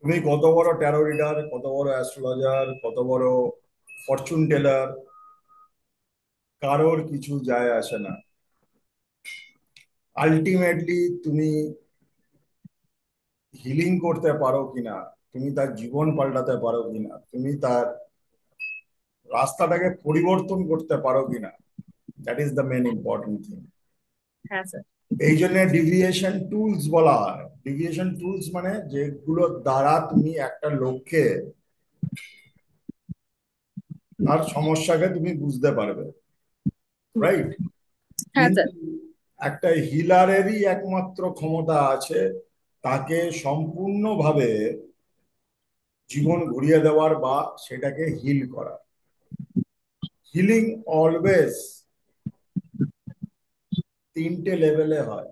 তুমি কত বড় ট্যারো রিডার, কত বড় অ্যাস্ট্রোলজার, কত বড় ফরচুন টেলার, কারোর কিছু যায় আসে না। আলটিমেটলি তুমি হিলিং করতে পারো কিনা, তুমি তার জীবন পাল্টাতে পারো কিনা, তুমি তার রাস্তাটাকে পরিবর্তন করতে পারো কিনা, that is the main important thing. হ্যাঁ স্যার। এই জন্য ডিভিয়েশন টুলস বলা হয়। ডিভিয়েশন টুলস মানে যেগুলোর দ্বারা তুমি একটা লোককে, তার সমস্যাকে তুমি বুঝতে পারবে, রাইট? হ্যাঁ স্যার। কিন্তু একটা হিলারেরই একমাত্র ক্ষমতা আছে তাকে সম্পূর্ণভাবে জীবন ঘুরিয়ে দেওয়ার বা সেটাকে হিল করা। হিলিং অলওয়েজ তিনটে লেভেলে হয়।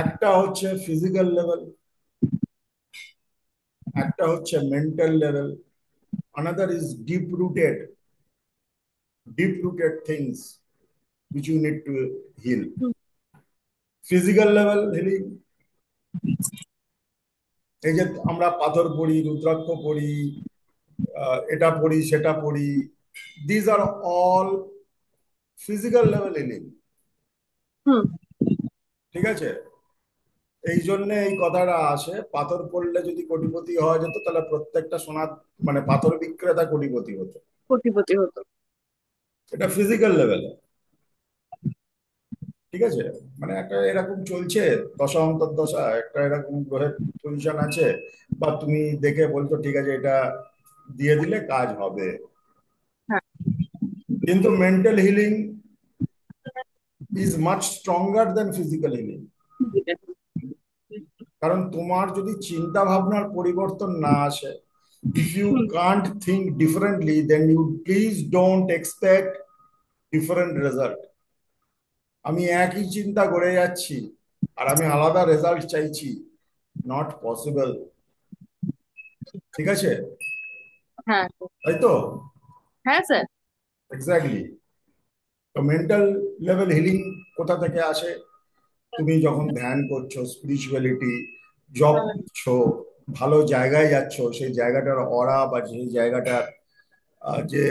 একটা হচ্ছে ফিজিক্যাল লেভেল, একটা হচ্ছে mental level, another is deep rooted things which you need to heal. Physical level healing, এই যে আমরা পাথর পড়ি, রুদ্রাক্ষ পড়ি, এটা পড়ি সেটা পড়ি, these are all physical level healing. Hmm. ঠিক আছে? এই জন্য এই কথাটা আসে, পাথর পড়লে যদি কোটিপতি হওয়া যেত তাহলে প্রত্যেকটা সোনার মানে পাথর বিক্রেতা কোটিপতি হতো। কোটিপতি হতো। এটা ফিজিক্যাল লেভেলে। ঠিক আছে? মানে একটা এরকম চলছে, দশা অন্তর্দশা একটা এরকম গ্রহের পজিশন আছে, বা তুমি দেখে বলছো ঠিক আছে এটা দিয়ে দিলে কাজ হবে। হ্যাঁ। কিন্তু mental healing is much stronger than physical healing. কারণ তোমার যদি চিন্তা ভাবনার পরিবর্তন না আসে, if you hmm. can't think differently, then you please don't expect different result. আমি একই চিন্তা করে যাচ্ছি আর আমি আলাদা রেজাল্ট চাইছি, নট পসিবল। ঠিক আছে? হ্যাঁ। তাই তো? হ্যাঁ স্যার। এক্স্যাক্টলি। তো মেন্টাল লেভেল হিলিং কোথা থেকে আসে? তুমি যখন ধ্যান করছো, স্পিরিচুয়ালিটি জব করছো, ভালো জায়গায় যাচ্ছ, সেই জায়গাটার অরা বা সেই জায়গাটার যে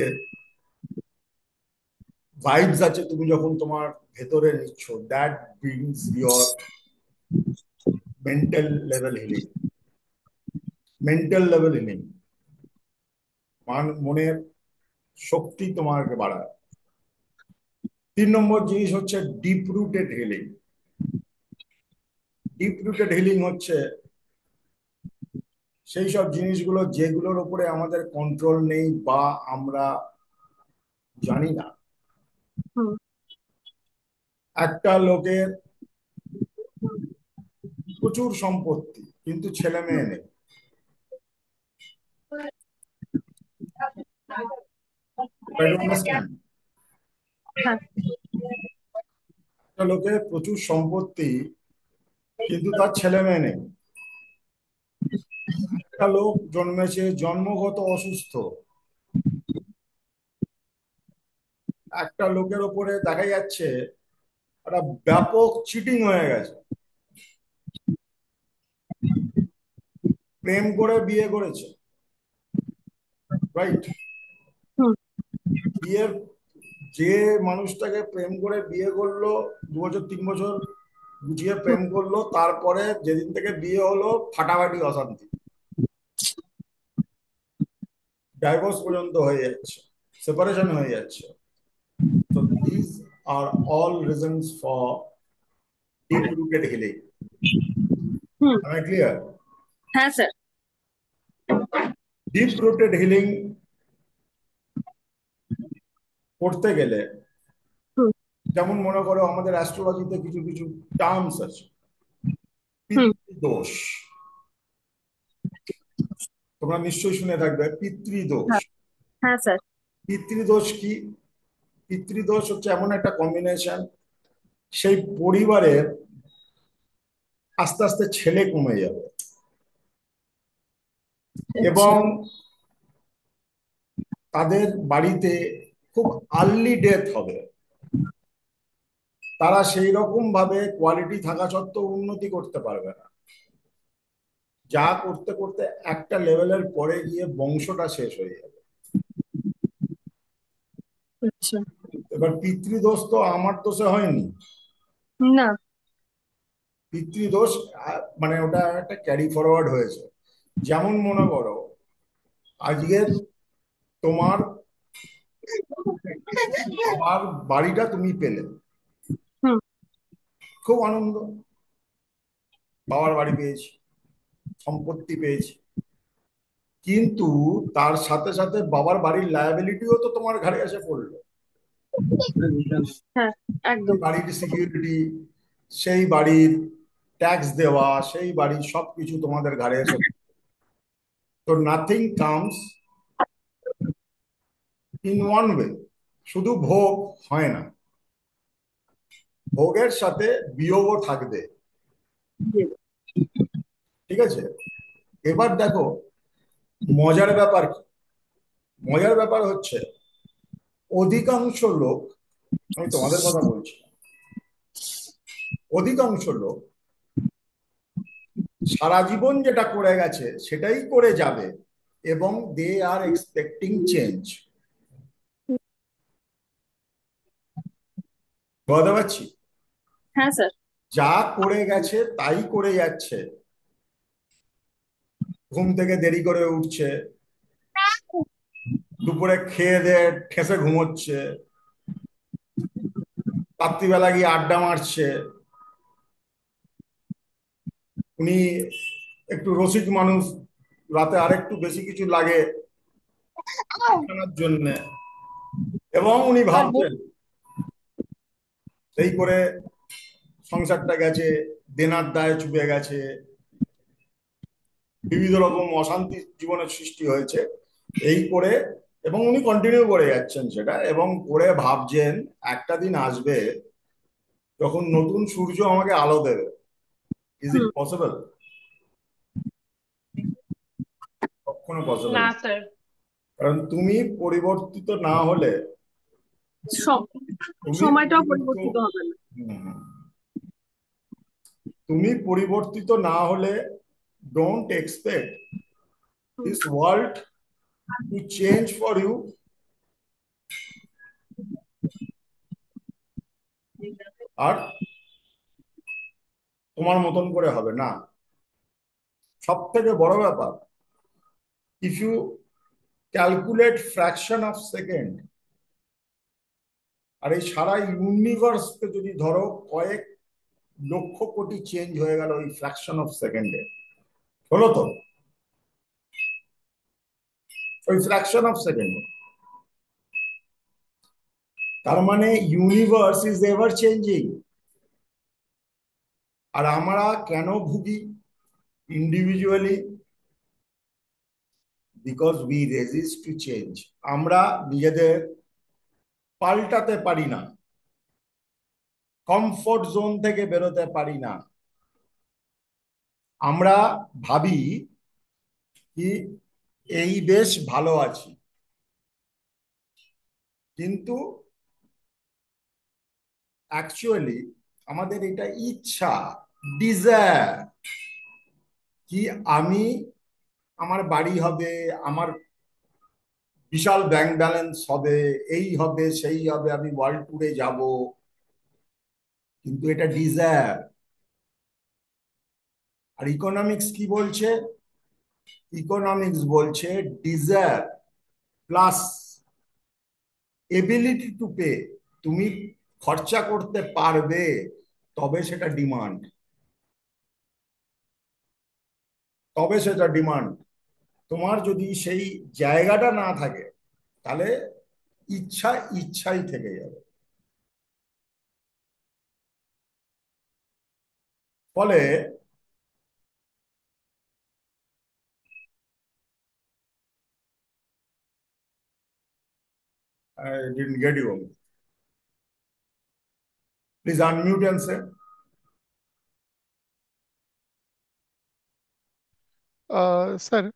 ভাইবস আছে, তুমি যখন তোমার ভেতরে নিচ্ছ, that brings your mental level healing. Mental level healing মনের শক্তি তোমাকে বাড়ায়। 3 নম্বর জিনিস হচ্ছে deep rooted healing. Deep rooted healing হচ্ছে সেই সব জিনিসগুলো যেগুলোর উপরে আমাদের কন্ট্রোল নেই বা আমরা জানি না। হুম। একটা লোকের প্রচুর সম্পত্তি কিন্তু ছেলে মেয়ে নেই। I don't understand. হ্যাঁ। একটা লোকের প্রচুর সম্পত্তি কিন্তু তার ছেলে মেয়ে নেই। একটা লোক জন্মেছে জন্মগত অসুস্থ। একটা লোকের ওপরে দেখা যাচ্ছে একটা ব্যাপক চিটিং হয়ে গেছে, প্রেম করে বিয়ে করেছে, রাইট? হুম। বিয়ের যে মানুষটাকে প্রেম করে বিয়ে করলো, 2 বছর 3 বছর বুঝিয়ে প্রেম করলো, তারপরে যেদিন থেকে বিয়ে হলো ফাটাফাটি অশান্তি, ডাইভোর্স পর্যন্ত হয়ে যাচ্ছে, সেপারেশন হয়ে যাচ্ছে। তো this are all reasons for deep rooted healing. Hmm. Am I clear? হ্যাঁ স্যার। ডিপ রুটেড হিলিং করতে গেলে, হুম। যেমন মনে করো আমাদের অ্যাস্ট্রোলজিতে কিছু কিছু টার্মস আছে। হুম। পিতৃদোষ, তোমরা নিশ্চয়ই শুনে থাকবে পিতৃদোষ। হ্যাঁ। হ্যাঁ স্যার। পিতৃদোষ কি? পিতৃদোষ হচ্ছে এমন একটা কম্বিনেশন, সেই পরিবারের আস্তে আস্তে ছেলে কমে যাবে আচ্ছা। এবং তাদের বাড়িতে খুব আর্লি ডেথ হবে। তারা সেই রকম ভাবে কোয়ালিটি থাকা সত্ত্বেও উন্নতি করতে পারবে না। যা করতে করতে একটা লেভেলের পরে গিয়ে বংশটা শেষ হয়ে যাবে। আচ্ছা। এবার পিতৃদোষ তো আমার দোষে হয়নি। না। পিতৃদোষ মানে ওটা একটা ক্যারি ফরওয়ার্ড হয়েছে। যেমন মনে করো, আজকে তোমার বাবার বাড়িটা তুমি পেলে, হুম। খুব আনন্দ, বাবার বাড়ি পেয়েছি, সম্পত্তি পেয়েছি। কিন্তু তার সাথে সাথে বাবার বাড়ির লায়াবিলিটিও তো তোমার ঘাড়ে এসে পড়লো। হ্যাঁ, সেই একদম। বাড়ির সিকিউরিটি, সেই বাড়ির ট্যাক্স দেওয়া, সেই বাড়ির সবকিছু তোমাদের ঘাড়ে এসে, তো nothing comes in one way. শুধু ভোগ হয় না, ভোগের সাথে বিয়োগও থাকবে। জি। ঠিক আছে, এবার দেখো মজার ব্যাপার কি। মজার ব্যাপার হচ্ছে অধিকাংশ লোক, আমি তোমাদের কথা বলছি না, অধিকাংশ লোক সারা জীবন যেটা করে গেছে সেটাই করে যাবে, এবং দে আর এক্সপেক্টিং চেঞ্জ। বুঝতে পারছি? হ্যাঁ স্যার। যা করে গেছে তাই করে যাচ্ছে। ঘুম থেকে দেরি করে উঠছে, দুপুরে খেয়ে দিয়ে ঠেসে ঘুমোচ্ছে, রাত্রিবেলা গিয়ে আড্ডা মারছে। উনি একটু রসিক মানুষ, রাতে আরেকটু বেশি কিছু লাগে বিছানার জন্য, এবং উনি আর ভাবছেন এই করে সংসারটা গেছে, দেনার দায়ে চুকে গেছে, বিবিধ রকম অশান্তি জীবনের সৃষ্টি হয়েছে এই করে, এবং উনি কন্টিনিউ করে যাচ্ছেন সেটা, এবং করে ভাবছেন একটা দিন আসবে যখন নতুন সূর্য আমাকে আলো দেবে। Is it hmm. পসিবল? কখনো পসিবল না না। স্যার। কারণ তুমি পরিবর্তিত না হলে, সব তুমি সময়টাও পরিবর্তিত, পরিবর্তিত হবে না। হুম, তুমি পরিবর্তিত না হলে don't expect hmm. This world to change for you. আর তোমার মতন করে হবে না। সব থেকে বড় ব্যাপার, if you calculate fraction of second, আর এই সারা ইউনিভার্সকে যদি ধরো কয়েক লক্ষ কোটি চেঞ্জ হয়ে গেল ওই ফ্র্যাকশন অফ সেকেন্ডে, হলো তো, ওই ফ্র্যাকশন অফ সেকেন্ডে, তার মানে ইউনিভার্স ইজ এভার চেঞ্জিং। আর আমরা কেন ভুগি individually? Because we resist to change. আমরা নিজেদের পাল্টাতে পারি না, কমফোর্ট জোন থেকে বেরোতে পারি না। আমরা ভাবি কি এই বেশ ভালো আছি, কিন্তু অ্যাকচুয়ালি আমাদের এটা ইচ্ছা, ডিজায়ার, কি আমি, আমার বাড়ি হবে, আমার বিশাল ব্যাংক ব্যালেন্স হবে, এই হবে সেই হবে, আমি ওয়ার্ল্ড ট্যুরে যাব। কিন্তু এটা ডিজায়ার। আর ইকোনমিক্স কি বলছে? ইকোনমিক্স বলছে desire plus ability to pay. তুমি খরচা করতে পারবে, তবে সেটা ডিমান্ড, তবে সেটা ডিমান্ড। তোমার যদি সেই জায়গাটা না থাকে, তাহলে ইচ্ছা ইচ্ছাই থেকে যাবে। ফলে I didn't get you. Please unmute and say. Sir,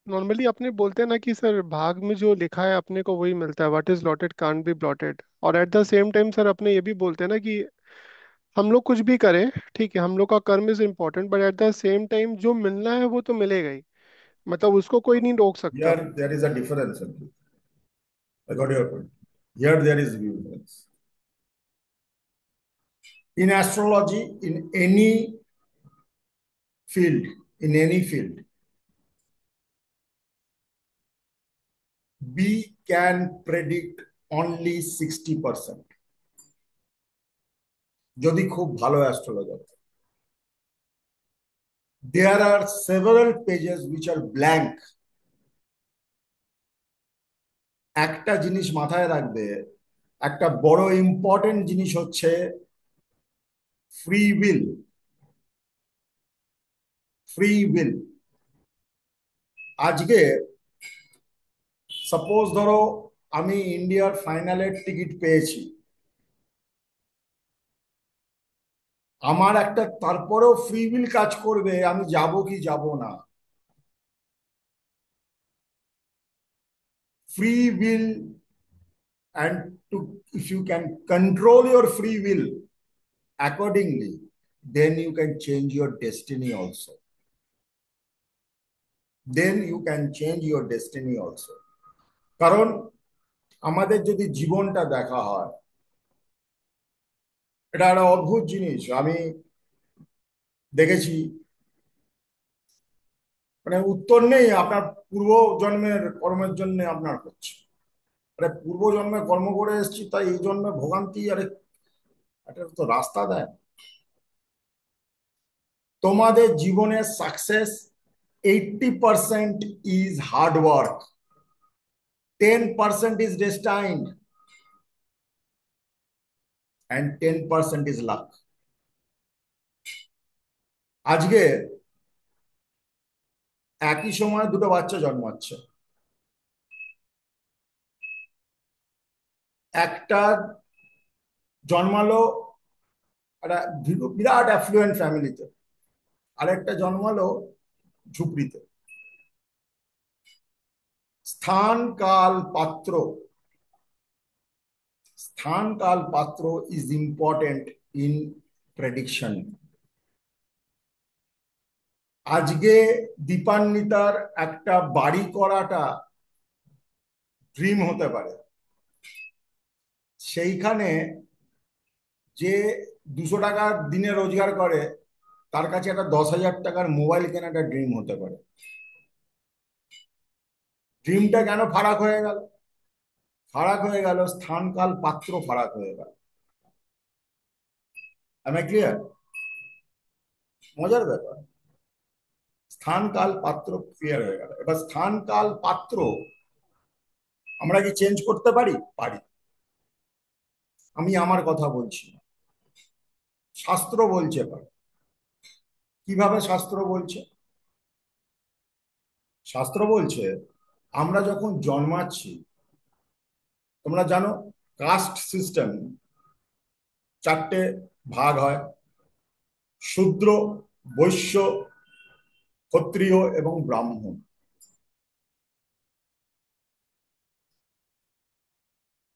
normally अपने बोलते हैं ना कि सर भाग में जो लिखा है अपने को वही मिलता है, what is lotted can't be blotted. और at the same time sir अपने ये भी बोलते हैं ना कि हम लोग कुछ भी करें, ठीक है, हम लोग का कर्म is important, but at the same time जो मिलना है वो तो मिलेगा ही। मतलब उसको कोई नहीं रोक सकता। Here there is a difference. I got your point. Here there is difference. In astrology, field, in any field, we can predict only 60%. যদি খুব ভালো astrologer, there are several pages which are blank. একটা জিনিস মাথায় রাখবে, একটা বড় important জিনিস হচ্ছে ফ্রি উইল। Free will. আজকে সাপোজ ধরো আমি ইন্ডিয়ার ফাইনালের টিকিট পেয়েছি, আমার একটা তারপরেও ফ্রি উইল কাজ করবে আমি যাব কি যাব না। Free will, and if you can control your free will accordingly, then you can change your destiny also. Then you can change your destiny also. কারণ আমাদের যদি জীবনটা দেখা হয়, এটা একটা অদ্ভুত জিনিস। আমি দেখেছি, মানে উত্তর নেই আপনার পূর্ব জন্মের কর্মের জন্য আপনার হচ্ছে। আরে পূর্ব জন্মে কর্ম করে এসেছি, তাই এই জন্মে ভোগান্তি। আরে এটা তো রাস্তা দেয়। তোমাদের জীবনের success 80% is hard work, 10% is destined, and 10% is luck. আজকে একই সময় দুটো বাচ্চা জন্মাচ্ছে। একটা জন্মালো একটা বিরাট অ্যাফ্লুয়েন্ট ফ্যামিলিতে, আরেকটা জন্মালো ঝুপড়িতে। স্থান কাল পাত্র, স্থান কাল পাত্র ইজ ইম্পর্টেন্ট ইন প্রেডিকশন। আজকে দীপান্বিতার একটা বাড়ি করাটা ড্রিম হতে পারে, সেইখানে যে 200 টাকা দিনে রোজগার করে তার কাছে একটা 10,000 টাকার মোবাইল কেনাটা ড্রিম হতে পারে। ড্রিমটা কেন ফারাক হয়ে গেল? ফারাক হয়ে গেল, স্থান কাল পাত্র ফারাক হয়ে গেল। আমি ক্লিয়ার? মজার ব্যাপার, স্থান কাল পাত্র ক্লিয়ার হয়ে গেল। এবার স্থান কাল পাত্র আমরা কি চেঞ্জ করতে পারি? পারি। আমি আমার কথা বলছি না, শাস্ত্র বলছে পারি। কিভাবে শাস্ত্র বলছে? শাস্ত্র বলছে আমরা যখন জন্মাচ্ছি, তোমরা জানো কাস্ট সিস্টেম চারটে ভাগ হয়: শূদ্র, বৈশ্য, ক্ষত্রিয় এবং ব্রাহ্মণ।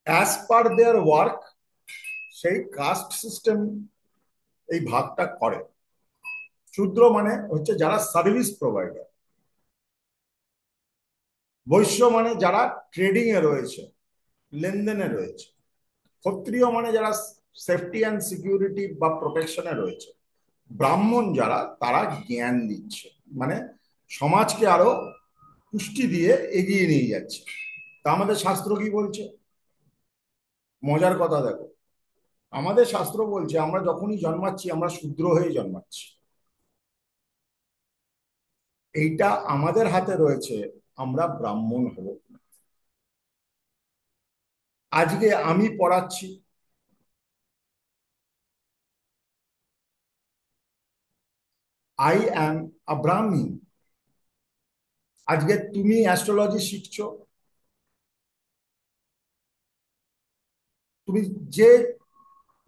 অ্যাজ পার দেয়ার ওয়ার্ক সেই কাস্ট সিস্টেম এই ভাগটা করে। শূদ্র মানে হচ্ছে যারা সার্ভিস প্রোভাইডার, বৈশ্য মানে যারা ট্রেডিং এ রয়েছে, লেনদেনে রয়েছে, ক্ষত্রিয় মানে যারা সেফটি অ্যান্ড সিকিউরিটি বা প্রোটেকশনে রয়েছে, ব্রাহ্মণ যারা তারা জ্ঞান দিচ্ছে, মানে সমাজকে আরো পুষ্টি দিয়ে এগিয়ে নিয়ে যাচ্ছে। তা আমাদের শাস্ত্র কি বলছে? মজার কথা দেখো, আমাদের শাস্ত্র বলছে আমরা যখনই জন্মাচ্ছি আমরা শূদ্র হয়ে জন্মাচ্ছি। এইটা আমাদের হাতে রয়েছে, আমরা ব্রাহ্মণ হব। আজকে আমি পড়াচ্ছি, আই অ্যাম আ ব্রাহ্মী। আজকে তুমি অ্যাস্ট্রোলজি শিখছো, তুমি যে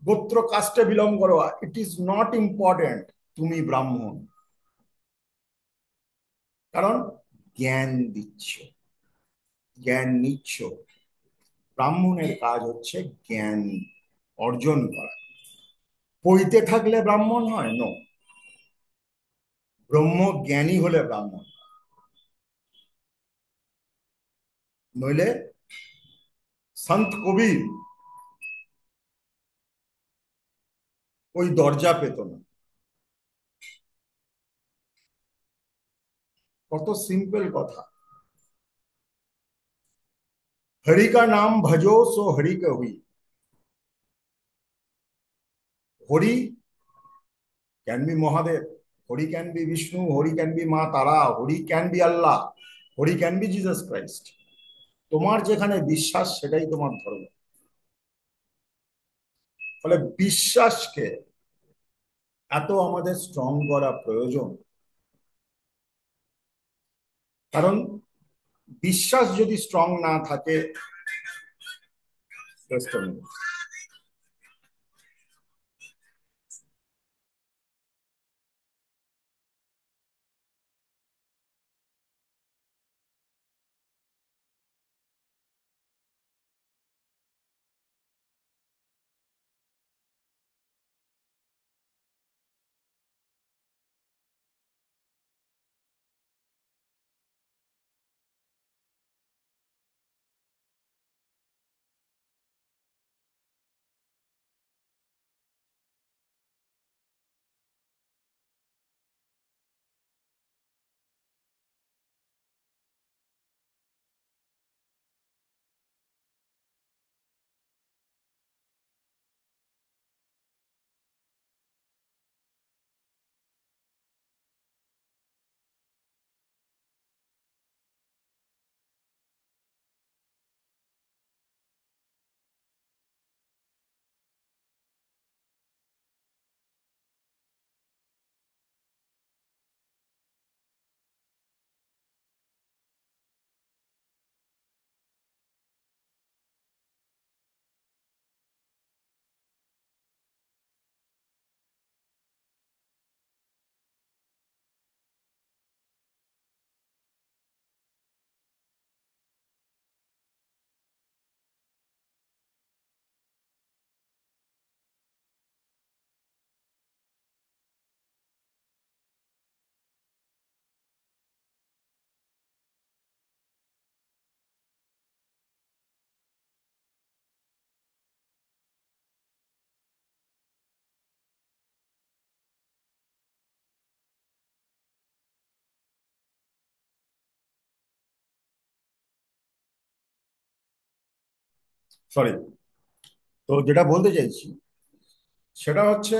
গোত্র কাস্টে বিলং করো, ইট ইজ নট ইম্পর্টেন্ট, তুমি ব্রাহ্মণ। কারণ জ্ঞান দিচ্ছ, জ্ঞান নিচ্ছ। ব্রাহ্মণের কাজ হচ্ছে জ্ঞান অর্জন করা। পইতে থাকলে ব্রাহ্মণ হয়? নো, ব্রহ্মজ্ঞানী হলে ব্রাহ্মণ, নইলে সন্ত কবির ওই দরজা পেত না। কত সিম্পল কথা। হরি কা নাম ভজো সো হরি কা হুই। Hari can be Mahadev, Hari can be Vishnu, Hari can be Ma Tara, Hari can be Allah, Hari can be Jesus Christ. তোমার যেখানে বিশ্বাস সেটাই তোমার ধর্ম। ফলে বিশ্বাসকে এত আমাদের স্ট্রং করা প্রয়োজন, কারণ বিশ্বাস যদি স্ট্রং না থাকে, সরি, তো যেটা বলতে চাইছি সেটা হচ্ছে,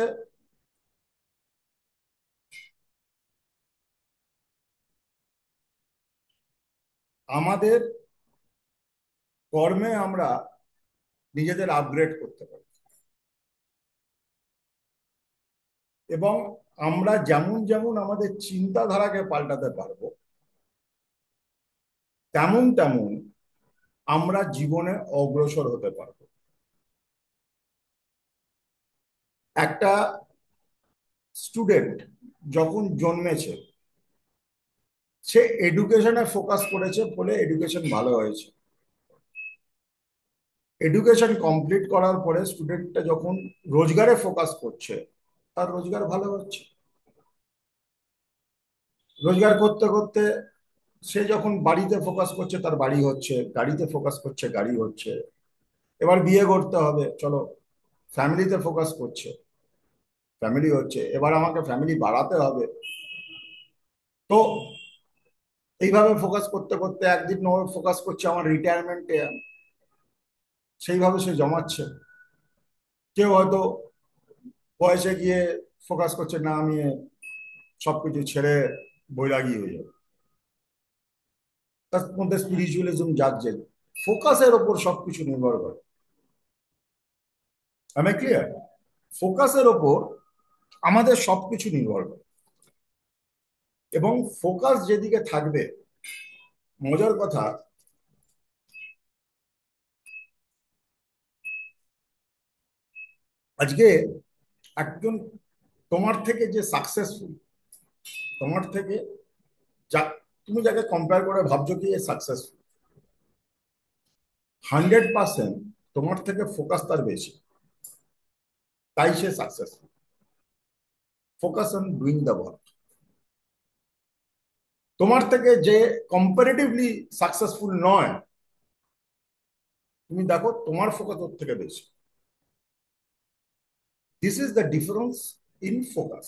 আমাদের কর্মে আমরা নিজেদের আপগ্রেড করতে পারি, এবং আমরা যেমন যেমন আমাদের চিন্তাধারাকে পাল্টাতে পারবো, তেমন তেমন আমরা জীবনে অগ্রসর হতে পারবো। একটা স্টুডেন্ট যখন জন্মেছে, সে এডুকেশনে ফোকাস করেছে বলে এডুকেশন ভালো হয়েছে। এডুকেশন কমপ্লিট করার পরে স্টুডেন্টটা যখন রোজগারে ফোকাস করছে, তার রোজগার ভালো হচ্ছে। রোজগার করতে করতে সে যখন বাড়িতে ফোকাস করছে, তার বাড়ি হচ্ছে, গাড়িতে ফোকাস করছে, গাড়ি হচ্ছে। এবার বিয়ে করতে হবে, চলো ফ্যামিলিতে ফোকাস করছে, ফ্যামিলি হচ্ছে। এবার আমাকে ফ্যামিলি বাড়াতে হবে, তো এইভাবে ফোকাস করতে করতে একদিন ফোকাস করছে আমার রিটায়ারমেন্টে, সেইভাবে সে জমাচ্ছে। কেউ হয়তো বয়সে গিয়ে ফোকাস করছে, না আমি সবকিছু ছেড়ে বৈরাগী হয়ে যাবে। তার মধ্যে স্পিরিচুয়ালিজম জাগছে। ফোকাসের ওপর সবকিছু নির্ভর করে। আমি ক্লিয়ার? ফোকাসের ওপর আমাদের সবকিছু নির্ভর করে, এবং ফোকাস যেদিকে থাকবে, মজার কথা, আজকে একজন তোমার থেকে যে সাকসেসফুল, তোমার থেকে যা, তুমি যাকে কম্পেয়ার করে ভাবছো কি এ সাকসেসফুল, 100% তোমার থেকে ফোকাস তার বেশি, তাই সে successful. Focus on doing the work. তোমার থেকে যে কম্পারেটিভলি সাকসেসফুল নয়, তুমি দেখো তোমার ফোকাস ওর থেকে বেশি। This is the difference in focus.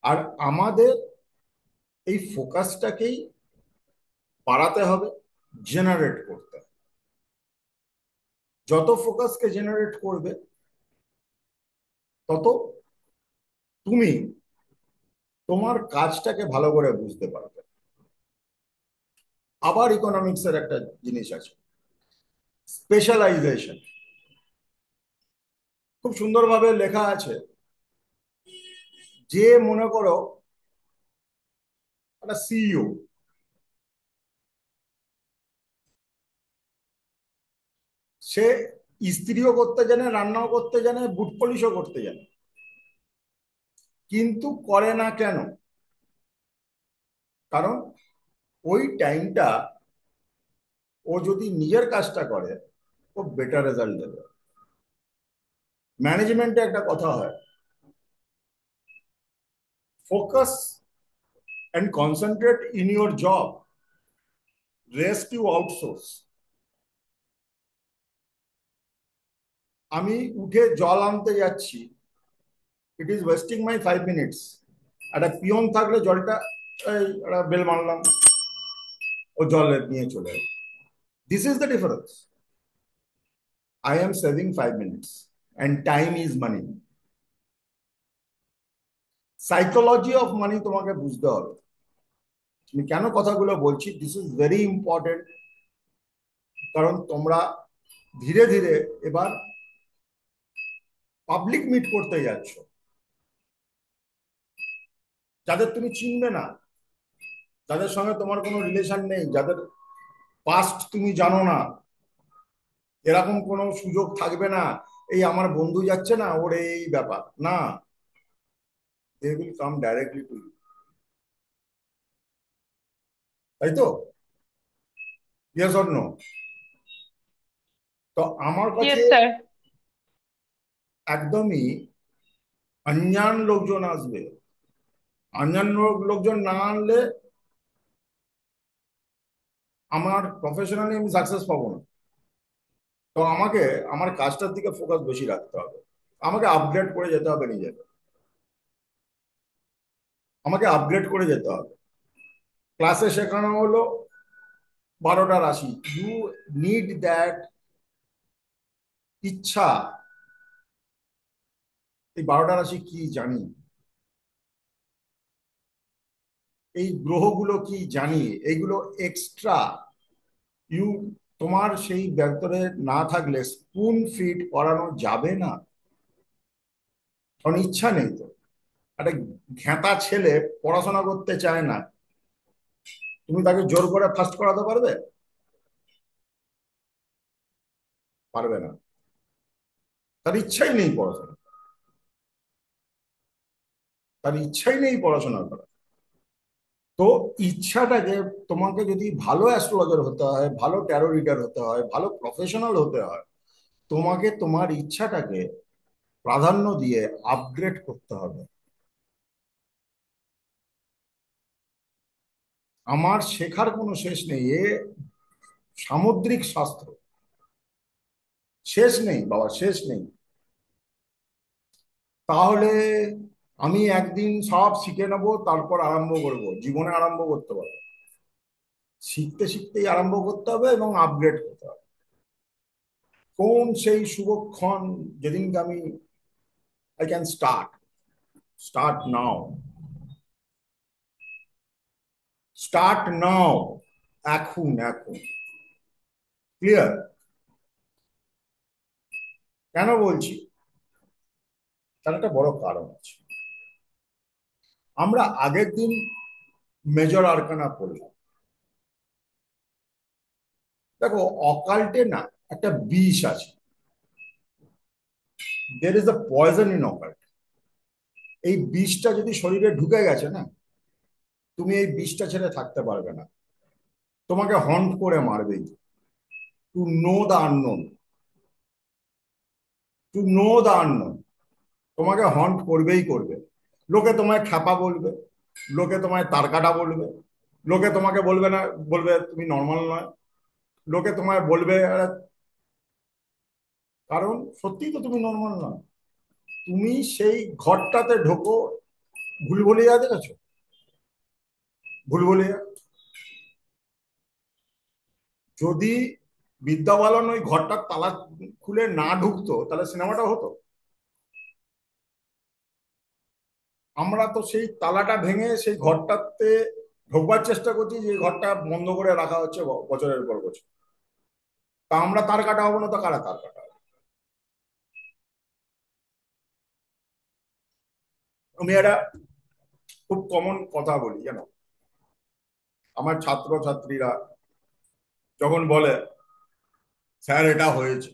আর আমাদের এই ফোকাসটাকেই বাড়াতে হবে, জেনারেট করতে হবে। যত ফোকাসকে জেনারেট করবে, তত তুমি তোমার কাজটাকে ভালো করে বুঝতে পারবে। আবার ইকোনমিক্স এর একটা জিনিস আছে, স্পেশালাইজেশন। খুব সুন্দরভাবে লেখা আছে যে, মনে করো একটা সিইও, সে ইস্ত্রিও করতে জানে, রান্নাও করতে জানে, বুট পলিশও করতে জানে, কিন্তু করে না কেন? কারণ ওই টাইমটা ও যদি নিজের কাজটা করে, ও বেটার রেজাল্ট দেবে। ম্যানেজমেন্টে একটা কথা হয়, focus and concentrate in your job, rest you outsource. আমি উঠে জল আনতে যাচ্ছি, it is wasting my 5 minutes. একটা পিয়ন থাকলে জলটা এই একটা বেল মারলাম, ও জল নিয়ে চলে এলো। This is the difference. I am saving 5 minutes and time is money. Psychology of money তোমাকে বুঝতে হবে। আমি কেন কথাগুলো বলছি, দিস ইজ ভেরি ইম্পর্টেন্ট। কারণ তোমরা ধীরে ধীরে এবার পাবলিক মিট করতে যাচ্ছ, যাদের তুমি চিনবে না, যাদের সঙ্গে তোমার কোনো রিলেশন নেই, যাদের পাস্ট তুমি জানো না, এরকম কোনো সুযোগ থাকবে না। এই আমার বন্ধু যাচ্ছে না, ওর এই ব্যাপার না, they will come directly to you. তাই তো? Yes or no? তো আমার কাছে Yes, sir. একদমই অঞ্জান লোকজন আসবে। অঞ্জান লোকজন না আনলে আমার প্রফেশনালি আমি সাকসেস পাবো না। তো আমাকে আমার কাজটার দিকে ফোকাস বেশি রাখতে হবে। আমাকে আপগ্রেড করে যেতে হবে নিজেকে, আমাকে আপগ্রেড করে যেতে হবে। ক্লাসে শেখানো হলো 12টা রাশি, ইউ নিড দ্যাট ইচ্ছা। এই 12টা রাশি কি জানি, এই গ্রহগুলো কি জানি, এইগুলো এক্সট্রা। ইউ, তোমার সেই ভেতরে না থাকলে স্পুন ফিড করানো যাবে না, কারণ ইচ্ছা নেই তো। একটা ঘ্যাঁটা ছেলে পড়াশোনা করতে চায় না, তুমি তাকে জোর করে ফার্স্ট করাতে পারবে? পারবে না। তার ইচ্ছাই নেই পড়াশোনা, তার ইচ্ছাই নেই পড়াশোনা করা। তো ইচ্ছাটাকে, তোমাকে যদি ভালো অ্যাস্ট্রোলজার হতে হয়, ভালো ট্যারো রিডার হতে হয়, ভালো প্রফেশনাল হতে হয়, তোমাকে তোমার ইচ্ছাটাকে প্রাধান্য দিয়ে আপগ্রেড করতে হবে। আমার শেখার কোনো শেষ নেই, এ সামুদ্রিক শাস্ত্র, শেষ নেই বাবা, শেষ নেই। তাহলে আমি একদিন সব শিখে নেবো, তারপর আরম্ভ করব, জীবনে আরম্ভ করতে পারবো? শিখতে শিখতেই আরম্ভ করতে হবে এবং আপগ্রেড করতে হবে। কোন সেই শুভক্ষণ যেদিনকে আমি I can start, start now, start now, এখন এখন। ক্লিয়ার? কেন বলছি? তার একটা বড় কারণ আছে। আমরা আগের দিন মেজর আরকানা পড়লাম। দেখো, অকাল্টে না একটা বিষ আছে, there is a poison in occult. এই বিষটা যদি শরীরে ঢুকে গেছে না, তুমি এই বিষটা ছেড়ে থাকতে পারবে না, তোমাকে হন্ট করে মারবেই। To know the unknown, to know the unknown, তোমাকে হন্ট করবেই করবে। লোকে তোমায় খ্যাপা বলবে, লোকে তোমায় তারকাটা বলবে, লোকে তোমাকে বলবে না, বলবে তুমি নর্মাল নয়, লোকে তোমায় বলবে "আরে", কারণ সত্যিই তো তুমি নর্মাল নয়। তুমি সেই ঘরটাতে ঢোকো, ভুলভুলিয়া দেখেছো? ভুলভুলিয়া, যদি বিদ্যা বালন ওই ঘরটার তালা খুলে না ঢুকতো তাহলে সিনেমাটা হতো। আমরা তো সেই তালাটা ভেঙে সেই ঘরটাতে ঢোকবার চেষ্টা করছি, যে ঘরটা বন্ধ করে রাখা হচ্ছে বছরের পর বছর। তা আমরা তার কাটা হবো না তো কারা তার কাটা হবে? আমি একটা খুব কমন কথা বলি জানো, আমার ছাত্র ছাত্রীরা যখন বলে স্যার এটা হয়েছে,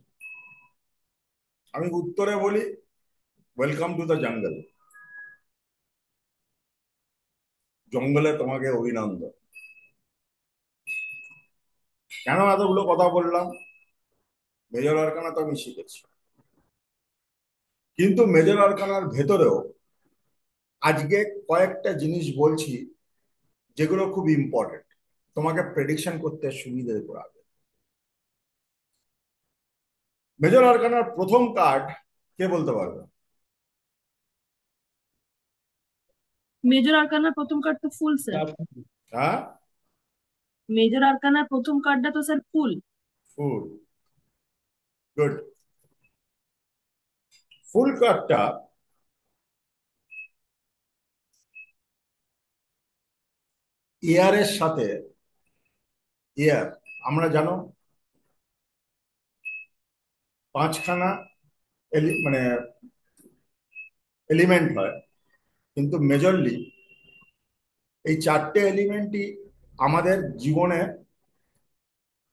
আমি উত্তরে বলি ওয়েলকাম টু দ্য জঙ্গল, জঙ্গলে তোমাকে অভিনন্দন। কেন এতগুলো কথা বললাম? মেজর আরকানা তো আমি শিখেছি, কিন্তু মেজর আরকানার ভেতরেও আজকে কয়েকটা জিনিস বলছি যেগুলো খুব ইম্পর্টেন্ট, তোমাকে প্রেডিকশন করতে সুবিধে করাবে। মেজর আরকানার প্রথম কার্ড কে বলতে পারবে? মেজর আরকানার প্রথম কার্ড তো ফুল স্যার। হ্যাঁ, মেজর আরকানার প্রথম কার্ডটা তো স্যার ফুল। ফুল, গুড। ফুল কার্ডটা ইয়ারের সাথে, ইয়ার আমরা জানো পাঁচখানা মানে এলিমেন্ট হয়, কিন্তু মেজরলি এই চারটে এলিমেন্টই আমাদের জীবনে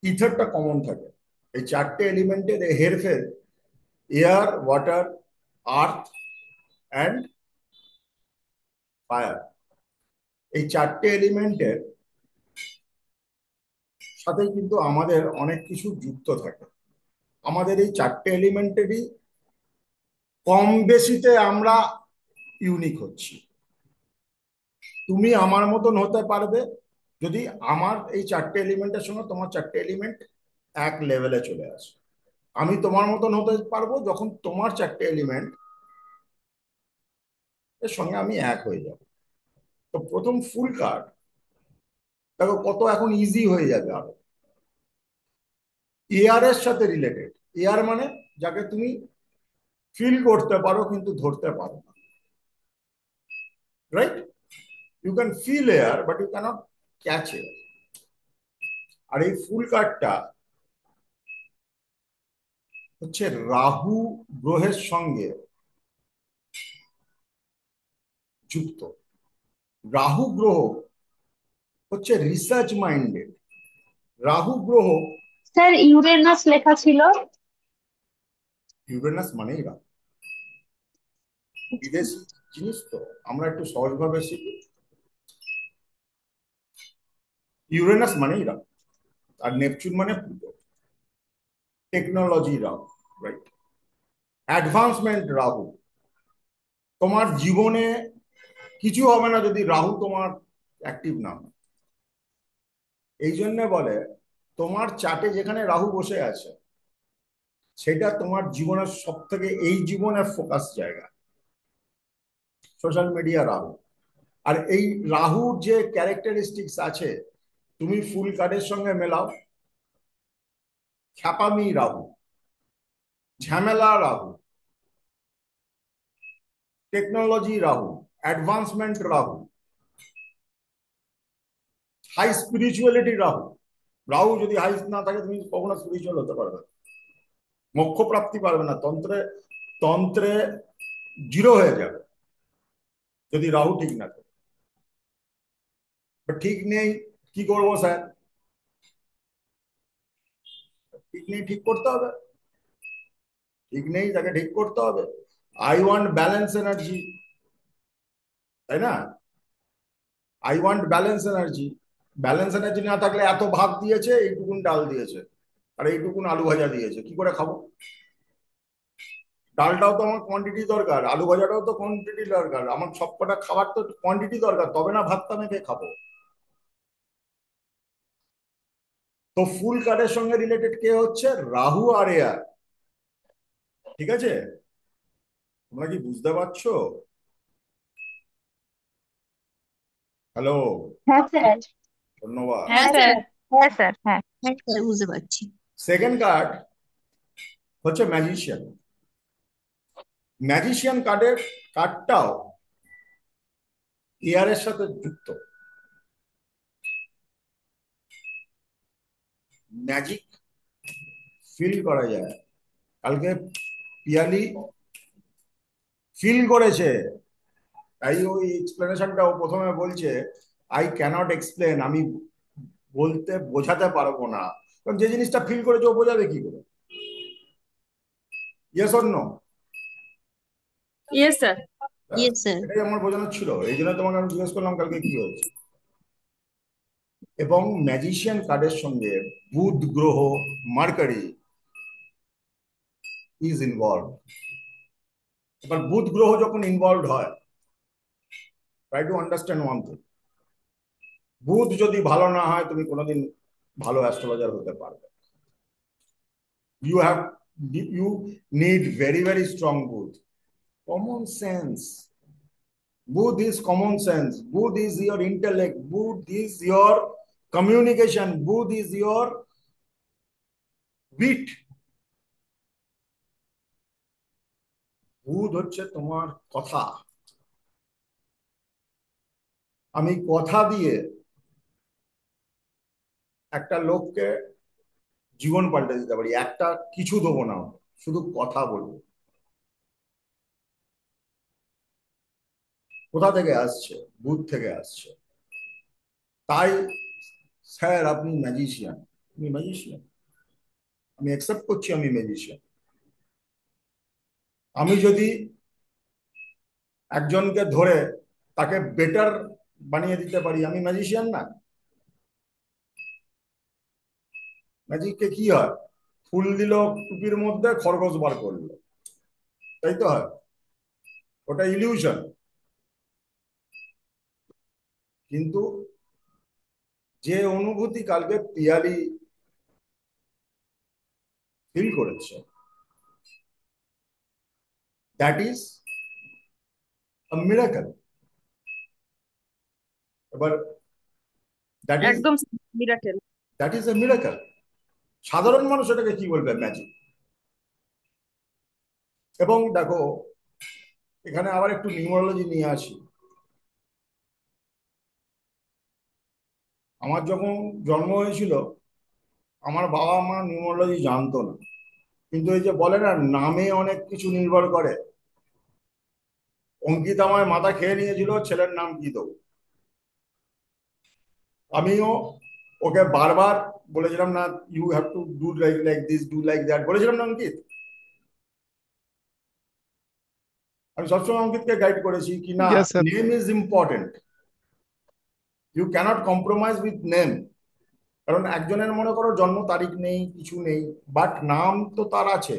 ইথারটা কমন থাকে। এই চারটে এলিমেন্টের হেরফের air, water, earth and fire, এই চারটে এলিমেন্টের সাথে কিন্তু আমাদের অনেক কিছু যুক্ত থাকে। আমাদের এই চারটে এলিমেন্টেরই কম বেশিতে আমরা ইউনিক হচ্ছি। তুমি আমার মতন হতে পারবে যদি আমার এই চারটে এলিমেন্টের সঙ্গে তোমার চারটে এলিমেন্ট এক লেভেলে চলে আসে। আমি তোমার মতন হতে পারবো যখন তোমার চারটে এলিমেন্ট এর সঙ্গে আমি এক হয়ে যাব। তো প্রথম ফুল কার্ড দেখো কত এখন ইজি হয়ে যাবে আরো। এয়ার এর সাথে রিলেটেড, এয়ার মানে যাকে তুমি ফিল করতে পারো কিন্তু ধরতে পারো না, right? You can feel air but you cannot catch air. আর এই ফুল কার্ডটা হচ্ছে রাহু গ্রহের সঙ্গে যুক্ত। রাহু গ্রহ হচ্ছে রিসার্চ মাইন্ডেড। রাহু গ্রহ, স্যার ইউরেনাস লেখা ছিল। ইউরেনাস মানেই রাহু, বিদেশি জিনিস তো আমরা একটু সহজভাবে শিখি। ইউরেনাস মানেই রাহু, আর নেপচুন মানে Pluto. Technology Rahu, right? Advancement Rahu. তোমার জীবনে কিছু হবে না যদি রাহু তোমার অ্যাক্টিভ না হয়। এই জন্য বলে তোমার চার্টে যেখানে রাহু বসে আছে সেটা তোমার জীবনের সব থেকে, এই জীবনের ফোকাস জায়গা সোশ্যাল মিডিয়া রাহু। আর এই রাহুর যে ক্যারেক্টারিস্টিক্স আছে তুমি ফুল কার্ডের সঙ্গে মেলাও, খ্যাপামি রাহু, ঝামেলা Rahu, technology Rahu, advancement Rahu, high spirituality Rahu. Rahu যদি হাই না থাকে তুমি কখনো স্পিরিচুয়াল হতে পারবে না, মোক্ষ প্রাপ্তি পারবে না, তন্ত্রে তন্ত্রে জিরো হয়ে যাবে যদি রাহু ঠিক না থাকে। ঠিক নেই, কি করবো স্যার? ঠিক নেই, ঠিক করতে হবে। ঠিক নেই, তাকে ঠিক করতে হবে। আই ওয়ান্ট ব্যালেন্স এনার্জি, তাই না? I want balance energy. Balance energy না থাকলে এত ভাত দিয়েছে, এইটুকুন ডাল দিয়েছে আর এইটুকুন আলু ভাজা দিয়েছে, কি করে খাবো? ডালটাও তো আমার কোয়ান্টিটি দরকার, আলু ভাজাটাও তো কোয়ান্টিটি দরকার, আমার সবকটা খাবার তো কোয়ান্টিটি দরকার, তবে না ভাতটা মেখে খাবো। তো ফুল কার্ডের সঙ্গে রিলেটেড কে হচ্ছে? রাহু আর এয়ার। ঠিক আছে, তোমরা কি বুঝতে পারছো? হ্যালো, হ্যাঁ স্যার। ধন্যবাদ। হ্যাঁ হ্যাঁ স্যার। স্যার। হ্যাঁ স্যার। হ্যাঁ। হ্যাঁ স্যার, বুঝতে পারছি। সেকেন্ড কার্ড হচ্ছে ম্যাজিশিয়ান। ম্যাজিশিয়ান কার্ডটাও এয়ারের সাথে যুক্ত। ম্যাজিক ফিল করা যায়। কালকে পিয়ালি ফিল করেছে, তাই ওই এক্সপ্লেনেশনটাও প্রথমে বলছে আই ক্যানট এক্সপ্লেন, আমি বলতে বোঝাতে পারবো না। কারণ যে জিনিসটা ফিল করেছে ও বোঝাবে কি করে? Yes or no? Yes sir. Yes sir. এটাই আমার বোঝানোর ছিল, এই জন্য তোমাকে আমি জিজ্ঞেস করলাম কালকে কি হয়েছে। এবং ম্যাজিশিয়ান কার্ডের সঙ্গে বুধ গ্রহ, মার্কারি ইজ ইনভলভ। এবার বুধ গ্রহ যখন ইনভলভ হয়, try to understand one thing, বুধ যদি ভালো না হয় তুমি কোনোদিন ভালো অ্যাস্ট্রোলজার হতে পারবে। You have, you need very very strong Budh. Common sense, Budh is common sense, বুধ is your intellect, বুধ is your communication, বুধ is your wit। বুধ হচ্ছে তোমার কথা। আমি কথা দিয়ে একটা লোককে জীবন পাল্টে দিতে পারি, একটা কিছু দেবো না, শুধু কথা বলবো। কোথা থেকে আসছে? বুধ থেকে আসছে। তাই স্যার আপনি ম্যাজিশিয়ান। আমি ম্যাজিশিয়ান, আমি অ্যাকসেপ্ট করছি আমি ম্যাজিশিয়ান। আমি যদি একজনকে ধরে তাকে বেটার বানিয়ে দিতে পারি, আমি ম্যাজিশিয়ান না? ম্যাজিককে কি হয়? ফুল দিল টুপির মধ্যে, খরগোশ বার করলো, তাই তো হয়? ওটা ইলিউশন। কিন্তু যে অনুভূতি কালকে পিয়ালি ফিল করেছে, দ্যাট ইজ আ মিরাকল। এবার দ্যাট ইজ একদম miracle. That is a miracle. সাধারণ মানুষ এটাকে কি বলবে? ম্যাজিক। এবং দেখো, এখানে আবার একটু নিউমারোলজি নিয়ে আসি। আমার যখন জন্ম হয়েছিল, আমার বাবা মা নিউমারোলজি জানতো না, কিন্তু এই যে বলে না নামে অনেক কিছু নির্ভর করে, অঙ্কিত আমায় মাথা খেয়ে নিয়েছিল ছেলের নাম কি দেবো। আমিও ওকে বারবার বলেছিলাম না, you have to do like like this, do like that, বলেছিলাম না অঙ্কিত? আমি সবসময় অঙ্কিতকে গাইড করেছি কি না, yes sir. Name is important, you cannot compromise with name. কারণ একজনের মনে করো জন্ম তারিখ নেই, কিছু নেই, বাট নাম তো তার আছে,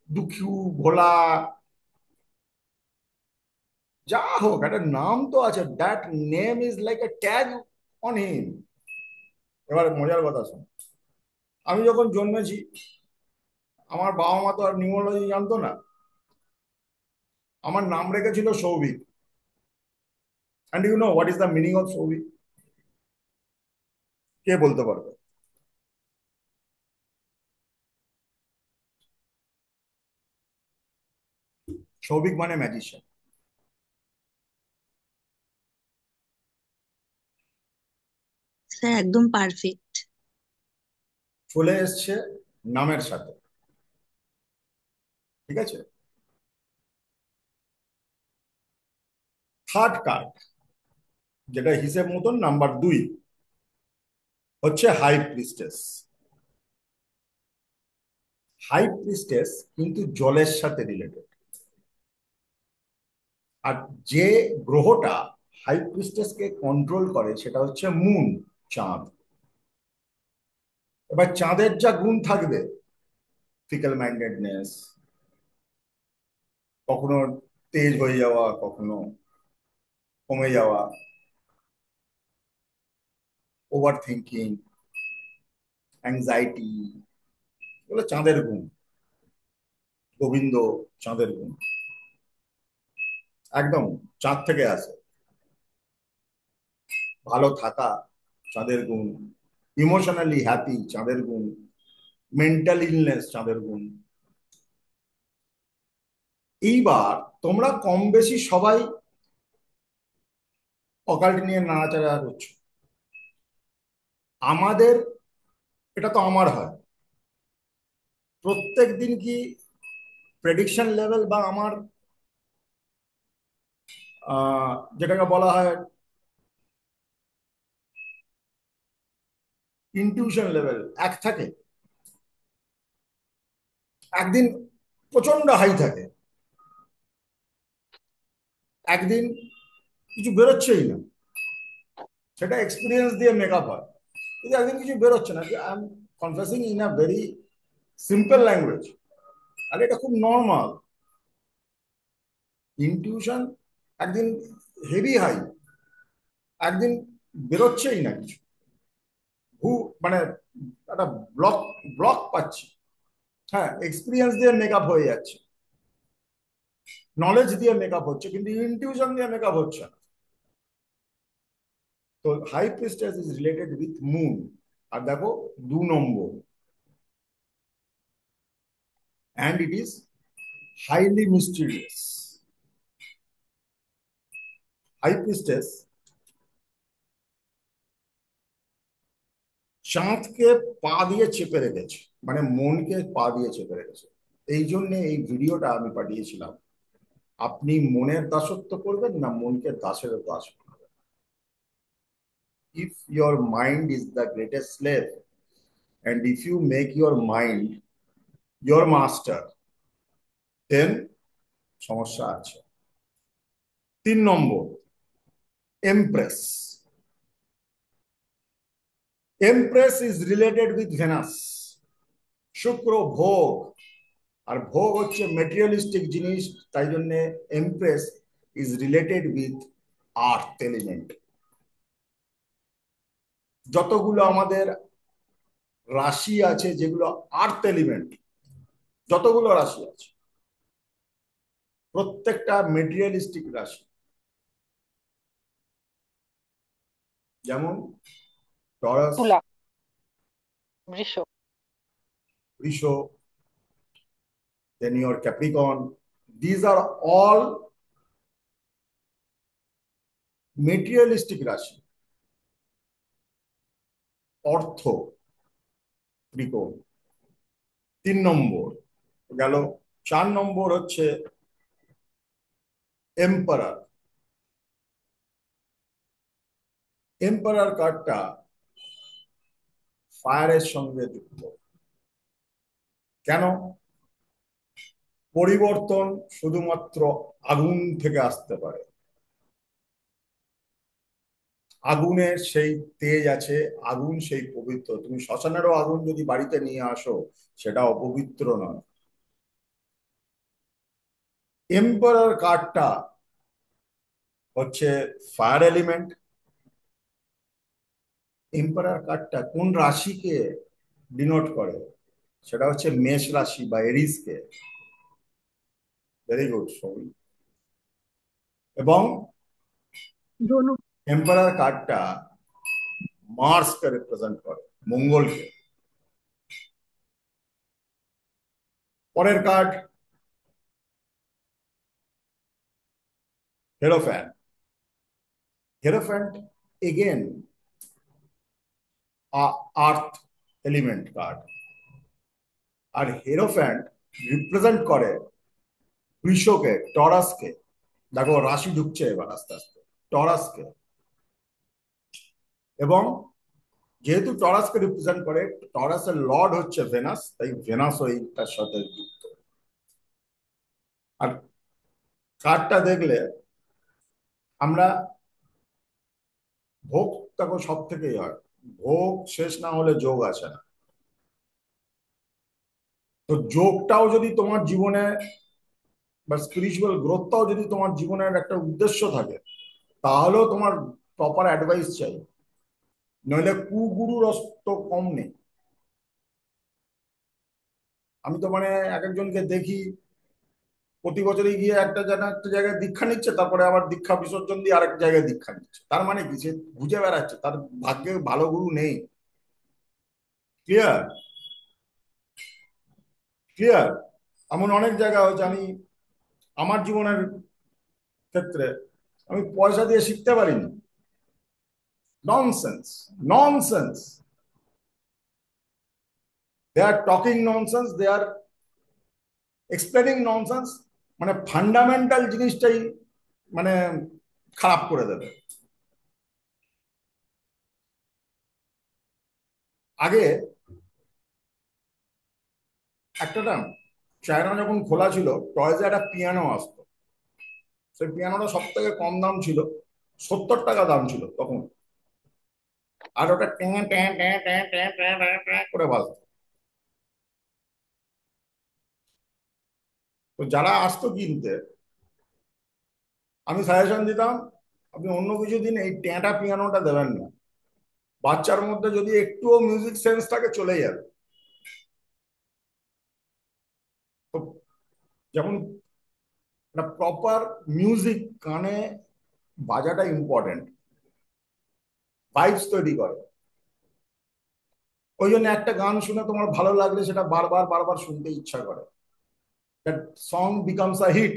দুঃখু, ভোলা, যা হোক একটা নাম তো আছে। That name is like a tag on him. এবার মজার কথা শোন, আমি যখন জন্মেছি আমার বাবা মা তো আর নিউমোলজি জানতো না, আমার নাম রেখেছিল Souvik. And you know what is the meaning of Souvik? কে বলতে পারবে? সৌভিক মানে ম্যাজিশিয়ান। স্যার একদম পারফেক্ট। চলে এসছে নামের সাথে। ঠিক আছে, থার্ড কার্ড যেটা হিসেব মতন নাম্বার 2 হচ্ছে হাই প্রিস্টেস। হাই প্রিস্টেস কিন্তু জলের সাথে রিলেটেড। আর যে গ্রহটা হাই প্রিস্টেসকে কন্ট্রোল করে সেটা হচ্ছে মুন, চাঁদ। এবার চাঁদের যা গুণ থাকবে, ফিকেল মাইন্ডেডনেস, কখনো তেজ হয়ে যাওয়া, কখনো কমে যাওয়া, ওভার থিঙ্কিং, অ্যাংজাইটি, এগুলো চাঁদের গুণ। গোবিন্দ চাঁদের গুণ, একদম চাঁদ থেকে আসে। ভালো থাকা চাঁদের গুণ, ইমোশনালি হ্যাপি চাঁদের গুণ, মেন্টাল ইলনেস চাঁদের গুণ। এইবার তোমরা কম বেশি সবাই অকাল্ট নিয়ে নাড়াচাড়া করছো। আমাদের, এটা তো আমার হয়, প্রত্যেক দিন কি প্রেডিকশন লেভেল বা আমার যেটাকে বলা হয় ইনটিউশন লেভেল এক থাকে? একদিন প্রচন্ড হাই থাকে, একদিন কিছু বেরোচ্ছেই না। সেটা এক্সপিরিয়েন্স দিয়ে মেকআপ হয়। কিন্তু একদিন কিছু বেরোচ্ছে না, যে I am confessing in a very simple language, আর এটা খুব নর্মাল। ইনটিউশন একদিন হেভি হাই, একদিন বেরোচ্ছেই না কিছু, মানে একটা ব্লক ব্লক পাচ্ছি। হ্যাঁ, এক্সপিরিয়েন্স দিয়ে মেকআপ হয়ে যাচ্ছে, নলেজ দিয়ে মেকআপ হচ্ছে, কিন্তু ইনটিউশন দিয়ে মেকআপ হচ্ছে না। তো high priestess is related with moon. আর দেখো 2 নম্বর, and it is highly mysterious. High priestess চাঁদকে পা দিয়ে চেপে রেখেছে, মানে মনকে পা দিয়ে চেপে রেখেছে। এই জন্য এই ভিডিওটা আমি পাঠিয়েছিলাম। আপনি মনের দাসত্ব করবেন না মনকে দাসের দাস করবেন? If your mind is the greatest slave, and if you make your mind your master, then সমস্যা আছে। 3 নম্বর, empress. Empress is related with Venus. শুক্র ভোগ, আর ভোগ হচ্ছে মেটেরিয়ালিস্টিক জিনিস, তাই জন্য empress is related with earth element. যতগুলো আমাদের রাশি আছে যেগুলো আর্থ এলিমেন্ট, যতগুলো রাশি আছে প্রত্যেকটা মেটেরিয়ালিস্টিক রাশি। যেমন টরাস, তুলা, বৃষ। বৃষ, then your Capricorn. These are all materialistic রাশি। অর্থ ত্রিকোণ। 3 নম্বর গেল। 4 নম্বর হচ্ছে এম্পারার। এম্পারার কার্ডটা ফায়ারের সঙ্গে যুক্ত। কেন? পরিবর্তন শুধুমাত্র আগুন থেকে আসতে পারে। আগুনের সেই তেজ আছে, আগুন সেই পবিত্র। তুমি শ্মশানেরও আগুন যদি বাড়িতে নিয়ে আসো, সেটা অপবিত্র নয়। এম্পারার কার্ডটা হচ্ছে ফায়ার এলিমেন্ট। এম্পারার কার্ডটা কোন রাশিকে ডিনোট করে? সেটা হচ্ছে মেষ রাশি বা এরিসকে। Very good Soumi. এবং ধনু। এম্পারার কার্ডটা মার্সকে রিপ্রেজেন্ট করে, মঙ্গলকে। পরের card hierophant. Hierophant again earth element card. আর হেরোফ্যান্ট রিপ্রেজেন্ট করে বৃষকে, টরাসকে। দেখো রাশি ঢুকছে এবার আস্তে আস্তে, টরাসকে। এবং যেহেতু টরাসকে রিপ্রেজেন্ট করে, টরাসের লর্ড হচ্ছে ভেনাস, তাই ভেনাস এইটার সাথে যুক্ত। আর কার্ডটা দেখলে আমরা ভোগ, দেখো সব থেকেই হয়, ভোগ শেষ না হলে যোগ আসে না। তো যোগটাও যদি তোমার জীবনে বা স্পিরিচুয়াল গ্রোথটাও যদি তোমার জীবনের একটা উদ্দেশ্য থাকে, তাহলেও তোমার প্রপার অ্যাডভাইস চাই, নইলে কুগুরুর তো কম নেই। আমি তো মানে এক একজনকে দেখি প্রতি বছরই গিয়ে একটা একটা জায়গায় দীক্ষা নিচ্ছে, তারপরে আবার দীক্ষা বিসর্জন দিয়ে আরেক জায়গায় দীক্ষা নিচ্ছে। তার মানে কি? সে ঘুরে বেড়াচ্ছে, তার ভাগ্যে ভালো গুরু নেই। ক্লিয়ার? ক্লিয়ার? এমন অনেক জায়গা হয়েছে, আমি আমার জীবনের ক্ষেত্রে আমি পয়সা দিয়ে শিখতে পারিনি। Nonsense, nonsense, they are talking nonsense, they are explaining nonsense. মানে ফান্ডামেন্টাল জিনিসটাই মানে খারাপ করে দেবে। আগে একটা না, চায়না যখন খোলা ছিল, টয়েজে একটা পিয়ানো আসতো। সেই পিয়ানোটা সব থেকে কম দাম ছিল, 70 টাকা দাম ছিল তখন। আর ওটা ট্যাঁ ট্যাঁ ট্যাঁ ট্যাঁ ট্যাঁ ট্যাঁ ট্যাঁ ট্যাঁ করে বাজতো। তো যারা আসতো কিনতে, আমি সাজেশন দিতাম, আপনি অন্য কিছু দিন, এই ট্যাঁটা পিয়ানোটা দেবেন না। বাচ্চার মধ্যে যদি একটুও মিউজিক সেন্স থাকে, চলে যাবে। তো যেমন একটা প্রপার মিউজিক কানে বাজাটা ইম্পর্টেন্ট, ভাইবস তৈরি করে। ওই জন্য একটা গান শুনে তোমার ভালো লাগলে সেটা বারবার বারবার শুনতে ইচ্ছা করে। That song becomes a hit.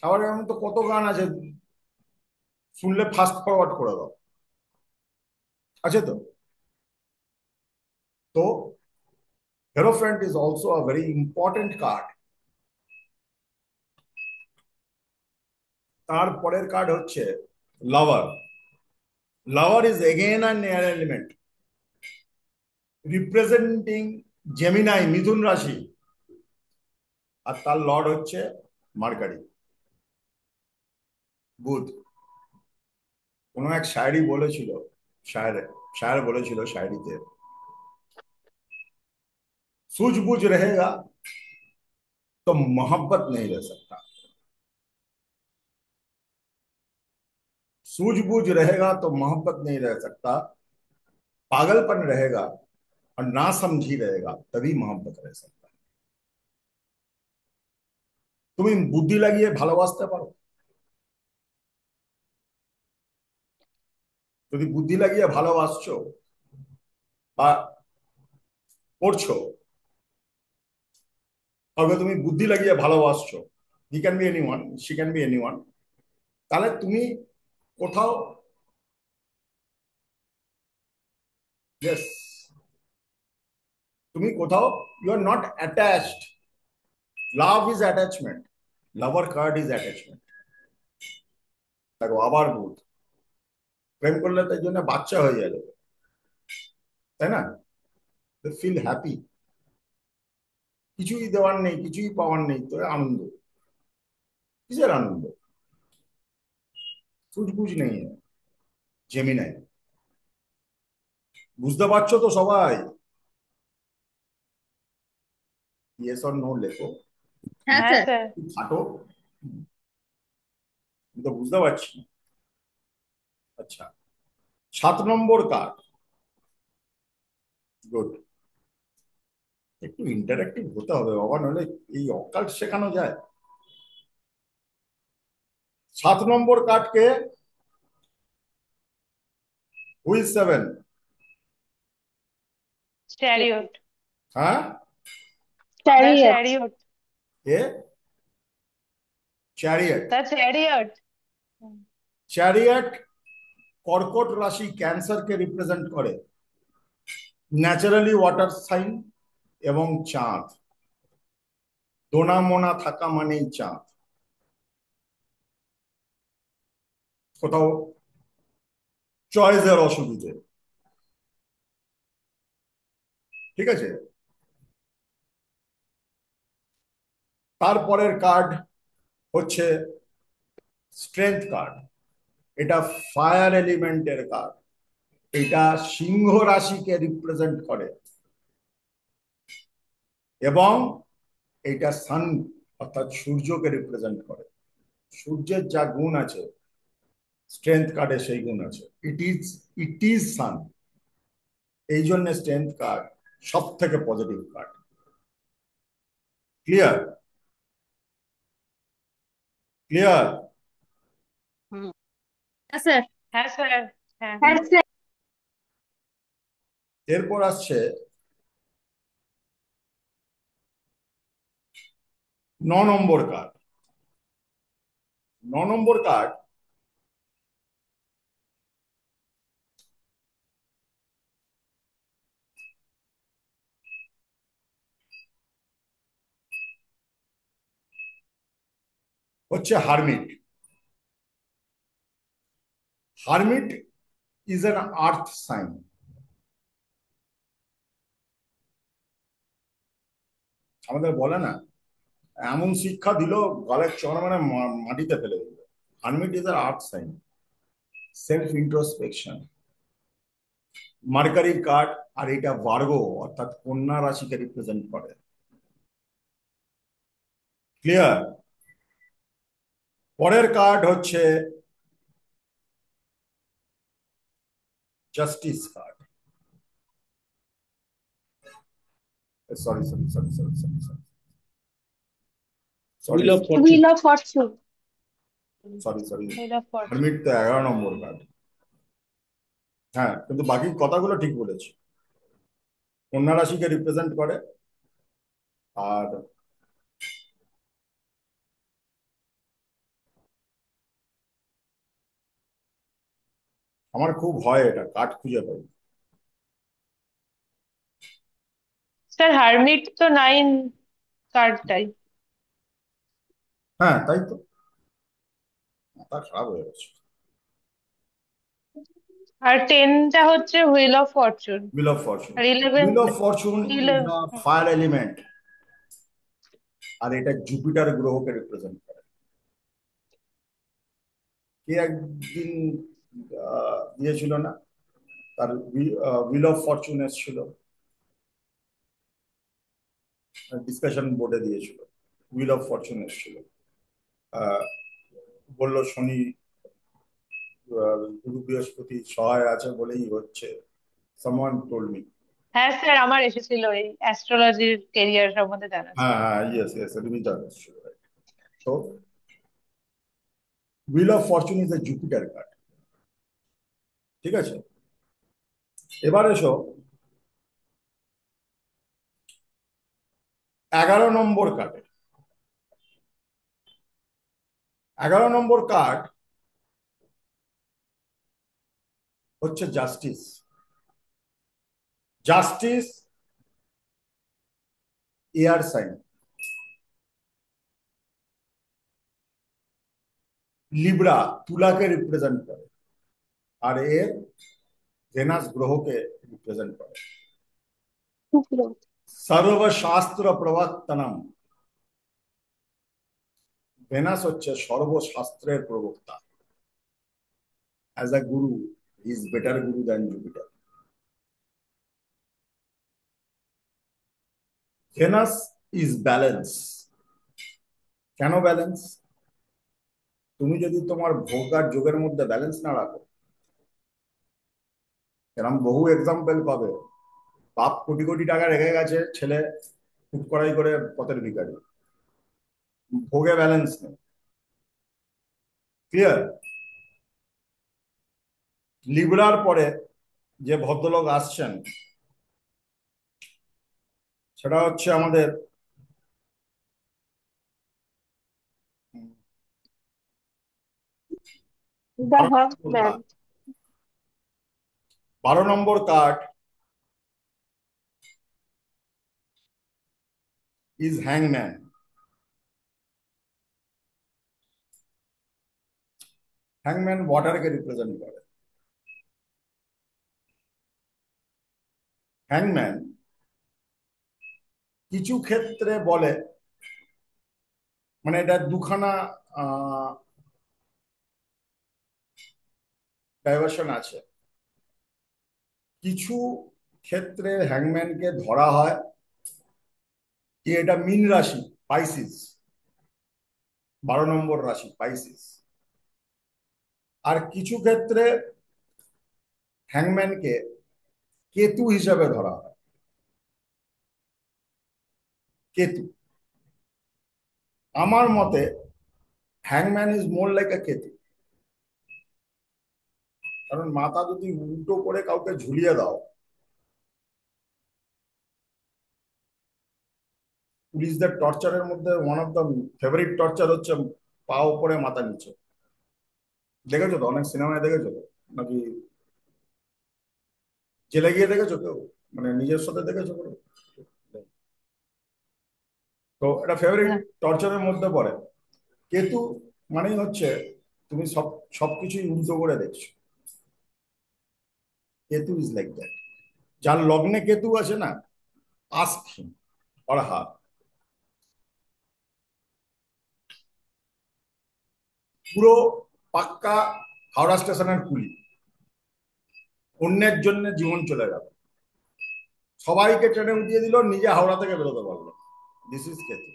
আবার এমন তো কত গান আছে, শুনলে ফাস্ট ফরওয়ার্ড করে দাও, আছে তো। তো hierophant is also a very important card. তার পরের কার্ড হচ্ছে lover. Lover is again an air element representing Gemini, Mithun রাশি। আর তার লর্ড হচ্ছে মার্কারি, বুধ। কোনো এক শায়রি বলেছিল, শায়ের শায়ের বলেছিল শায়রিতে, सूझबूझ रहेगा तो मोहब्बत नहीं रह सकता, सूझबूझ रहेगा तो मोहब्बत नहीं रह सकता, पागलपन रहेगा और ना समझी रहेगा तभी मोहब्बत रह सकता है। তুমি বুদ্ধি লাগিয়ে ভালোবাসতে পারো? যদি বুদ্ধি লাগিয়ে ভালোবাসছো বা করছো, তবে তুমি বুদ্ধি লাগিয়ে ভালোবাসছো, he can be anyone, she can be anyone, তাহলে তুমি কোথাও, ইয়েস, তুমি কোথাও, you are not attached. Love is attachment, lover card is attachment. দেখো আবার বুধ, প্রেম করলে তার জন্য বাচ্চা হয়ে যাবে, তাই না? ফিল হ্যাপি, কিছুই দেওয়ার নেই, কিছুই পাওয়ার নেই, তো আনন্দ, কিসের আনন্দ? সুঝবুঝ নেই জেমিনাই। বুঝতে পারছো তো সবাই? ইয়েস অর নো লেখো, হ্যাঁ হ্যাঁ স্যার। স্যার। খাটো, আমি তো বুঝতে পারছি না। আচ্ছা, 7 নম্বর কার্ড, গুড। একটু ইন্টারেক্টিভ হতে হবে বাবা, নইলে এই অকাল্ট শেখানো যায়? 7 নম্বর কার্ডকে, হুইল 7? চ্যারিয়ট। হ্যাঁ, the Chariot. Chariot. A chariot. The chariot. Chariot কর্কট রাশি ক্যান্সারকে রিপ্রেজেন্ট করে, ন্যাচারালি ওয়াটার সাইন এবং চাঁদ। দোনা মোনা থাকা মানেই চাঁদ। কোথাও চয়েসের অসুবিধে, ঠিক আছে? তারপরের কার্ড হচ্ছে স্ট্রেংথ কার্ড। এটা ফায়ার এলিমেন্টের কার্ড। এটা সিংহ রাশিকে রিপ্রেজেন্ট করে এবং এইটা সান অর্থাৎ সূর্যকে রিপ্রেজেন্ট করে। সূর্যের যা গুণ আছে স্ট্রেংথ কার্ডে সেই গুণ আছে। ইট ইজ সান, এই জন্য স্ট্রেংথ কার্ড সব থেকে পজিটিভ কার্ড। ক্লিয়ার? ক্লিয়ার? হ্যাঁ স্যার। হ্যাঁ স্যার। হ্যাঁ হ্যাঁ স্যার। এরপর আসছে 9 নম্বর কার্ড। 9 নম্বর কার্ড হচ্ছে hermit. Hermit is an earth sign. আমাদের বলে না, এমন শিক্ষা দিল গলের চড় মানে মাটিতে ফেলে দিল। Hermit is an earth sign, self introspection. মার্কারির কার্ড, আর এটা ভার্গো অর্থাৎ কন্যা রাশিকে রিপ্রেজেন্ট করে। ক্লিয়ার? পরের কার্ড হচ্ছে justice card. Sorry sorry sorry sorry sorry sorry sorry Wheel of Fortune. Wheel of Fortune. Sorry sorry Wheel of Fortune. Hermit তো 11 নম্বর কার্ড। হ্যাঁ, কিন্তু বাকি কথাগুলো ঠিক বলেছি। কন্যা রাশিকে রিপ্রেজেন্ট করে। আর আমার খুব হয় এটা কার্ড খুঁজে পাই। স্যার হারমিট তো 9 কার্ডটাই। হ্যাঁ তাই তো, মাথা খারাপ হয়ে গেছে। আর 10টা হচ্ছে wheel of fortune. Wheel of fortune. আর 11 wheel of fortune is the 11 fire element, আর এটা জুপিটার গ্রহকে রিপ্রেজেন্ট করে। কে একদিন দিয়েছিল না, তার হুইল অফ ফরচুন এসেছিল, ডিসকাশন বোর্ডে দিয়েছিল। হুইল অফ ফরচুন এসেছিল, বললো শনি গুরু বৃহস্পতি সহায় আছে বলেই হচ্ছে। Someone told me. হ্যাঁ স্যার আমার এসেছিল এই অ্যাস্ট্রোলজির কেরিয়ার সম্বন্ধে জানার হ্যাঁ জন্য। হ্যাঁ, ইয়েস ইয়েস, রিমিতা এসেছিল। তো wheel of fortune is a Jupiter card. ঠিক আছে, এবার এসো 11 নম্বর কার্ডে। 11 নম্বর কার্ড হচ্ছে justice. Justice air sign. Libra তুলাকে রিপ্রেজেন্ট করে, আর এর ভেনাস গ্রহকে রিপ্রেজেন্ট করে। সর্বশাস্ত্র প্রবর্তনম। ভেনাস হচ্ছে সর্বশাস্ত্রের প্রবক্তা। As a guru is better guru than Jupiter. Venus is balance. কেন ব্যালেন্স? তুমি যদি তোমার ভোগ আর যোগের মধ্যে ব্যালেন্স না রাখো, এরকম বহু এক্সাম্পল পাবে। বাপ কোটি কোটি টাকা রেখে গেছে, ছেলে খুব কড়াই করে পথের ভিখারি, ভোগে ব্যালেন্স নেই। ক্লিয়ার? লিব্রার পরে যে ভদ্রলোক আসছেন সেটা হচ্ছে আমাদের the 12 number হ্যাংম্যান। Card. 12 number card is হ্যাংম্যান। হ্যাংম্যান ওয়াটারকে represent করে। হ্যাংম্যান কিছু ক্ষেত্রে বলে, মানে এটা দুখানা ডাইভার্সন আছে। কিছু ক্ষেত্রে হ্যাংম্যানকে ধরা হয় কি এটা মীন রাশি, পাইসিস, 12 নম্বর রাশি পাইসিস। আর কিছু ক্ষেত্রে হ্যাংম্যানকে কেতু হিসাবে ধরা হয়। কেতু, আমার মতে হ্যাংম্যান is more like a Ketu. কারণ মাথা যদি উল্টো করে কাউকে ঝুলিয়ে দাও, পুলিশদের টর্চারের মধ্যে one of the favourite torture হচ্ছে পা উপরে মাথা নিচে। দেখেছো তো, অনেক সিনেমায় দেখেছো তো নাকি? জেলে গিয়ে দেখেছো কেউ? মানে নিজের সাথে দেখেছো কেউ? তো এটা ফেভারিট হ্যাঁ টর্চারের মধ্যে পড়ে। কেতু মানেই হচ্ছে তুমি সবকিছুই উল্টো করে দেখছো। Ketu is like that. যার লগ্নে কেতু আছে না, আস্ক হিম অর হার, পুরো পাক্কা হাওড়া স্টেশনের কুলি, অন্যের জন্য জীবন চলে গেল, সবাইকে ট্রেনে উঠিয়ে দিল, নিজে হাওড়া থেকে বেরোতে পারলো। This is Ketu.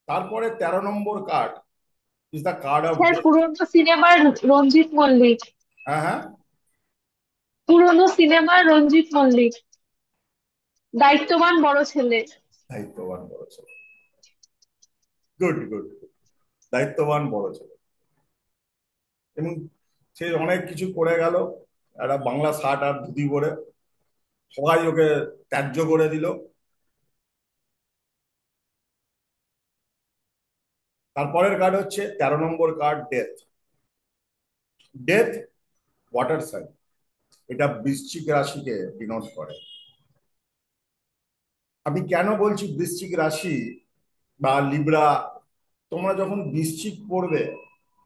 তারপরে 13 number card is the card of sir, death. পুরোনো সিনেমার রঞ্জিত মল্লিক। হ্যাঁ হ্যাঁ, পুরোনো সিনেমার রঞ্জিত মল্লিক, দায়িত্ববান বড় ছেলে। দায়িত্ববান বড় ছেলে, গুড গুড। দায়িত্ববান বড় ছেলে। এবং সে অনেক কিছু করে গেল, একটা বাংলা শার্ট আর ধুতি পরে সবাই ওকে ত্যায্য করে দিল। তারপরের কার্ড হচ্ছে 13 number card, death. Death water sign, এটা বৃশ্চিক রাশিকে ডিনোট করে। আমি কেন বলছি বৃশ্চিক রাশি বা লিব্রা? তোমরা যখন বৃশ্চিক পড়বে,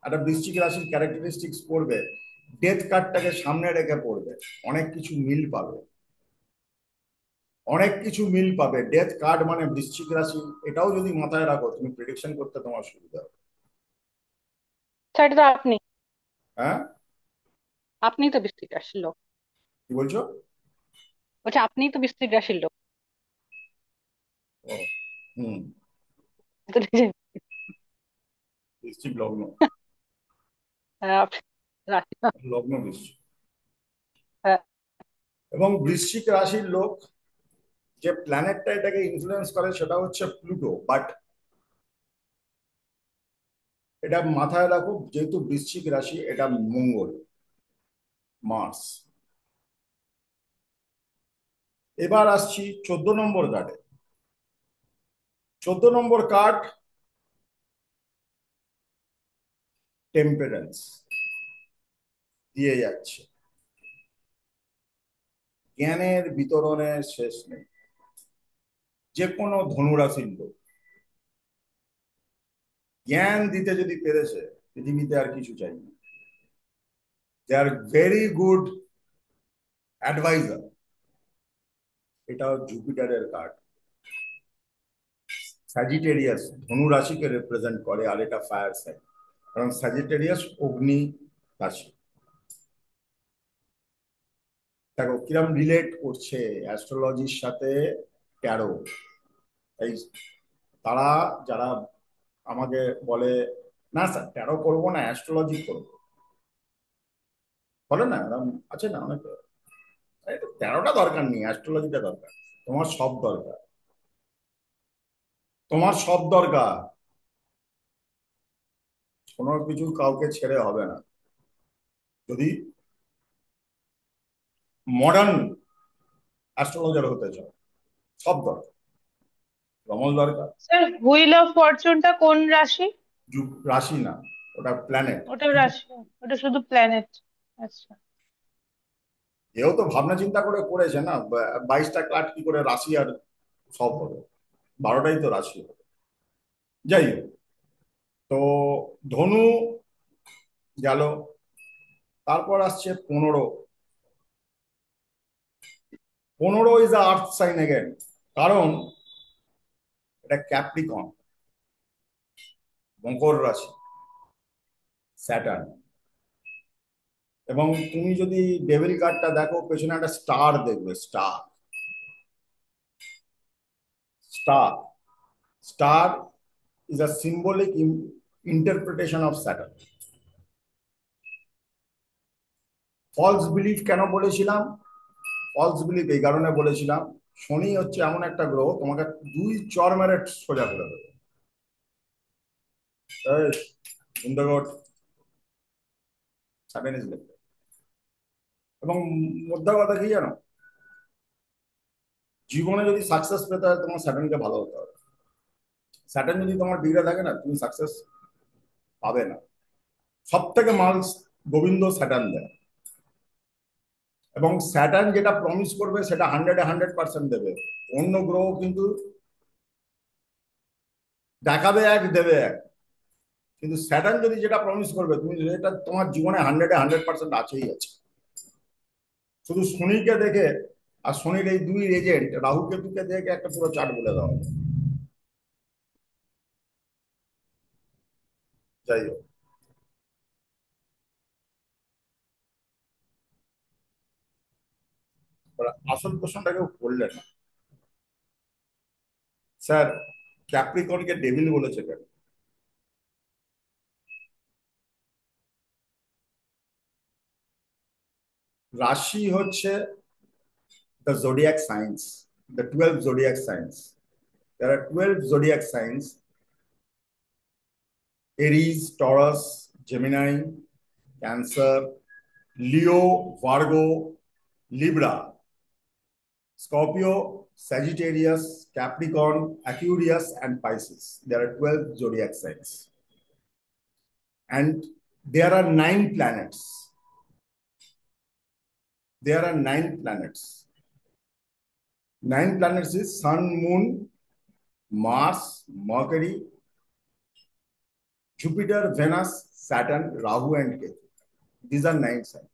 একটা বৃশ্চিক রাশির ক্যারেক্টারিস্টিক্স পড়বে, ডেথ কার্ডটাকে সামনে রেখে পড়বে, অনেক কিছু মিল পাবে। অনেক কিছু মিল পাবে। ডেথ কার্ড মানে বৃশ্চিক রাশি, এটাও যদি মাথায় রাখো তুমি প্রেডিকশন করতে তোমার সুবিধা হবে। স্যার, এটা তো আপনি হ্যাঁ, আপনি তো বৃশ্চিক রাশির লোক। কি বলছো? বলছে আপনি তো বৃশ্চিক রাশির লোক। ও, হুম, তো ঠিক- বৃশ্চিক লগ্ন। আহ, রাশি না। লগ্ন বৃশ্চিক। হ্যাঁ, এবং বৃশ্চিক রাশির লোক, যে প্ল্যানেটটা এটাকে ইনফ্লুয়েন্স করে সেটা হচ্ছে প্লুটো। বাট এটা মাথায় রাখো, যেহেতু বৃশ্চিক রাশি, এটা মঙ্গল, মার্স। এবার আসছি 14 নম্বর কার্ডে। 14 নম্বর কার্ড টেম্পারেন্স দিয়ে যাচ্ছে। জ্ঞানের বিতরণের শেষ নেই। যে কোনো ধনুরাশির লোক জ্ঞান দিতে যদি পেরেছে, পৃথিবীতে আর কিছু চাই না। দে আর ভেরি গুড অ্যাডভাইজার। এটা জুপিটারের কার্ড। স্যাজিটেরিয়াস ধনু রাশিকে রিপ্রেজেন্ট করে, আর এটা ফায়ার সাইন, কারণ স্যাজিটেরিয়াস অগ্নি রাশি। দেখো কিরম রিলেট করছে অ্যাস্ট্রোলজির সাথে ট্যারো। তাই তারা যারা আমাকে বলে না স্যার ট্যারো করবো না, অ্যাস্ট্রোলজি করবো, বলে না এরকম আছে না অনেকে, ট্যারোটা দরকার নেই, অ্যাস্ট্রোলজিটা দরকার। তোমার সব দরকার, তোমার সব দরকার। কোনো কিছু কাউকে ছেড়ে হবে না। যদি মডার্ন অ্যাস্ট্রোলজার হতে চাও, সব দরকার। রমল দরকার। স্যার, হুইল অফ ফরচুনটা কোন রাশি? রাশি না, ওটা প্ল্যানেট। ওটা রাশি, ওটা শুধু প্ল্যানেট। আচ্ছা। এও তো ভাবনা চিন্তা করে করেছে না, 22টা কার্ড কি করে রাশি আর সব হবে, 12টাই তো রাশি হবে। যাই হোক, তো ধনু গেল। তারপর আসছে 15। 15 ইজ আর্থ সাইন এগেন, কারণ এটা ক্যাপ্রিকন, মকর রাশি, স্যাটার্ন। এবং তুমি যদি ডেভিল কার্ডটা দেখো, পেছনে একটা স্টার দেখবে, star. Star. Star is a symbolic interpretation of Saturn. False belief কেন বলেছিলাম? ফলস বিলিফ এই কারণে বলেছিলাম, শনি হচ্ছে এমন একটা গ্রহ তোমাকে দুই চর মেরে সোজা করে দেবে। এবং মোদ্দা কথা কি জানো, জীবনে যদি সাকসেস পেতে হয় তোমার স্যাটার্নকে ভালো হতে হবে। স্যাটার্ন যদি তোমার ডিগ্রে থাকে না, তুমি সাকসেস পাবে না। সব থেকে মার্কস গোবিন্দ স্যাটার্ন দেয়, এবং স্যাটার্ন যেটা প্রমিস করবে সেটা 100% দেবে। অন্য গ্রহ কিন্তু দেখাবে এক, দেবে এক, কিন্তু স্যাটার্ন যদি যেটা প্রমিস করবে তুমি এটা তোমার জীবনে 100% আছেই আছে। শুধু শনিকে দেখে আর শনির এই দুই এজেন্ট রাহু কেতুকে দেখে একটা পুরো চার্ট বলে দেওয়া হবে। যাই হোক, আসল প্রশ্নটা কেউ করলেন না, স্যার ক্যাপ্রিকনকে ডেভিল বলেছে কেন? রাশি হচ্ছে the zodiac signs, the 12 zodiac signs. There are 12 zodiac signs: Aries, Taurus, Gemini, Cancer, Leo, Virgo, Libra, Scorpio, Sagittarius, Capricorn, Aquarius, and Pisces. There are 12 zodiac signs. And there are 9 planets. There are 9 planets. 9 planets is Sun, Moon, Mars, Mercury, Jupiter, Venus, Saturn, Rahu, and Ketu. These are 9 signs.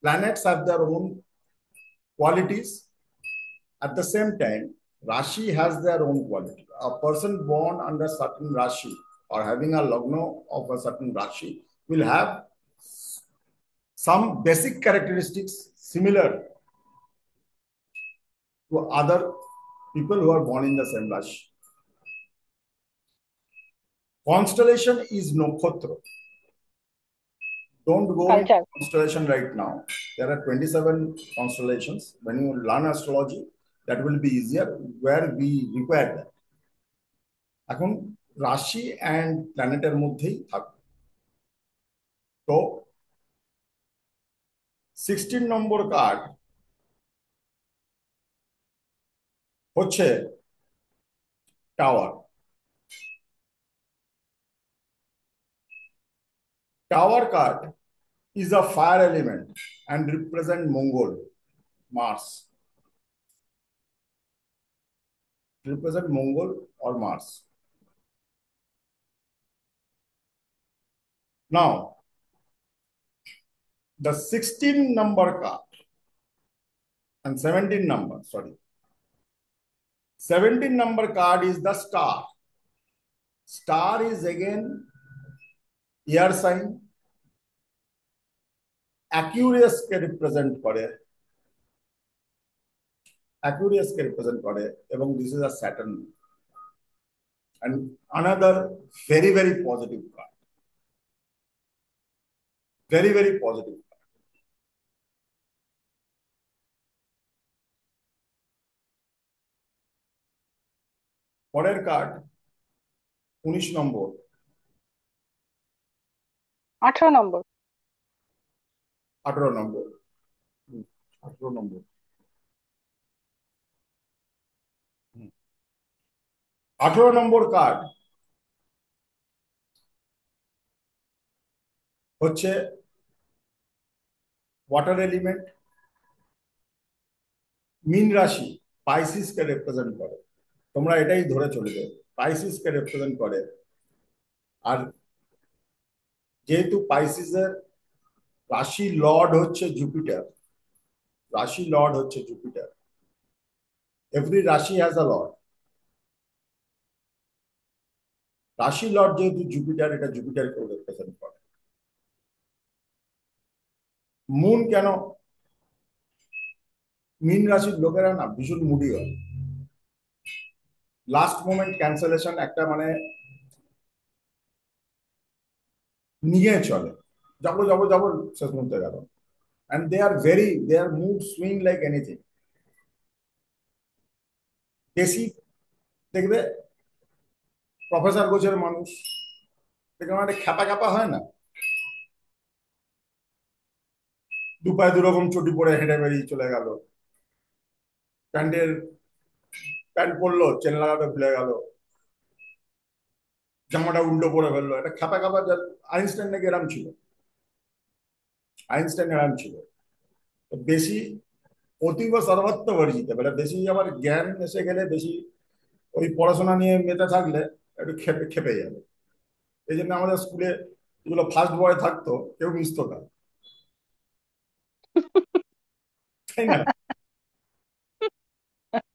Planets have their own qualities. At the same time, Rashi has their own quality. A person born under certain Rashi or having a lagna of a certain Rashi will have some basic characteristics similar to other people who are born in the same Rashi. Constellation is Nakshatra. Don't go into Culture. constellation right now. There are 27 constellations. When you learn astrology, that will be easier where we require that. এখন রাশি and প্ল্যানেটের মধ্যেই থাকবে। তো 16 নম্বর card হচ্ছে tower. Tower card is a fire element and represent Mongol, Mars. Represent Mongol or Mars. Now, the 16 number card and 17 number, sorry. 17 number card is the star. Star is again air sign. Aquarius K represent করে, Aquarius কে represent করে, এবং this is a Saturn and another very very positive card, very very positive card. পরের card 19 নম্বর, 18 নম্বর, 18 নম্বর, 18 নম্বর, 18 নম্বর card হচ্ছে water element, মীন রাশি Pisces কে represent করে। তোমরা এটাই ধরে চলবে, পাইসিস কে রিপ্রেজেন্ট করে। আর যেহেতু পাইসিসের রাশি লর্ড হচ্ছে জুপিটার, রাশি লর্ড হচ্ছে জুপিটার, এভরি রাশি হ্যাজ আ লর্ড। রাশি লর্ড যেহেতু জুপিটার, এটা জুপিটারকে রিপ্রেজেন্ট করে। মুন কেন? মীন রাশির লোকেরা না ভীষণ মুডি হয়, লাস্ট মোমেন্ট ক্যান্সেলেশন একটা মানে নিয়ে চলে, যাবো যাবো যাবো, শেষ মুহূর্তে গেল। And they are mood swing like anything. বেশি দেখবে প্রফেসর গোছের মানুষ দেখে আমার একটা খ্যাপা খ্যাপা হয় না, দু পায়ে দু রকম চটি পরে হেঁটে বেরিয়ে চলে গেল, প্যান্টের প্যান্ট পরলো চেন লাগাতে ভুলে গেল, জামাটা উল্টো পরে ফেললো, এটা খ্যাপা খ্যাপা। আইনস্টাইন নাকি এরম ছিল, আইনস্টাইন এরম ছিল। তো বেশি অতীব সর্বত্র বর্জিত, মানে বেশি আমার জ্ঞান এসে গেলে, বেশি ওই পড়াশোনা নিয়ে মেতে থাকলে একটু খেপে খেপে যাবে। এই জন্য আমাদের স্কুলে যেগুলো ফার্স্ট বয় থাকতো কেউ মিশতো না, তাই না?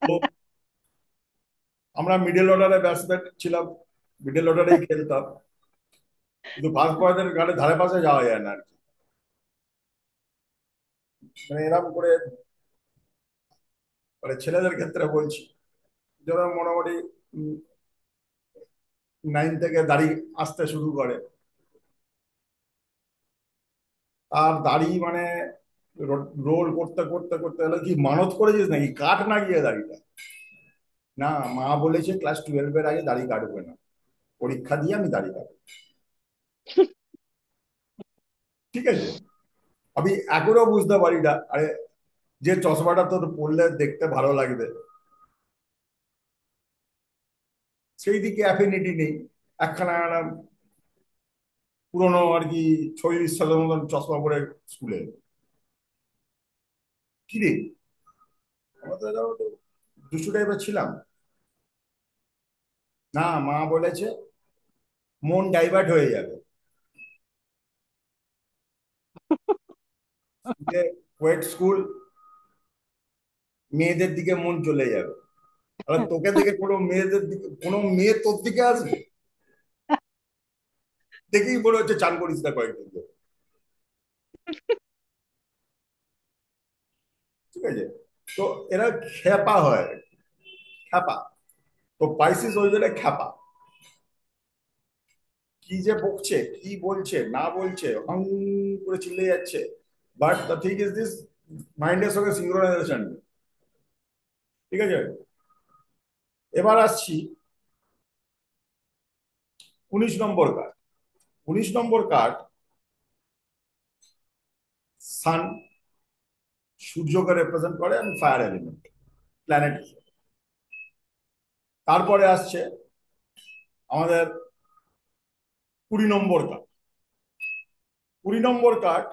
তো আমরা মিডল অর্ডারে ব্যাটসম্যান ছিলাম, মিডল অর্ডারেই খেলতাম, কিন্তু ফার্স্ট বয়দের গাড়ি ধারে পাশে যাওয়া যায় না আর কি। মানে এরকম করে, মানে ছেলেদের ক্ষেত্রে বলছি, যারা মোটামুটি 9 থেকে দাড়ি আসতে শুরু করে, আর দাড়ি মানে রোল করতে করতে করতে হলে কি মানত করেছিস নাকি, কাট না গিয়ে দাড়িটা। না, মা বলেছে ক্লাস 12-এর আগে দাড়ি কাটবে না, পরীক্ষা দিয়ে আমি দাড়ি কাটবো। ঠিক আছে, আমি এখনো বুঝতে পারি না, আরে যে চশমাটা তোর পরলে দেখতে ভালো লাগবে সেই দিকে অ্যাফিনিটি নেই, একখানা পুরোনো আর কি ছবি বিশ্বাসের মতন চশমা পরে স্কুলে। কি রে, আমরা তো একটু দুষ্টু টাইপের ছিলাম। না, মা বলেছে মন ডাইভার্ট হয়ে যাবে, ওয়েট স্কুল, মেয়েদের দিকে মন চলে যাবে। আর তোকে দেখে কোনো মেয়েদের দিকে, কোনো মেয়ে তোর দিকে আসবে দেখেই মনে হচ্ছে চান করিস না কয়েকদিন ধরে। ঠিক আছে, তো এরা খ্যাপা হয়, খ্যাপা। তো পাইসিস ওই জন্য খ্যাপা, কি যে বকছে, কি বলছে না বলছে, হং করে চিল্লে যাচ্ছে, but the thing is this, মাইন্ডের সঙ্গে সিঙ্ক্রোনাইজেশন। ঠিক আছে, এবার আসছি 19 নম্বর কার্ড। 19 নম্বর কার্ড সান, সূর্যকে রিপ্রেজেন্ট করে, এবং ফায়ার এলিমেন্ট, প্ল্যানেট। তারপরে আসছে আমাদের 20 number card. 20 number card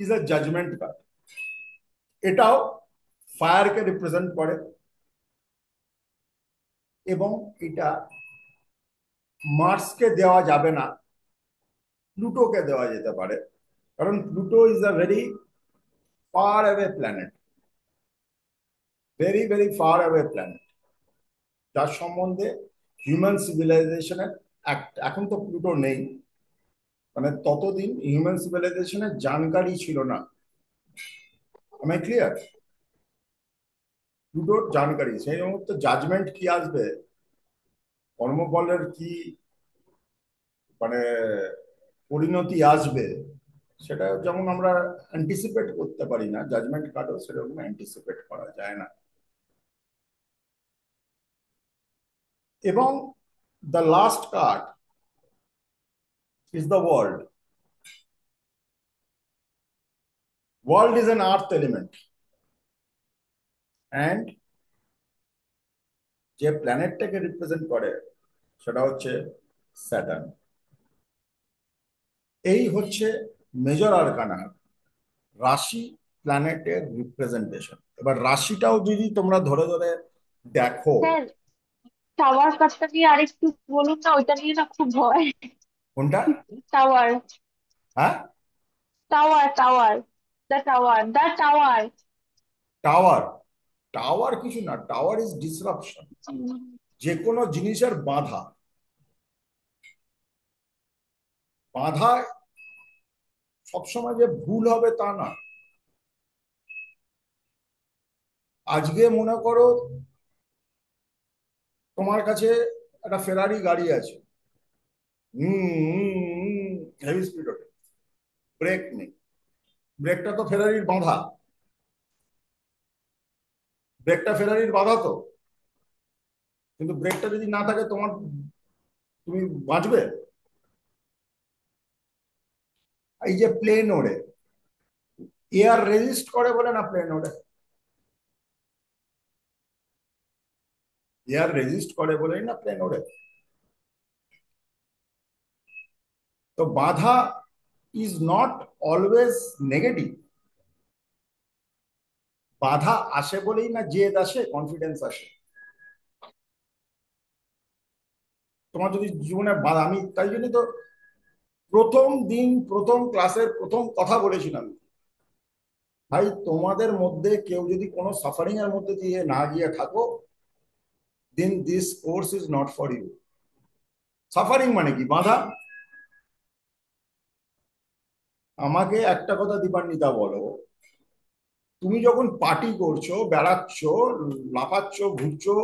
is a judgement card, এটাও ফায়ারকে রিপ্রেজেন্ট করে, এবং এটা মার্সকে দেওয়া যাবে না, প্লুটোকে দেওয়া যেতে পারে, কারণ Pluto is a very far away planet, very very far away planet, যার সম্বন্ধে হিউম্যান সিভিলাইজেশনের, এখন তো প্লুটো নেই, মানে ততদিন হিউম্যান সিভিলাইজেশনের জানকারি ছিল না। আমি ক্লিয়ার? প্লুটোর জানকারি, সেই মুহূর্তে জাজমেন্ট কি আসবে, কর্মফলের কি মানে পরিণতি আসবে, সেটা যেমন আমরা অ্যান্টিসিপেট করতে পারি না, জাজমেন্ট কার্ডও সেরকম অ্যান্টিসিপেট করা যায় না। এবং the last card is the world. World is an earth element, and যে প্ল্যানেটটাকে রিপ্রেজেন্ট করে সেটা হচ্ছে স্যাটার্ন। এই হচ্ছে মেজর আরকানা, রাশি প্ল্যানেটের রিপ্রেজেন্টেশন। এবার রাশিটাও যদি তোমরা ধরে ধরে দেখো। স্যার, টাওয়ার কাজটা নিয়ে আরেকটু বলুন না, ওইটা নিয়ে না খুব ভয়। কোনটা? টাওয়ার, হ্যাঁ, tower, tower, the tower, the tower. Tower. Tower কিছু না, টাওয়ার ইজ ডিসরাপশন, যে কোনো জিনিসের বাধা। বাধা সবসময় যে ভুল হবে তা না। আজকে মনে করো তোমার কাছে একটা ফেরারি গাড়ি আছে, হুম, হেভি স্পিড ওঠে, ব্রেক নেই। ব্রেকটা তো ফেরারির বাঁধা, ব্রেকটা ফেরারির বাঁধা তো, কিন্তু ব্রেকটা যদি না থাকে তোমার, তুমি বাঁচবে? এই যে প্লেন ওড়ে, এয়ার রেজিস্ট করে বলে না প্লেন ওড়ে, এয়ার রেজিস্ট করে বলেই না প্লেন ওড়ে। তো বাধা ইজ নট অলওয়েজ নেগেটিভ। বাধা আসে বলেই না জেদ আসে, কনফিডেন্স আসে। তোমার যদি জীবনে বাধা, আমি তাই জন্য তো প্রথম দিন প্রথম ক্লাসের প্রথম কথা বলেছিলাম, ভাই তোমাদের মধ্যে কেউ যদি কোনো সাফারিং এর মধ্যে দিয়ে না গিয়ে থাকো, then this course is not for you. Suffering মানে কি? বাধা। আমাকে একটা কথা দীপান্বিতা বলো, তুমি যখন পার্টি করছো, বেড়াচ্ছ, লাফাচ্ছ, ঘুরছো,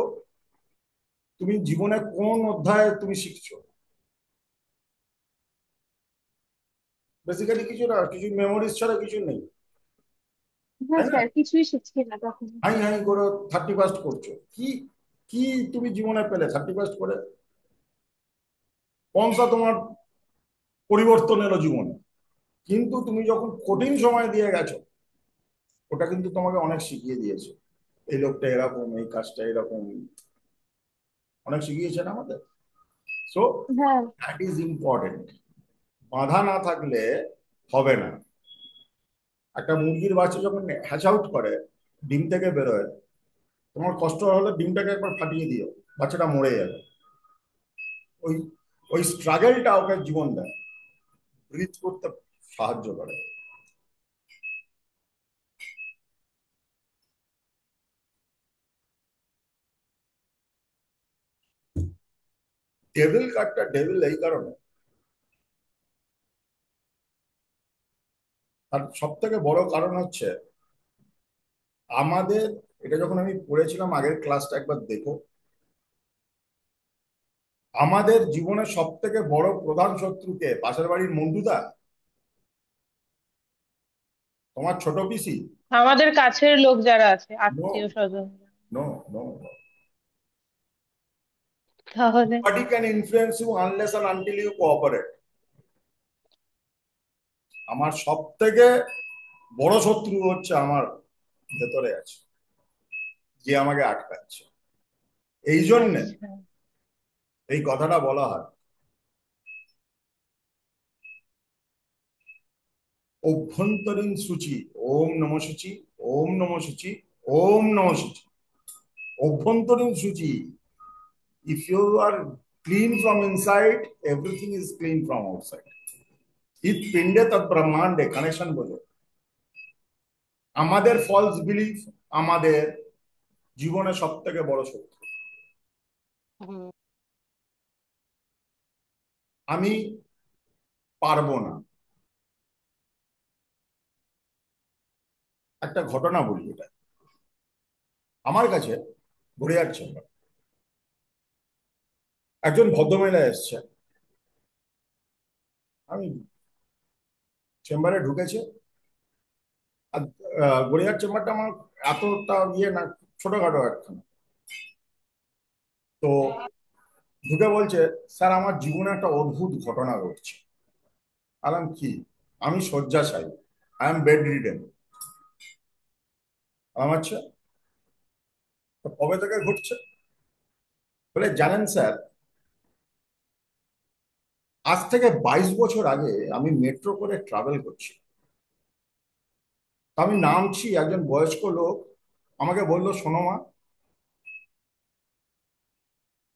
তুমি জীবনে কোন অধ্যায়ে তুমি শিখছো? বেসিক্যালি কিছু না, কিছু মেমোরিজ ছাড়া কিছু নেই, হ্যাঁ তাই না? স্যার, কিছুই শিখছি না তখন। হাই হাই করে 31st করছো, কি কি তুমি জীবনে পেলে 31st করে? কোনসা তোমার পরিবর্তন এলো জীবনে? কিন্তু তুমি যখন কঠিন সময় দিয়ে গেছো, ওটা কিন্তু তোমাকে অনেক শিখিয়ে দিয়েছে। এই লোকটা এরকম, এই কাজটা এরকম, অনেক শিখিয়েছে না আমাদের। সো হ্যাঁ। That is important. বাধা না থাকলে হবে না। একটা মুরগির বাচ্চা যখন হ্যাচ আউট করে, ডিম থেকে বেরোয়, তোমার কষ্ট হলে ডিমটাকে একবার ফাটিয়ে দিও, বাচ্চাটা মরে যাবে। ওই ওই স্ট্রাগলটা ওকে জীবন দেয়, ব্রিথ করতে সাহায্য করে। ডেভিল কার্ডটা ডেভিল এই কারণে, আর সব থেকে বড় কারণ হচ্ছে আমাদের, এটা যখন আমি পড়েছিলাম আগের ক্লাসটা একবার দেখো, আমাদের জীবনের সব থেকে বড় প্রধান শত্রুকে পাশের বাড়ির মন্টুদা, তোমার ছোট পিসি? আমাদের কাছের লোক যারা আছে, নো, আত্মীয় স্বজন। No, no. তাহলে Nobody can influence you unless and until you cooperate. আমার সব থেকে বড় শত্রু হচ্ছে আমার ভেতরে আছে, যে আমাকে আটকাচ্ছে। এই জন্যে আচ্ছা। এই কথাটা বলা হয়, অভ্যন্তরীণ সূচি, ওম নম সূচি, ওম নম সূচি, ওম নম সূচি। অভ্যন্তরীণ সূচি, if you are clean from inside, everything is clean from outside. ইত পিণ্ডে তৎ ব্রহ্মাণ্ডে, কানেকশন বোঝো। আমাদের ফলস বিলিফ আমাদের জীবনে সব থেকে বড় শত্রু। আমি পারবো না। একটা ঘটনা বলি, এটা আমার কাছে গড়িয়ার চেম্বার, একজন ভদ্রমহিলা এসছে, আমি চেম্বারে ঢুকেছে। আর গড়িয়ার চেম্বারটা আমার এতটা ইয়ে না, ছোটখাটো একখানা। তো ঢুকে বলছে, স্যার আমার জীবনে একটা অদ্ভুত ঘটনা ঘটছে। আলাম কি? আমি শয্যাশায়ী, আই এম বেড রিডেন। আমার আচ্ছা, তো কবে থেকে ঘটছে? বলে, জানেন স্যার, আজ থেকে 22 বছর আগে আমি মেট্রো করে ট্রাভেল করছি। তা আমি নামছি, একজন বয়স্ক লোক আমাকে বললো, শোনো মা,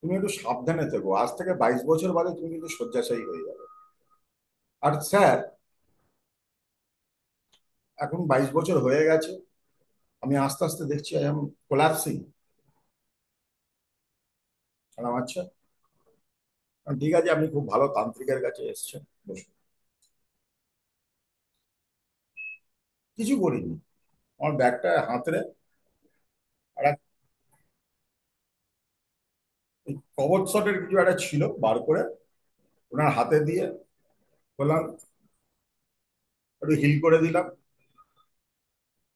তুমি একটু সাবধানে থেকো, আজ থেকে 22 বছর বাদে তুমি কিন্তু শয্যাশায়ী হয়ে যাবে। আর স্যার, এখন 22 বছর হয়ে গেছে, আমি আস্তে আস্তে দেখছি আই এম কোলাপসিং। আচ্ছা, ঠিক আছে, আপনি খুব ভালো তান্ত্রিকের কাছে এসেছেন, বসুন। কিছু করিনি, আমার ব্যাগটা হাতড়ে আর কবচ শটের কিছু একটা ছিল, বার করে ওনার হাতে দিয়ে বললাম, একটু হিল করে দিলাম,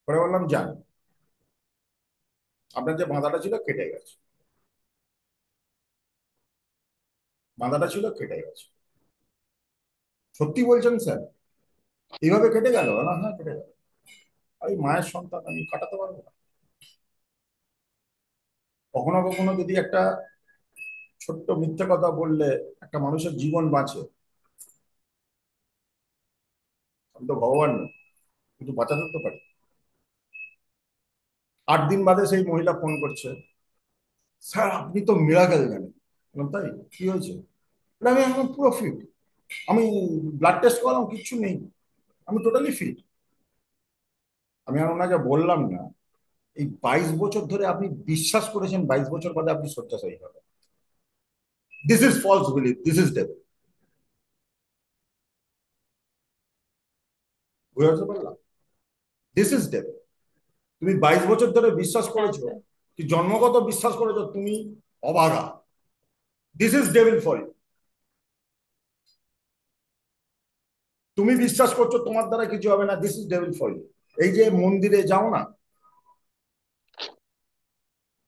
করে বললাম যান, আপনার যে বাঁধাটা ছিল কেটে গেছে, বাঁধাটা ছিল কেটে গেছে। সত্যি বলছেন স্যার? এইভাবে কেটে গেল না? হ্যাঁ কেটে গেল। আমি মায়ের সন্তান, আমি কাটাতে পারবো না? কখনো কখনো যদি একটা ছোট্ট মিথ্যে কথা বললে একটা মানুষের জীবন বাঁচে, আমি তো ভগবান নই, কিন্তু বাঁচাতে তো পারি। 8 দিন বাদে সেই মহিলা ফোন করছে, স্যার আপনি তো মিরাকেল জানেন। বললাম, তাই কি হয়েছে? বলে, আমি এখন পুরো ফিট, আমি ব্লাড টেস্ট করলাম, কিচ্ছু নেই, আমি টোটালি ফিট। আমি আর ওনাকে বললাম না, এই 22 বছর ধরে আপনি বিশ্বাস করেছেন, 22 বছর বাদে আপনি শয্যাশায়ী হবেন। This is false believe, this is devil. বুঝতে পারলাম? This is devil. তুমি 22 বছর ধরে বিশ্বাস হ্যাঁ করেছো, স্যার। কি জন্মগত বিশ্বাস করেছো তুমি অভাগা। This is devil for you. তুমি বিশ্বাস করছো তোমার দ্বারা কিছু হবে না, this is devil for you. এই যে মন্দিরে যাও না,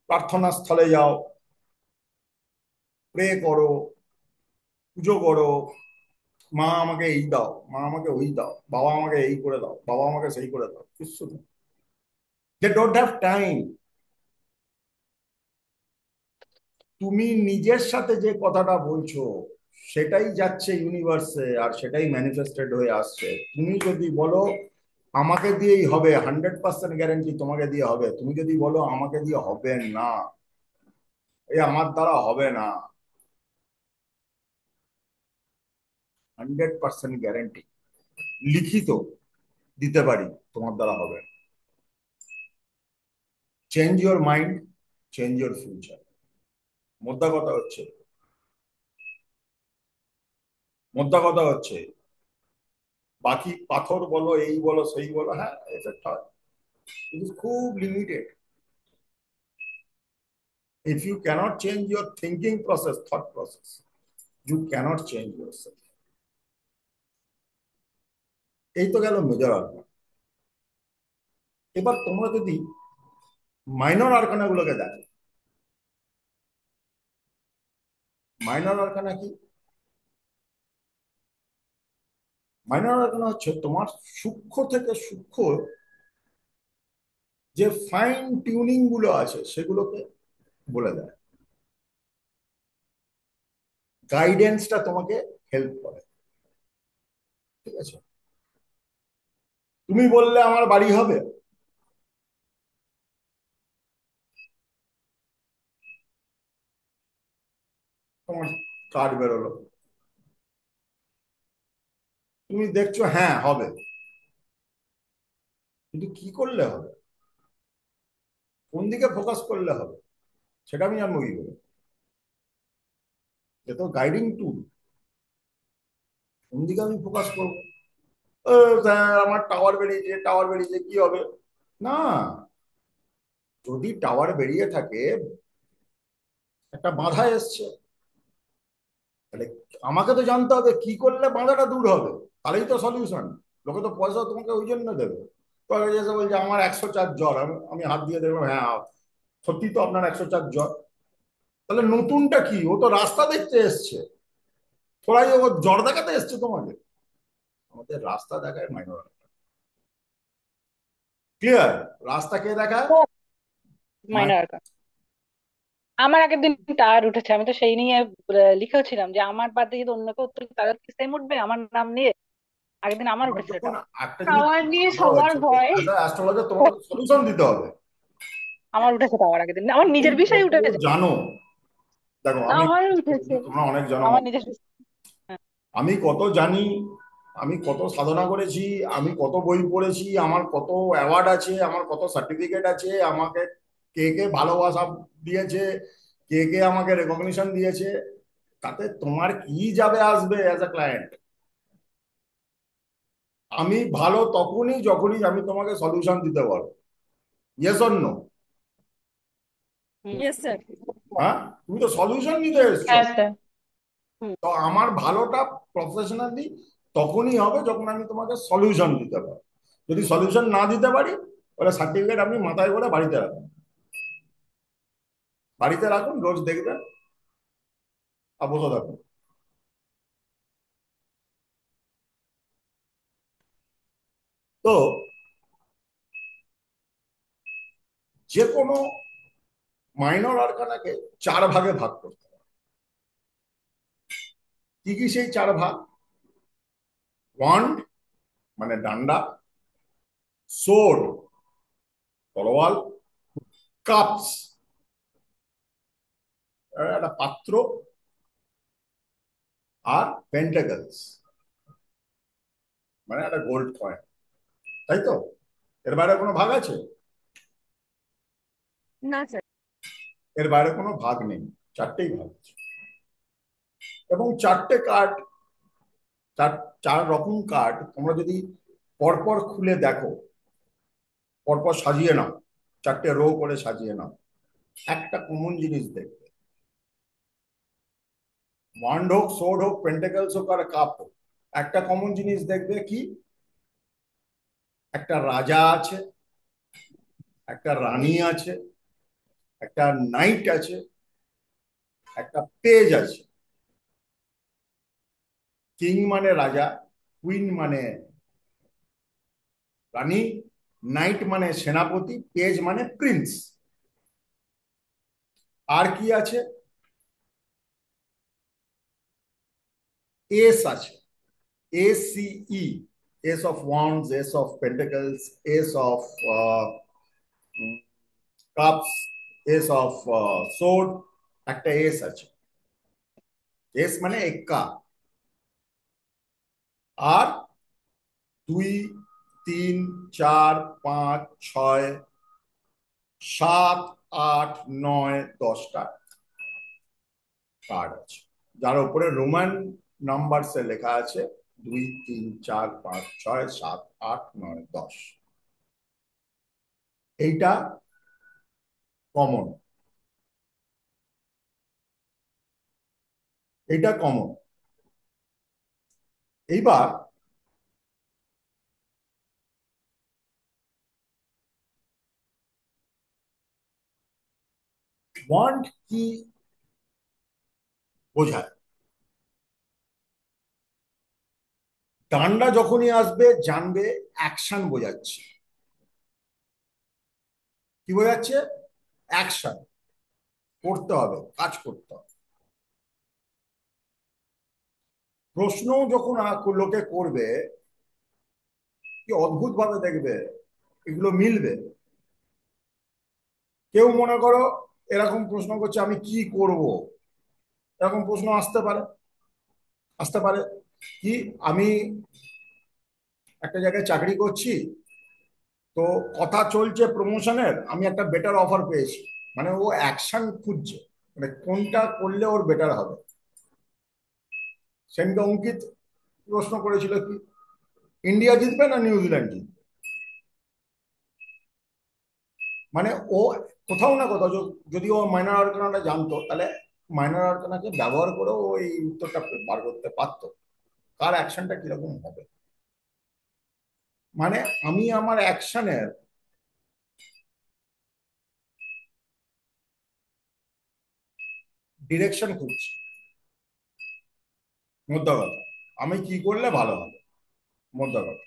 প্রার্থনা স্থলে যাও, প্রে করো, পুজো করো, মা আমাকে এই দাও, মা আমাকে ওই দাও, বাবা আমাকে এই করে দাও, বাবা আমাকে সেই করে দাও, কিছু না। They don't have time. তুমি নিজের সাথে যে কথাটা বলছো সেটাই যাচ্ছে ইউনিভার্সে, আর সেটাই ম্যানিফেস্টেড হয়ে আসছে। তুমি যদি বলো আমাকে দিয়েই হবে, 100% গ্যারেন্টি তোমাকে দিয়ে হবে। তুমি যদি বলো আমাকে দিয়ে হবে না, এই আমার দ্বারা হবে না, 100% গ্যারেন্টি লিখিত দিতে পারি তোমার দ্বারা হবে। Change your mind, change your future. মোদ্দা কথা হচ্ছে, মোদ্দা কথা হচ্ছে বাকি পাথর বলো, এই বলো, সেই বলো, হ্যাঁ এফেক্ট হয়, কিন্তু খুব limited. If you cannot change your thinking process, thought process, you cannot change yourself. এই তো গেল মেজর আরকানা। এবার তোমরা যদি মাইনর আরকানা গুলোকে দেখো, মাইনর আরকানা কি? মাইনর আরকানা হচ্ছে তোমার সূক্ষ্ম থেকে সূক্ষ্ম যে ফাইন টিউনিং গুলো আছে সেগুলোকে বলে দেয়, গাইডেন্সটা তোমাকে হেল্প করে। ঠিক আছে? তুমি বললে আমার বাড়ি হবে, তোমার কার্ড বেরোলো, তুমি দেখছো হ্যাঁ হবে, কিন্তু কি করলে হবে, কোন দিকে ফোকাস করলে হবে, সেটা আমি জানবো কি করে? এ তো গাইডিং টুল। কোন দিকে আমি ফোকাস করবো? ও স্যার আমার টাওয়ার বেরিয়েছে, টাওয়ার বেরিয়েছে, কি হবে? না, যদি টাওয়ার বেরিয়ে থাকে, একটা বাধা এসছে, তাহলে আমাকে তো জানতে হবে কি করলে বাধাটা দূর হবে, তাহলেই তো সলিউশন। লোকে তো পয়সা তোমাকে ওই জন্য দেবে। তো এসে বলছে আমার 104 জ্বর, আমি আমি হাত দিয়ে দেখবো, হ্যাঁ সত্যি তো আপনার 104 জ্বর। তাহলে নতুনটা কি? ও তো রাস্তা দেখতে এসছে, থোড়াই ও জ্বর দেখাতে এসছে তোমাকে। আমাদের রাস্তা দেখায় মাইনর। ক্লিয়ার? রাস্তা কে দেখায়? মাইনর আর্কানা। আমার আগের দিন টায়ার উঠেছে, আমি তো সেই নিয়ে লিখেছিলাম যে আমার বাদে যদি অন্য কেউ উঠতো তাহলে কি সেম উঠবে আমার নাম নিয়ে। আগের দিন আমার তোমার উঠেছিল যখন টায়ার। একটা জিনিস খাওয়ার নিয়ে বড় সবার হচ্ছে, ভয়। অ্যাস্ট্রোলজার তোমাকে সলিউশন দিতে হবে। আমার উঠেছে টায়ার আগের দিন, আমার তুমি নিজের বিষয় কত উঠেছে। জানো? দেখো আমি, আমারও উঠেছে। তোমরা অনেক জানো, আমার নিজের হ্যাঁ। আমি কত জানি, আমি কত সাধনা করেছি, আমি কত বই পড়েছি, আমার কত অ্যাওয়ার্ড আছে, আমার কত সার্টিফিকেট আছে, আমাকে কে কে ভালোবাসা দিয়েছে, কে কে আমাকে রেকগনিশন দিয়েছে, তাতে তোমার কি যাবে আসবে অ্যাজ এ ক্লায়েন্ট? আমি ভালো তখনই যখনই আমি তোমাকে সলিউশন দিতে পারবো। Yes or no? Hmm. Yes sir. হ্যাঁ, তুমি তো সলিউশন নিতে এসছো। হ্যাঁ স্যার। তো আমার ভালোটা প্রফেশনালি তখনই হবে যখন আমি তোমাকে সলিউশন দিতে পারি। যদি সলিউশন না দিতে পারি, তাহলে সার্টিফিকেট আপনি মাথায় করে বাড়িতে রাখুন। বাড়িতে রাখুন, রোজ দেখবেন আর বসে থাকুন। তো যে কোনো মাইনর আরকানাকে 4 ভাগে ভাগ করতে হবে। কি কি সেই 4 ভাগ? ওয়ান্ড মানে ডান্ডা, সোর্ড তলোয়াল, কাপস একটা পাত্র, আর পেন্টাকলস মানে একটা গোল্ড কয়েন। তাই তো? এর বাইরে কোনো ভাগ আছে? না স্যার। এর বাইরে কোনো ভাগ নেই, 4টেই ভাগ আছে। এবং 4টে কার্ড, 4 রকম কার্ড তোমরা যদি পরপর খুলে দেখো, পরপর সাজিয়ে নাও, 4টে রো করে সাজিয়ে নাও, একটা কমন জিনিস দেখবে। ওয়ান্ড হোক, সোর্ড হোক, পেন্টাকলস হোক আর কাপ হোক, একটা কমন জিনিস দেখবে কি? একটা রাজা আছে, একটা রানী আছে, একটা নাইট আছে, একটা পেজ আছে। কিং মানে রাজা, কুইন মানে রানী, নাইট মানে সেনাপতি, পেজ মানে প্রিন্স। আর কি আছে? এস আছে, ACE, S of wands, S of pentacles, S of cups, S of sword, একটা এস আছে। এস মানে এক্কা। আর 2, 3, 4, 5, 6, 7, 8, 9, 10টা কার্ড আছে, যার উপরে রোমান নাম্বারসে লেখা আছে 2, 3, 4, 5, 6, 7, 8, 9, 10। এইটা কমন, এইটা কমন। এইবার ওয়ান্ড কি বোঝায়? ডান্ডা যখনই আসবে জানবে অ্যাকশন বোঝাচ্ছে। কি বোঝাচ্ছে? অ্যাকশন করতে হবে, কাজ করতে হবে। প্রশ্ন যখন লোকে করবে, কি অদ্ভুত ভাবে দেখবে এগুলো মিলবে। কেউ মনে করো এরকম প্রশ্ন করছে, আমি কি করব, এরকম প্রশ্ন আসতে পারে। আসতে পারে কি, আমি একটা জায়গায় চাকরি করছি, তো কথা চলছে প্রমোশনের, আমি একটা বেটার অফার পেয়েছি। মানে ও অ্যাকশন খুঁজছে, মানে কোনটা করলে ওর বেটার হবে। সেদিনকে অঙ্কিত প্রশ্ন করেছিল কি, ইন্ডিয়া জিতবে না নিউজিল্যান্ড জিতবে। মানে ও কোথাও না কোথাও যদি ও মাইনর আর্কানাটা জানতো, তাহলে মাইনর আর্কানাকে ব্যবহার করে ও এই উত্তরটা বার করতে পারতো, কার অ্যাকশনটা কিরকম হবে। মানে আমি আমার অ্যাকশনের ডিরেকশন খুঁজছি, মোদ্দা কথা আমি কি করলে ভালো হবে, মোদ্দা কথা।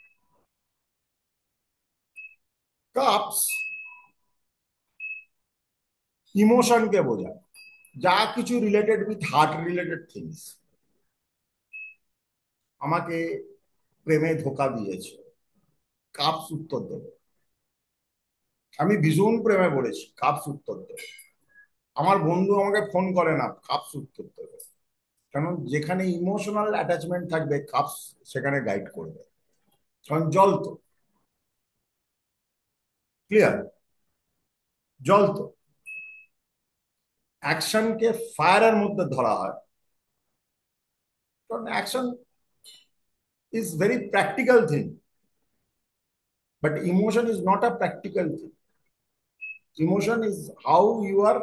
কাপস ইমোশনকে বোঝায়, যা কিছু related with heart related things. আমাকে প্রেমে ধোকা দিয়েছে, কাপস উত্তর দেবে। আমি ভীষণ প্রেমে পড়েছি, কাপস উত্তর দেবে। আমার বন্ধু আমাকে ফোন করে না, কাপস উত্তর দেবে। কারণ যেখানে ইমোশনাল অ্যাটাচমেন্ট থাকবে, কাপস সেখানে গাইড করবে। কারণ জল তো, ক্লিয়ার, জল তো। অ্যাকশনকে ফায়ারের মধ্যে ধরা হয়, কারণ action is very practical thing, but emotion is not a practical thing. Emotion is how you are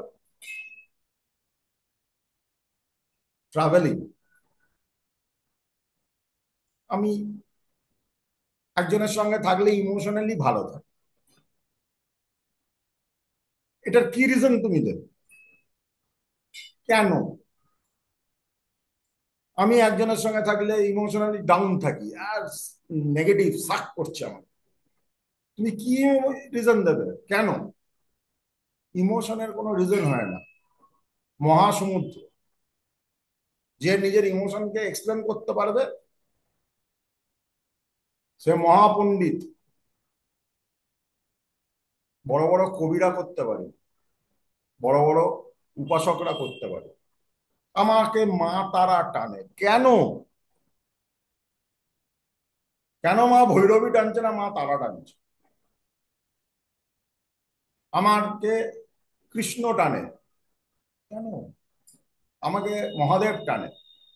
travelling, আমি একজনের সঙ্গে থাকলে ইমোশনালি ভালো থাকে। এটার কি রিজন তুমি দেবে? কেন আমি একজনের সঙ্গে থাকলে ইমোশনালি ডাউন থাকি আর নেগেটিভ সাক করছে আমার? তুমি কি রিজন দেবে? কেন? ইমোশনের কোনো রিজন হয় না। মহাসমুদ্র, যে নিজের ইমোশনকে এক্সপ্লেন করতে পারবে সে মহাপণ্ডিত। বড় বড় কবিরা করতে পারে, বড় বড় উপাসকরা করতে পারে। আমাকে মা তারা টানে কেন? কেন মা ভৈরবী টানছে না, মা তারা টানছে? আমাকে কৃষ্ণ টানে কেন? আমাকে মহাদেব টানে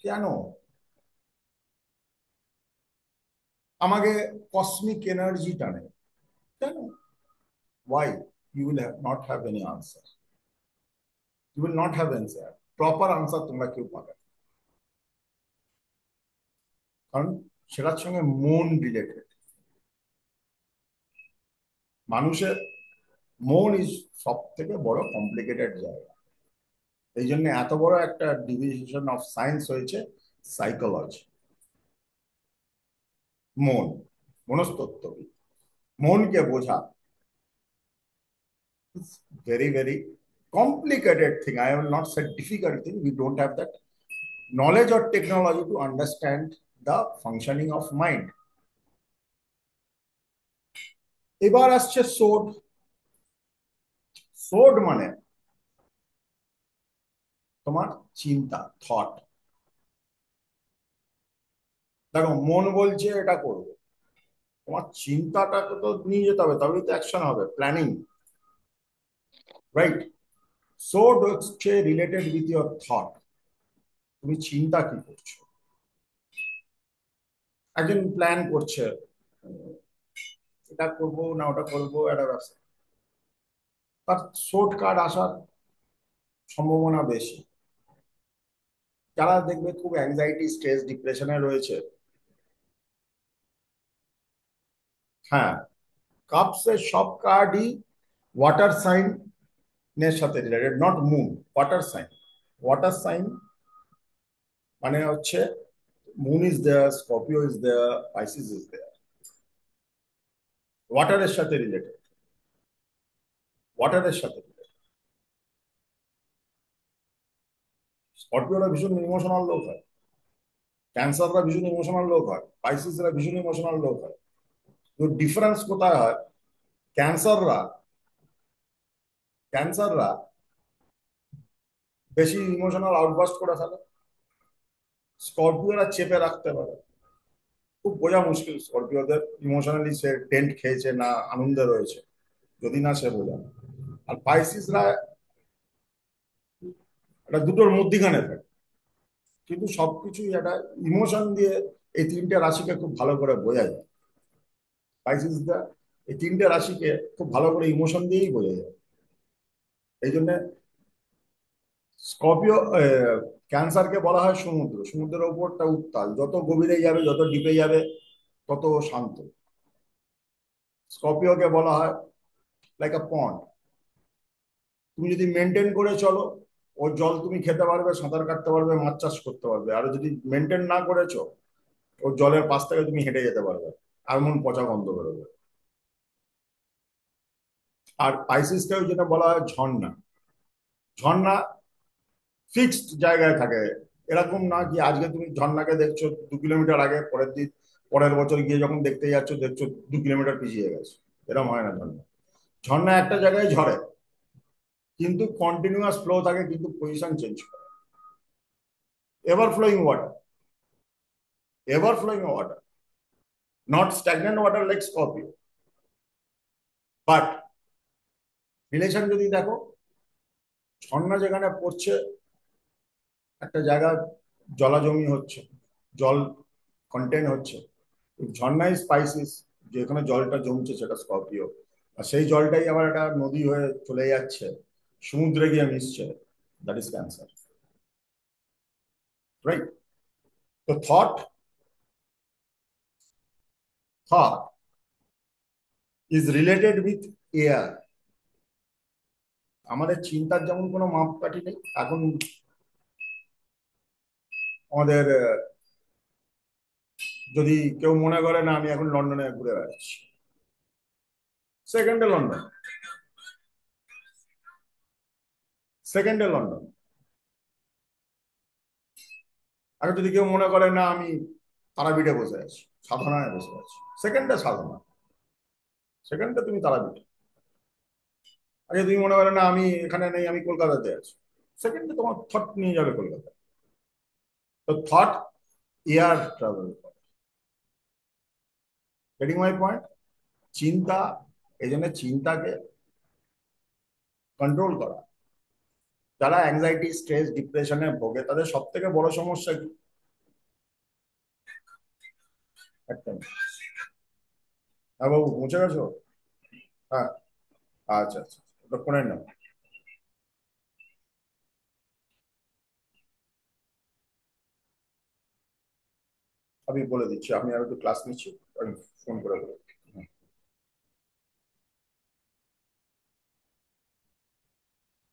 কেন? আমাকে কসমিক এনার্জি টানে কেন? Why? You will not have any answer. You will not have answer. Proper answer তোমরা কেউ পাবে না। কারণ সেটার সঙ্গে মন রিলেটেড। মানুষের মন ইজ সব থেকে বড় কমপ্লিকেটেড জায়গা। এই জন্য এত বড় একটা ডিভিশন অফ সায়েন্স হয়েছে সাইকোলজি। মন, মনস্তত্ত্ববিদ। মনকে বোঝা very very complicated thing. I will not say difficult thing. We don't have that knowledge or technology to understand the functioning of mind. এবার আসছে সোড। সোড মানে তোমার চিন্তা, থট। দেখো মন বলছে এটা করবো, তোমার চিন্তাটাকে তো নিয়ে যেতে হবে, তবেই তো অ্যাকশন হবে, প্ল্যানিং, রাইট? সোড হচ্ছে রিলেটেড উইথ ইয়োর থট। তুমি চিন্তা কি করছো? একজন প্ল্যান করছে, এটা করবো না ওটা করবো, একটা ব্যবসা, তার শর্ট কাট আসার সম্ভাবনা বেশি। যারা দেখবে খুব অ্যাংজাইটি, স্ট্রেস, ডিপ্রেশনে রয়েছে, হ্যাঁ, কাপসের সব কার্ডই ওয়াটার সাইন এর সাথে related, not moon, water sign. Water sign মানে হচ্ছে moon is there, Scorpio is there, Pisces is there. ওয়াটারের সাথে রিলেটেড, ওয়াটারের সাথে রিলেটেড। স্করপিওরা ভীষণ ইমোশনাল লোক হয়, ক্যান্সাররা ভীষণ ইমোশনাল লোক হয়, পাইসিসরা ভীষণ ইমোশনাল লোক হয়। তো ডিফারেন্স কোথায় হয়? ক্যান্সাররা ক্যান্সাররা বেশি ইমোশনাল আউটবাস্ট করে ফেলে, স্করপিওরা চেপে রাখতে পারে। খুব বোঝা মুশকিল স্করপিওদের ইমোশনালি সে টেন্ট খেয়েছে না আনন্দে রয়েছে, যদি না সে বোঝা। আর পাইসিসরা এটা দুটোর মধ্যিখানে থাকে, কিন্তু সবকিছুই একটা ইমোশন দিয়ে এই তিনটে রাশিকে খুব ভালো করে বোঝা যায়। পাইসিসরা এই তিনটে রাশিকে খুব ভালো করে ইমোশন দিয়েই বোঝা যায়। এই জন্য স্করপিও, ক্যান্সারকে বলা হয় সমুদ্র। সমুদ্রের ওপরটা উত্তাল, যত গভীরে যাবে, যত ডিপে যাবে, তত শান্ত। স্করপিওকে বলা হয় লাইক আ পন্ড। তুমি যদি মেনটেন করে চলো, ওর জল তুমি খেতে পারবে, সাঁতার কাটতে পারবে, মাছ চাষ করতে পারবে। আর যদি মেনটেন না করেছো, ওর জলের পাশ থেকে তুমি হেঁটে যেতে পারবে, এমন পচা গন্ধ বেরোবে। আর পাইসিসকেও যেটা বলা হয় ঝর্ণা। ঝর্ণা ফিক্সড জায়গায় থাকে, এরকম না কি আজকে তুমি ঝর্ণাকে দেখছো 2 কিলোমিটার আগে, পরের বছর গিয়ে যখন দেখতে যাচ্ছ দেখছো 2 কিলোমিটার পিছিয়ে গেছে। এরকম হয় না। ঝর্ণা ঝর্ণা একটা জায়গায় ঝরে, কিন্তু কন্টিনিউয়াস ফ্লো থাকে, কিন্তু পজিশন চেঞ্জ করে। Ever flowing water, ever flowing water, not stagnant water like Scorpio. But relation যদি দেখো, ঝর্ণা যেখানে পড়ছে, একটা জায়গা জলাজমি হচ্ছে, জল কন্টেন হচ্ছে, ঝর্ণা ইজ স্পাইসিস, যেখানে জলটা জমছে সেটা স্করপিও। আর সেই জলটাই আবার একটা নদী হয়ে চলে যাচ্ছে, সমুদ্রে গিয়ে মিশছে, that is cancer. right? So thought is related with air. আমাদের চিন্তার যেমন কোনো মাপকাঠি নেই এখন। আমাদের যদি কেউ মনে করে না আমি এখন লন্ডনে ঘুরে বেড়াচ্ছি, সেকেন্ডে লন্ডন, সেকেন্ডে লন্ডন। আর যদি কেউ মনে করে না আমি তারাপীঠে বসে আছি, সাধনায় বসে আছি, সেকেন্ডে সাধনা, সেকেন্ডে তুমি তারাপীঠে। আগে তুমি মনে করে না আমি এখানে নেই, আমি কলকাতাতে আছি, সেকেন্ডে তোমার থট নিয়ে যাবে কলকাতায়। তো থট এয়ার ট্রাভেল করে। Getting my point? চিন্তা, এই জন্য চিন্তাকে কন্ট্রোল করা। যারা অ্যাংজাইটি, স্ট্রেস, ডিপ্রেশনে ভোগে তাদের সব থেকে বড় সমস্যা কি? একটা minute। হ্যাঁ বাবু, পৌঁছে গেছো? হ্যাঁ, আচ্ছা আচ্ছা, ওটা করে নাও। আমি বলে দিচ্ছি, আমি আর একটু ক্লাস নিচ্ছি, আমি ফোন করে বলে দিচ্ছি।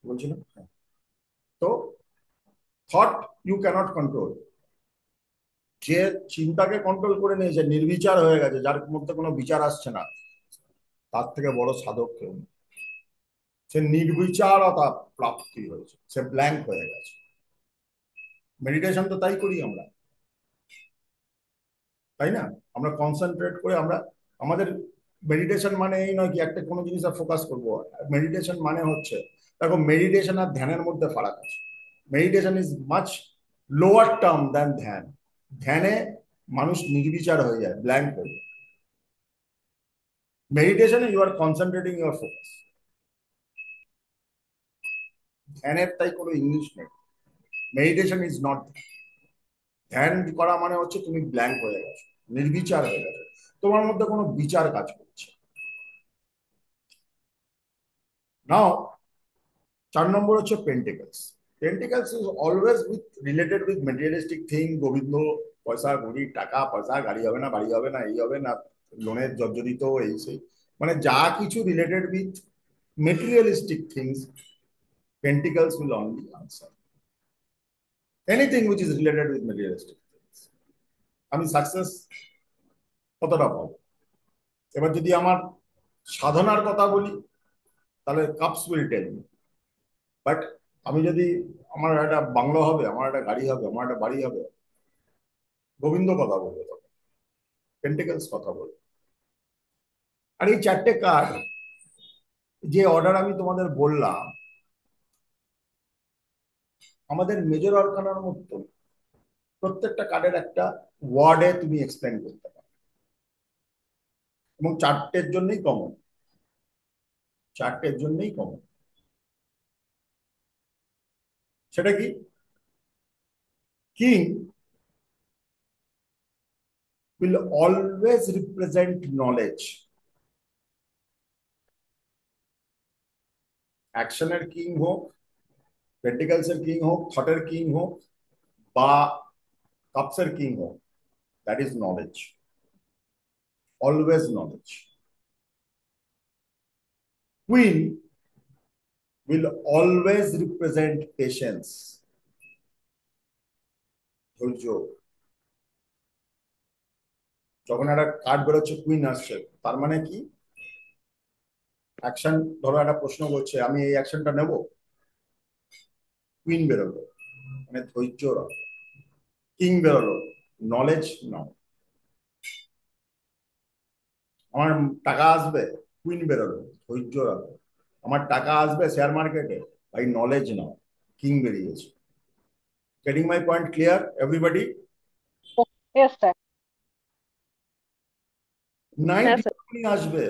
বলছি না? হ্যাঁ। তো থট ইউ ক্যানট কন্ট্রোল। যে চিন্তাকে কন্ট্রোল করে নিয়েছে, নির্বিচার হয়ে গেছে, যার মধ্যে কোনো বিচার আসছে না, তার থেকে বড় সাধক কেউ নেই। সে নির্বিচারতা প্রাপ্তি হয়েছে, সে ব্ল্যাঙ্ক হয়ে গেছে। মেডিটেশন তো তাই করি আমরা, তাই না? আমরা কনসেন্ট্রেট করে আমরা আমাদের মেডিটেশন মানে এই নয় কি একটা কোনো জিনিসে ফোকাস করবো। মেডিটেশন মানে হচ্ছে, দেখো মেডিটেশন আর ধ্যানের মধ্যে ফারাক আছে। Meditation is much lower term than ধ্যান। ধ্যানে মানুষ নির্বিচার হয়ে যায়, ব্ল্যাঙ্ক হয়ে যায়। মেডিটেশনে you are concentrating your focus. ধ্যানের তাই কোনো ইংলিশ নেই। Meditation is not. ধ্যান করা মানে হচ্ছে তুমি ব্ল্যাঙ্ক হয়ে গেছো, নির্বিচার হয়ে গেছো, তোমার মধ্যে কোনো বিচার কাজ করছে। নাও 4 নম্বর হচ্ছে pentacles. Pentacles is always with related with materialistic thing. Gobinda, পয়সা কড়ি, টাকা পয়সা, গাড়ি হবে না, বাড়ি হবে না, এই হবে না, লোনের জর্জরিত, এই সেই, মানে যা কিছু related with materialistic things, pentacles will only answer. Anything which is related with materialistic things. আমি সাকসেস কতটা পাবো? এবার যদি আমার সাধনার কথা বলি তাহলে cups will tell me. But আমি যদি আমার একটা বাংলো হবে, আমার একটা গাড়ি হবে, আমার একটা বাড়ি হবে, গোবিন্দ কথা বলবে, তখন পেন্টিকলস কথা বলবে। আর এই 4টে কার্ড যে অর্ডার আমি তোমাদের বললাম, আমাদের মেজর আরকানার মতো প্রত্যেকটা কার্ডের একটা ওয়ার্ডে তুমি এক্সপ্লেন করতে পারো, এবং 4টের জন্যই কমন, 4টের জন্যই কমন। সেটা কি? King will always represent knowledge. অ্যাকশনের কিং হোক, পেন্টিকলসের কিং হোক, থটের কিং হোক, বা কাপসের কিং হোক, that is knowledge, always knowledge. Queen will always represent patience, ধৈর্য। যখন একটা কার্ড বেরোচ্ছে কুইন আসছে, তার মানে কি? অ্যাকশন, ধরো একটা প্রশ্ন করছে, আমি এই অ্যাকশনটা নেব, কুইন বেরোলো, মানে ধৈর্য রাখো। কিং বেরোলো, নলেজ নাও। আমার টাকা আসবে, কুইন বেরোলো, ধৈর্য রাখো। আমার টাকা আসবে শেয়ার মার্কেটে, ভাই নলেজ নাও, কিং বেরিয়েছে। Getting my point clear everybody? Yes sir. Night হ্যাঁ স্যার। যখনই আসবে,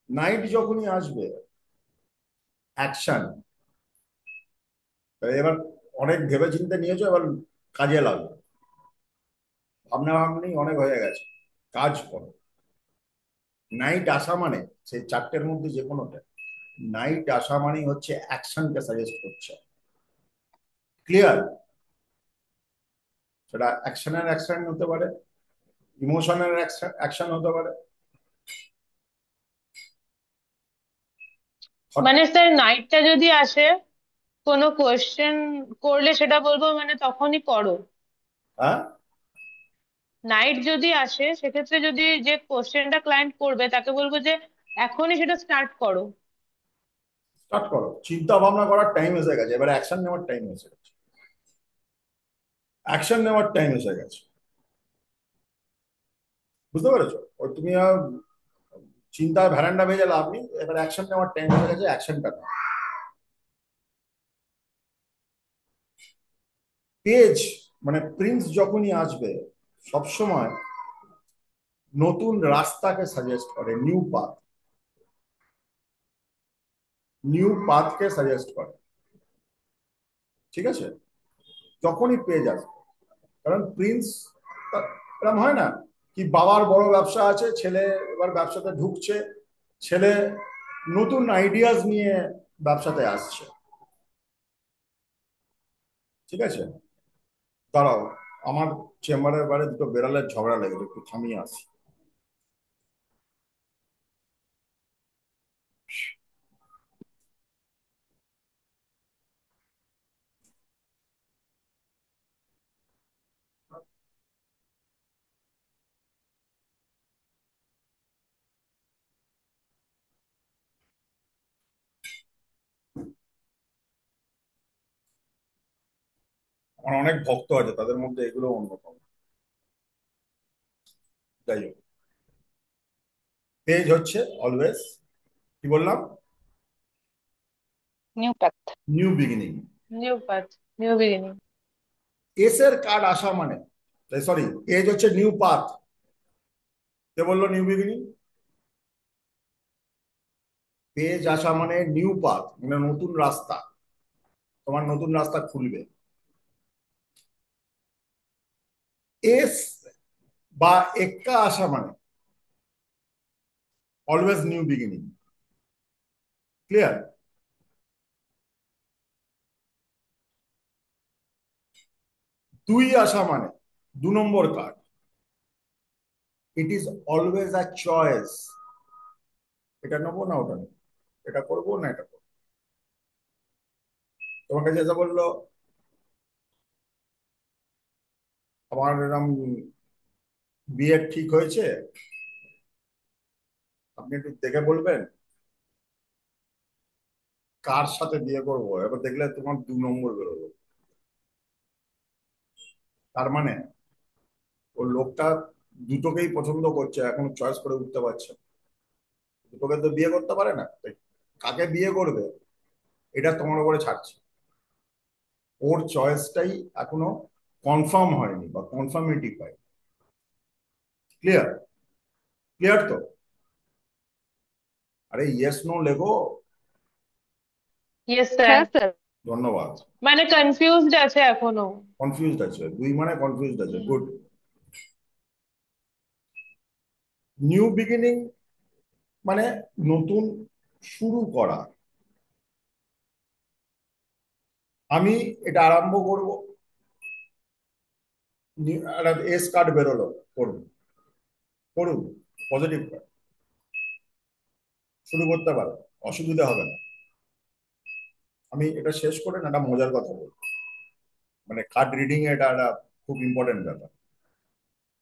নাইট যখনই আসবে, অ্যাকশন। এবার অনেক ভেবে চিন্তে নিয়েছো, এবার কাজে লাগবে। ভাবনা ভাবনি অনেক হয়ে গেছে, কাজ করো। নাইট আসা মানে, সেই 4টের মধ্যে যে কোনোটা, নাইট আসা মানে হচ্ছে অ্যাকশনকে সাজেস্ট করছে। ক্লিয়ার? সেটা অ্যাকশনের অ্যাকশন হতে পারে, ইমোশনের অ্যাকশন হতে পারে। মানে স্যার নাইটটা যদি আসে, কোনো কোয়েশ্চেন করলে সেটা বলবো মানে তখনই করো? হ্যাঁ, নাইট যদি আসে সেক্ষেত্রে যদি যে কোশ্চেনটা ক্লায়েন্ট করবে তাকে বলবো যে এখনই সেটা স্টার্ট করো? স্টার্ট করো, চিন্তা ভাবনা করার টাইম এসে গেছে, এবার অ্যাকশন নেওয়ার টাইম এসে গেছে, অ্যাকশন নেওয়ার টাইম এসে গেছে। বুঝতে পেরেছো? ওই তুমি চিন্তায় ভ্যারান্ডা ভেজে লাভ নেই, এবার অ্যাকশন নেওয়ার টাইম এসে গেছে, অ্যাকশনটা নাও। পেজ মানে প্রিন্স যখনই আসবে সবসময় নতুন রাস্তাকে সাজেস্ট করে, নিউ পাথকে সাজেস্ট করে। ঠিক আছে? যখনই পেজ আসবে, কারণ প্রিন্স এরকম হয় না কি, বাবার বড় ব্যবসা আছে, ছেলে এবার ব্যবসাতে ঢুকছে, ছেলে নতুন আইডিয়াস নিয়ে ব্যবসাতে আসছে। ঠিক আছে? দাঁড়াও, আমার চেম্বারের বাইরে দুটো বেড়ালের ঝগড়া লেগেছে, একটু থামিয়ে আসি। আমার অনেক ভক্ত আছে, তাদের মধ্যে এগুলো অন্যতম। যাই হোক, পেজ হচ্ছে অলওয়েজ, কি বললাম, new path. New beginning. New path, new beginning. S এর কার্ড আসা মানে, সরি, এজ হচ্ছে নিউ পাথ। কে বললো নিউ বিগিনিং? পেজ আসা মানে নিউ পাথ, মানে নতুন রাস্তা, তোমার নতুন রাস্তা খুলবে। এস বা এক্কা আসা মানে অলওয়েজ নিউ বিগিনিং। ক্লিয়ার? দুই আসা মানে 2 number card, it is always a choice. এটা নেবো না ওটা নেবো, এটা করবো না এটা করবো। তোমাকে যেটা বললো আমার এরকম বিয়ে ঠিক হয়েছে, আপনি একটু দেখে বলবেন কার সাথে বিয়ে করবো, এবার দেখলে তোমার 2 নম্বর বেরোবে। তার মানে ওই লোকটা দুটোকেই পছন্দ করছে, এখন চয়েস করে উঠতে পারছে না। দুটোকে তো বিয়ে করতে পারে না, তাই কাকে বিয়ে করবে এটা তোমার উপরে ছাড়ছে। ওর চয়েসটাই এখনো কনফার্ম হয়নি বা কনফার্মেটিভ হয়। ক্লিয়ার? ক্লিয়ার তো? আরে ইয়েস নো লেখো। Yes sir. হ্যাঁ স্যার। ধন্যবাদ। মানে কনফিউজড আছে এখনো। কনফিউজড আছে, দুই মানে কনফিউজড আছে, গুড। নিউ বিগিনিং মানে নতুন শুরু করা। আমি এটা আরম্ভ করব, একটা এস কার্ড বেরোলো, করুন করুন, পজিটিভ কার্ড, শুরু করতে পারো, অসুবিধা হবে না। আমি এটা শেষ করে না একটা মজার কথা বলবো, মানে কার্ড রিডিং এটা একটা খুব ইম্পর্টেন্ট ব্যাপার।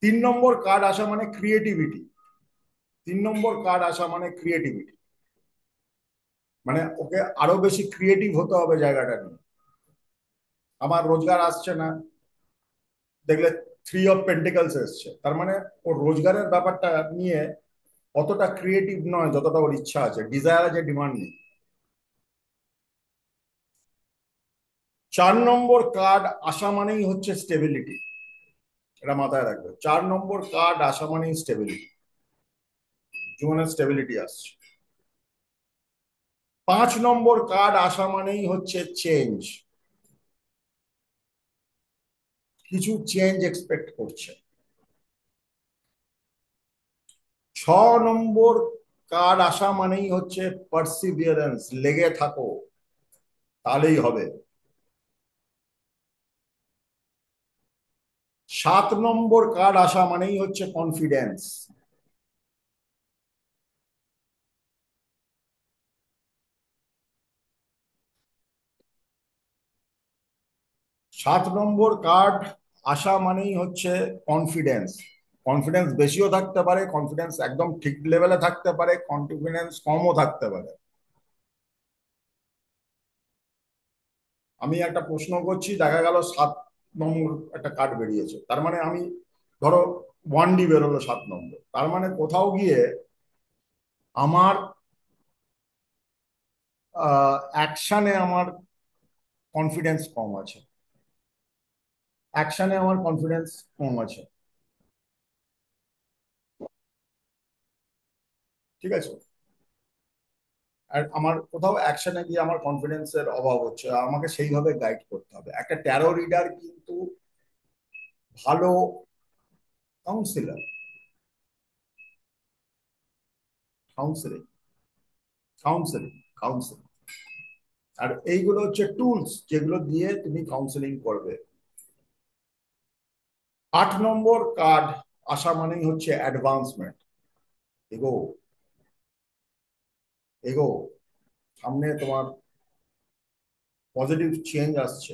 3 নম্বর কার্ড আসা মানে ক্রিয়েটিভিটি। 3 নম্বর কার্ড আসা মানে ক্রিয়েটিভিটি, মানে ওকে আরো বেশি ক্রিয়েটিভ হতে হবে জায়গাটা নিয়ে। আমার রোজগার আসছে না, দেখলে 3 অফ পেন্টিকলস এসছে, তার মানে ওর রোজগারের ব্যাপারটা নিয়ে অতটা ক্রিয়েটিভ নয় যতটা ওর ইচ্ছা আছে, ডিজায়ার আছে, ডিমান্ড নেই। 4 নম্বর কার্ড আসা মানেই হচ্ছে স্টেবিলিটি, এটা মাথায় রাখবে। 4 নম্বর কার্ড আসা মানেই স্টেবিলিটি, জীবনে স্টেবিলিটি আসছে। 5 নম্বর কার্ড আসা মানেই হচ্ছে চেঞ্জ, কিছু চেঞ্জ এক্সপেক্ট করছে। 6 নম্বর কার্ড আসা মানেই হচ্ছে পারসিভিয়ারেন্স, লেগে থাকো তাহলেই হবে। 7 নম্বর কার্ড আসা মানেই হচ্ছে কনফিডেন্স। 7 নম্বর কার্ড আসা মানেই হচ্ছে কনফিডেন্স। কনফিডেন্স বেশিও থাকতে পারে, কনফিডেন্স একদম ঠিক লেভেলে থাকতে পারে, কনফিডেন্স কমও থাকতে পারে। আমি একটা প্রশ্ন করছি, দেখা গেল 7 নম্বর একটা কার্ড বেরিয়েছে, তার মানে আমি ধরো 1D বেরোলো 7 নম্বর, তার মানে কোথাও গিয়ে আমার অ্যাকশনে আমার কনফিডেন্স কম আছে, অ্যাকশনে আমার কনফিডেন্স কম আছে। ঠিক আছে, আর আমার কোথাও অ্যাকশনে গিয়ে আমার কনফিডেন্সের অভাব হচ্ছে, আমাকে সেইভাবে গাইড করতে হবে। একটা ট্যারো রিডার কিন্তু ভালো কাউন্সিলর, কাউন্সিলিং কাউন্সিলিং কাউন্সিলিং আর এইগুলো হচ্ছে টুলস যেগুলো দিয়ে তুমি কাউন্সিলিং করবে। 8 নম্বর কার্ড আসা মানেই হচ্ছে অ্যাডভান্সমেন্ট, এগো এগো, সামনে তোমার পজিটিভ চেঞ্জ আসছে,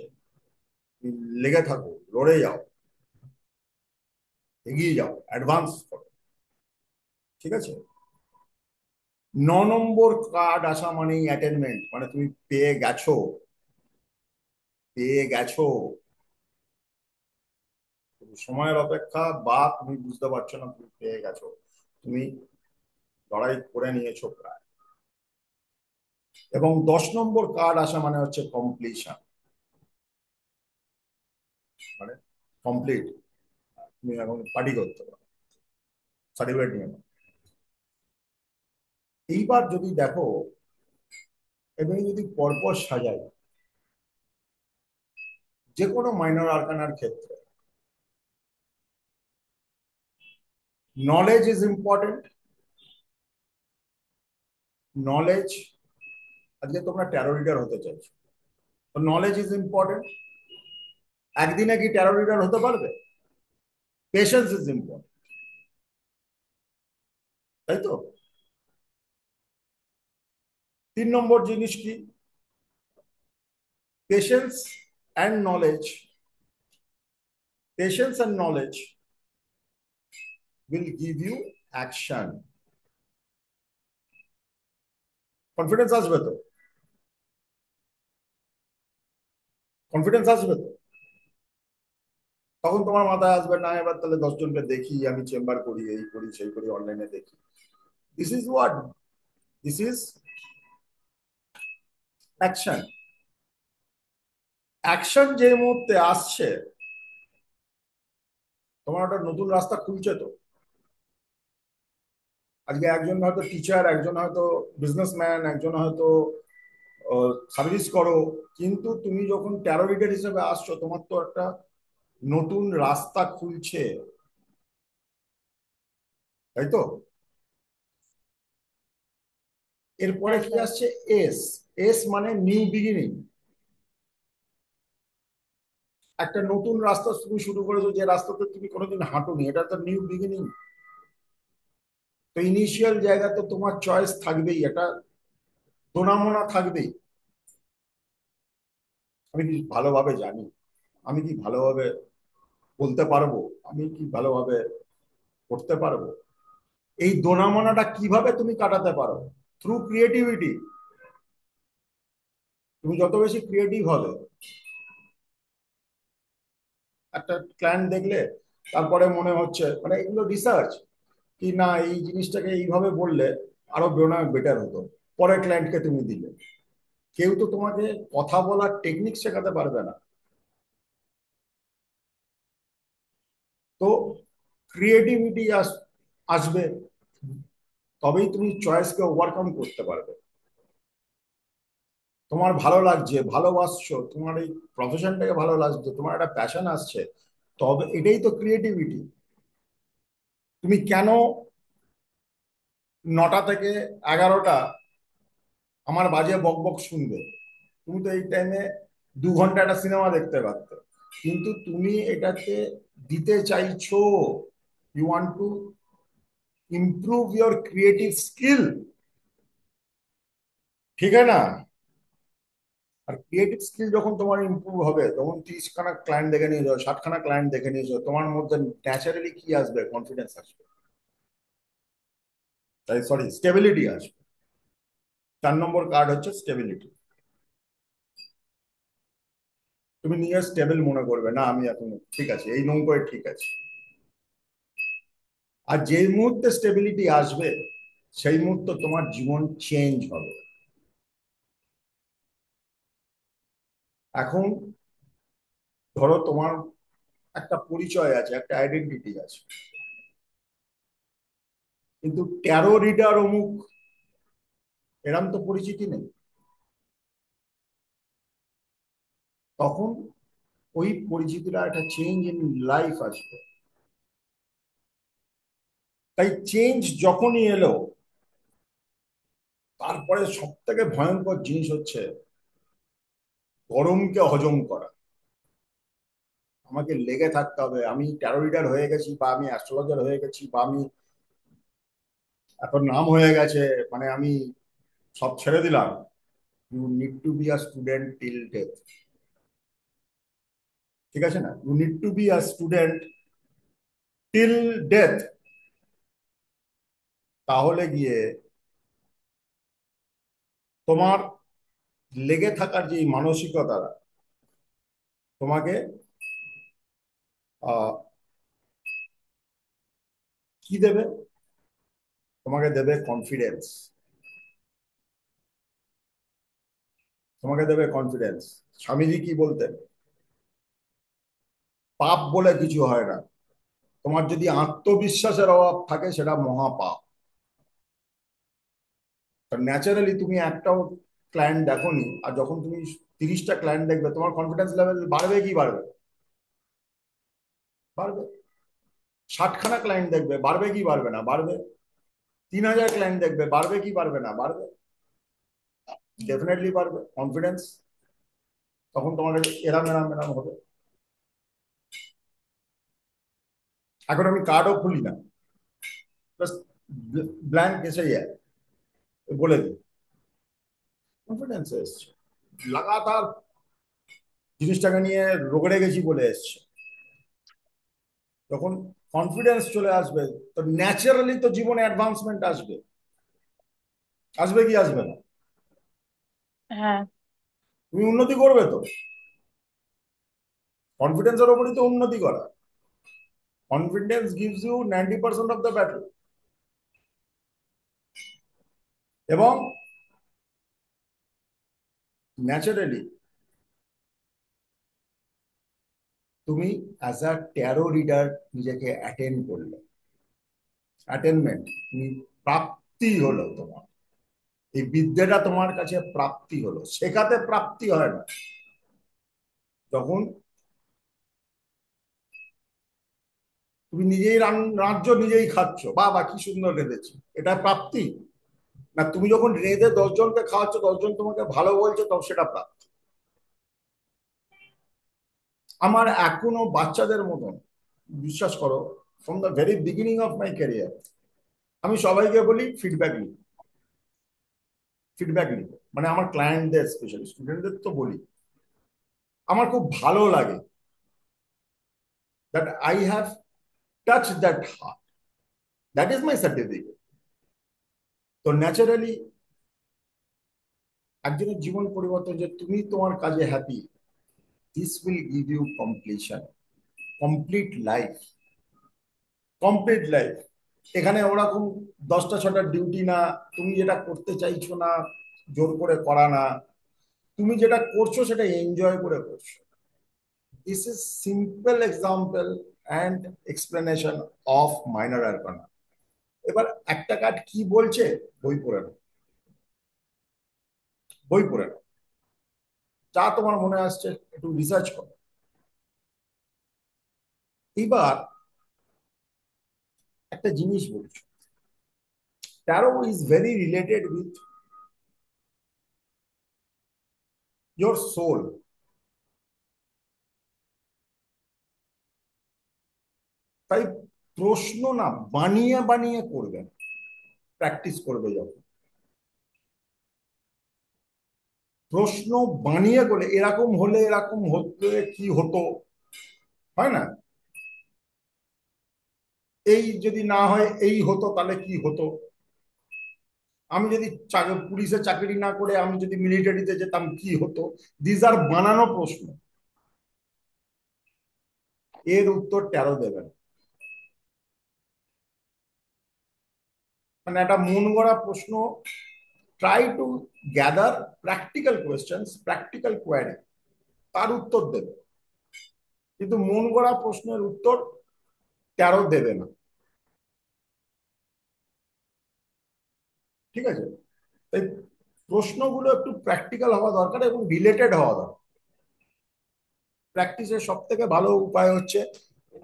তুমি লেগে থাকো, লড়ে যাও, এগিয়ে যাও, অ্যাডভান্স করো। ঠিক আছে, 9 নম্বর কার্ড আসা মানেই অ্যাটেনমেন্ট, মানে তুমি পেয়ে গেছো, পেয়ে গেছো। সময়ের অপেক্ষা, বা তুমি বুঝতে পারছো না তুমি পেয়ে গেছো, তুমি লড়াই করে নিয়েছো প্রায়। এবং 10 নম্বর কার্ড আসা মানে হচ্ছে কমপ্লিশন, মানে কমপ্লিট, তুমি এখন পার্টি করতে পারো, সার্টিফিকেট নিয়ে নাও। এইবার যদি দেখো, এবং যদি পরপর সাজাই, যে কোনো মাইনর আরকানার ক্ষেত্রে নলেজ ইজ ইম্পর্টেন্ট। নলেজ, আজকে তোমরা ট্যারো রিডার হতে চাইছো, তো নলেজ ইজ ইম্পর্টেন্ট। একদিনে কি ট্যারো রিডার হতে পারবে? পেশেন্স ইজ ইম্পর্টেন্ট, তাই তো? 3 নম্বর জিনিস কি? Patience and knowledge, patience and knowledge will give you action. Confidence আসবে তো, কনফিডেন্স আসবে তো, তখন তোমার মাথায় আসবে না এবার তাহলে 10 জনকে দেখি, আমি চেম্বার করি, এই করি, সেই করি, অনলাইনে দেখি। This is what, this is action. Action যে মুহূর্তে আসছে, তোমার একটা নতুন রাস্তা খুলছে তো। আজকে একজন হয়তো টিচার, একজন হয়তো বিজনেসম্যান, একজন হয়তো সার্ভিস করো, কিন্তু তুমি যখন ট্যারো রিডার হিসেবে আসছো, তোমার তো একটা নতুন রাস্তা খুলছে, তাই তো? এরপরে হ্যাঁ কি স্যার। আসছে? এস। এস মানে নিউ বিগিনিং। একটা নতুন রাস্তা তুমি শুরু করেছো, যে রাস্তাতে তুমি কোনোদিন হাঁটোনি, এটা তো নিউ বিগিনিং। তো ইনিশিয়াল জায়গা তো তোমার চয়েস থাকবেই, এটা দোনামোনা থাকবেই। আমি কি ভালোভাবে জানি, আমি কি ভালোভাবে বলতে পারবো, আমি কি ভালোভাবে করতে পারবো? এই দোনামোনাটা কিভাবে তুমি কাটাতে পারো? Through creativity. তুমি যত বেশি ক্রিয়েটিভ হবে, একটা ক্লায়েন্ট দেখলে তারপরে মনে হচ্ছে, মানে এগুলো রিসার্চ, কি না এই জিনিসটাকে এইভাবে বললে আরো বেটার হতো, পরে ক্লায়েন্টকে তুমি দিলে। কেউ তো তোমাকে কথা বলার টেকনিক শেখাতে পারবে না। তো ক্রিয়েটিভিটি আসবে, তবেই তুমি চয়েসকে ওভারকাম করতে পারবে। তোমার ভালো লাগছে, ভালোবাসছো, তোমার এই প্রফেশনটাকে ভালো লাগছে, তোমার একটা প্যাশন আসছে, তবে এটাই তো ক্রিয়েটিভিটি। তুমি কেন 9টা থেকে 11টা আমার বাজে বক বক শুনবে? তুমি তো এই টাইমে 2 ঘন্টা একটা সিনেমা দেখতে পারতে, কিন্তু তুমি এটাতে দিতে চাইছো, you want to improve your creative skill, ঠিক আছে না? আর ক্রিয়েটিভ স্কিল যখন তোমার ইমপ্রুভ হবে, তখন 30খানা ক্লায়েন্ট দেখে নিয়ে যাও, 60খানা ক্লায়েন্ট দেখে নিয়ে যাও, তোমার মধ্যে ন্যাচারালি কি আসবে? কনফিডেন্স আসবে, তাই সরি স্টেবিলিটি আসবে। 4 নম্বর কার্ড হচ্ছে স্টেবিলিটি। তুমি নিজে স্টেবল মনে করবে, না আমি এখন ঠিক আছে, এই নৌকোয় ঠিক আছে। আর যে মুহূর্তে স্টেবিলিটি আসবে, সেই মুহূর্তে তোমার জীবন চেঞ্জ হবে। এখন ধরো তোমার একটা পরিচয় আছে, একটা আইডেন্টিটি আছে, কিন্তু ট্যারো রিডার অমুক এরম তো পরিচিতি নেই। তখন ওই পরিচিতিটা একটা চেঞ্জ ইন লাইফ আসবে। তাই চেঞ্জ যখনই এলো, তারপরে সব থেকে ভয়ঙ্কর জিনিস হচ্ছে গরমকে হজম করা। আমাকে লেগে থাকতে হবে, আমি ট্যারো রিডার হয়ে গেছি, বা আমি অ্যাস্ট্রোলজার হয়ে গেছি, বা আমি এত নাম হয়ে গেছে, মানে আমি সব ছেড়ে দিলাম। You need to be a student till death, ঠিক আছে না? You need to be a student till death. তাহলে গিয়ে তোমার লেগে থাকার যে মানসিকতা তোমাকে আহ কি দেবে? তোমাকে দেবে কনফিডেন্স, তোমাকে দেবে কনফিডেন্স। স্বামীজি কি বলতেন? পাপ বলে কিছু হয় না, তোমার যদি আত্মবিশ্বাসের অভাব থাকে সেটা মহাপাপ। ন্যাচারালি তুমি একটাও ক্লায়েন্ট দেখোনি, আর যখন তুমি 30টা ক্লায়েন্ট দেখবে, তোমার কনফিডেন্স লেভেল বাড়বে কি বাড়বে? বাড়বে। 60খানা ক্লায়েন্ট দেখবে, বাড়বে কি বাড়বে না? বাড়বে। 3000 ক্লায়েন্ট দেখবে, বাড়বে কি বাড়বে না? বাড়বে, ডেফিনেটলি বাড়বে কনফিডেন্স। তখন তোমার এরাম এরাম এরাম হবে। এখন আমি কার্ডও খুলি না, জাস্ট ব্ল্যাঙ্ক এসে যায়, বলে দিই কনফিডেন্স এসছে, লাগাতার জিনিসটাকে নিয়ে রোগড়ে গেছি বলে এসছে। যখন কনফিডেন্স চলে আসবে, তো ন্যাচারালি তো জীবনে অ্যাডভান্সমেন্ট আসবে। আসবে কি আসবে না? হ্যাঁ। তুমি উন্নতি করবে তো, কনফিডেন্সের ওপরই তো উন্নতি করা। Confidence gives you 90% of the battle. এবং ন্যাচারালি তুমি অ্যাজ আ ট্যারো রিডার নিজেকে অ্যাটেন্ড করলে, অ্যাটেনমেন্ট, তুমি প্রাপ্তি হলো তোমার, এই বিদ্যাটা তোমার কাছে প্রাপ্তি হলো। শেখাতে প্রাপ্তি হয় না। যখন তুমি নিজেই রাজ্য নিজেই খাচ্ছ, বা কি সুন্দর রেঁধেছি, এটা প্রাপ্তি না? তুমি যখন রেঁধে 10জনকে খাওয়াচ্ছ, 10জন তোমাকে ভালো বলছে, তখন সেটা প্রাপ্তি। আমার এখনো বাচ্চাদের মতন, বিশ্বাস করো, from the very beginning of my career, আমি সবাইকে বলি ফিডব্যাক নিই, ফিডব্যাক নিই। মানে আমার ক্লায়েন্টদের, স্পেশালি স্টুডেন্টদের তো বলি, আমার খুব ভালো লাগে that I have touch that heart, that is my certificate. তো ন্যাচারালি একজনের জীবন পরিবর্তন, যে তুমি তোমার কাজে happy, this will give you completion, complete life, complete life. এখানে ওরকম 10টা 6টা ডিউটি না, তুমি যেটা করতে চাইছো না জোর করে করা না, তুমি যেটা করছো সেটা এনজয় করে করছো। This is simple example and explanation of minor arcana. এবার একটা কার্ড কি বলছে, বই পড়ে নাও, বই পড়ে নাও, যা তোমার মনে আসছে একটু রিসার্চ করো। এবার একটা জিনিস বলছো, taro is very related with your soul. তাই প্রশ্ন না বানিয়ে বানিয়ে করবেন, প্র্যাকটিস করবে যখন। প্রশ্ন বানিয়ে করে এরকম হলে এরকম হতে কি হতো, হয় না, এই যদি না হয় এই হতো তাহলে কি হতো, আমি যদি পুলিশে চাকরি না করে আমি যদি মিলিটারিতে যেতাম কি হতো। দিস আর বানানো প্রশ্ন, এর উত্তর 13 দেবেন। মানে একটা মন গড়া প্রশ্ন, try to gather practical questions, practical query, তার উত্তর দেবে। কিন্তু মন গড়া প্রশ্নের উত্তর 13 দেবে না, ঠিক আছে? তাই প্রশ্নগুলো একটু প্র্যাকটিক্যাল হওয়া দরকার এবং রিলেটেড হওয়া দরকার। প্র্যাকটিসের সব থেকে ভালো উপায় হচ্ছে,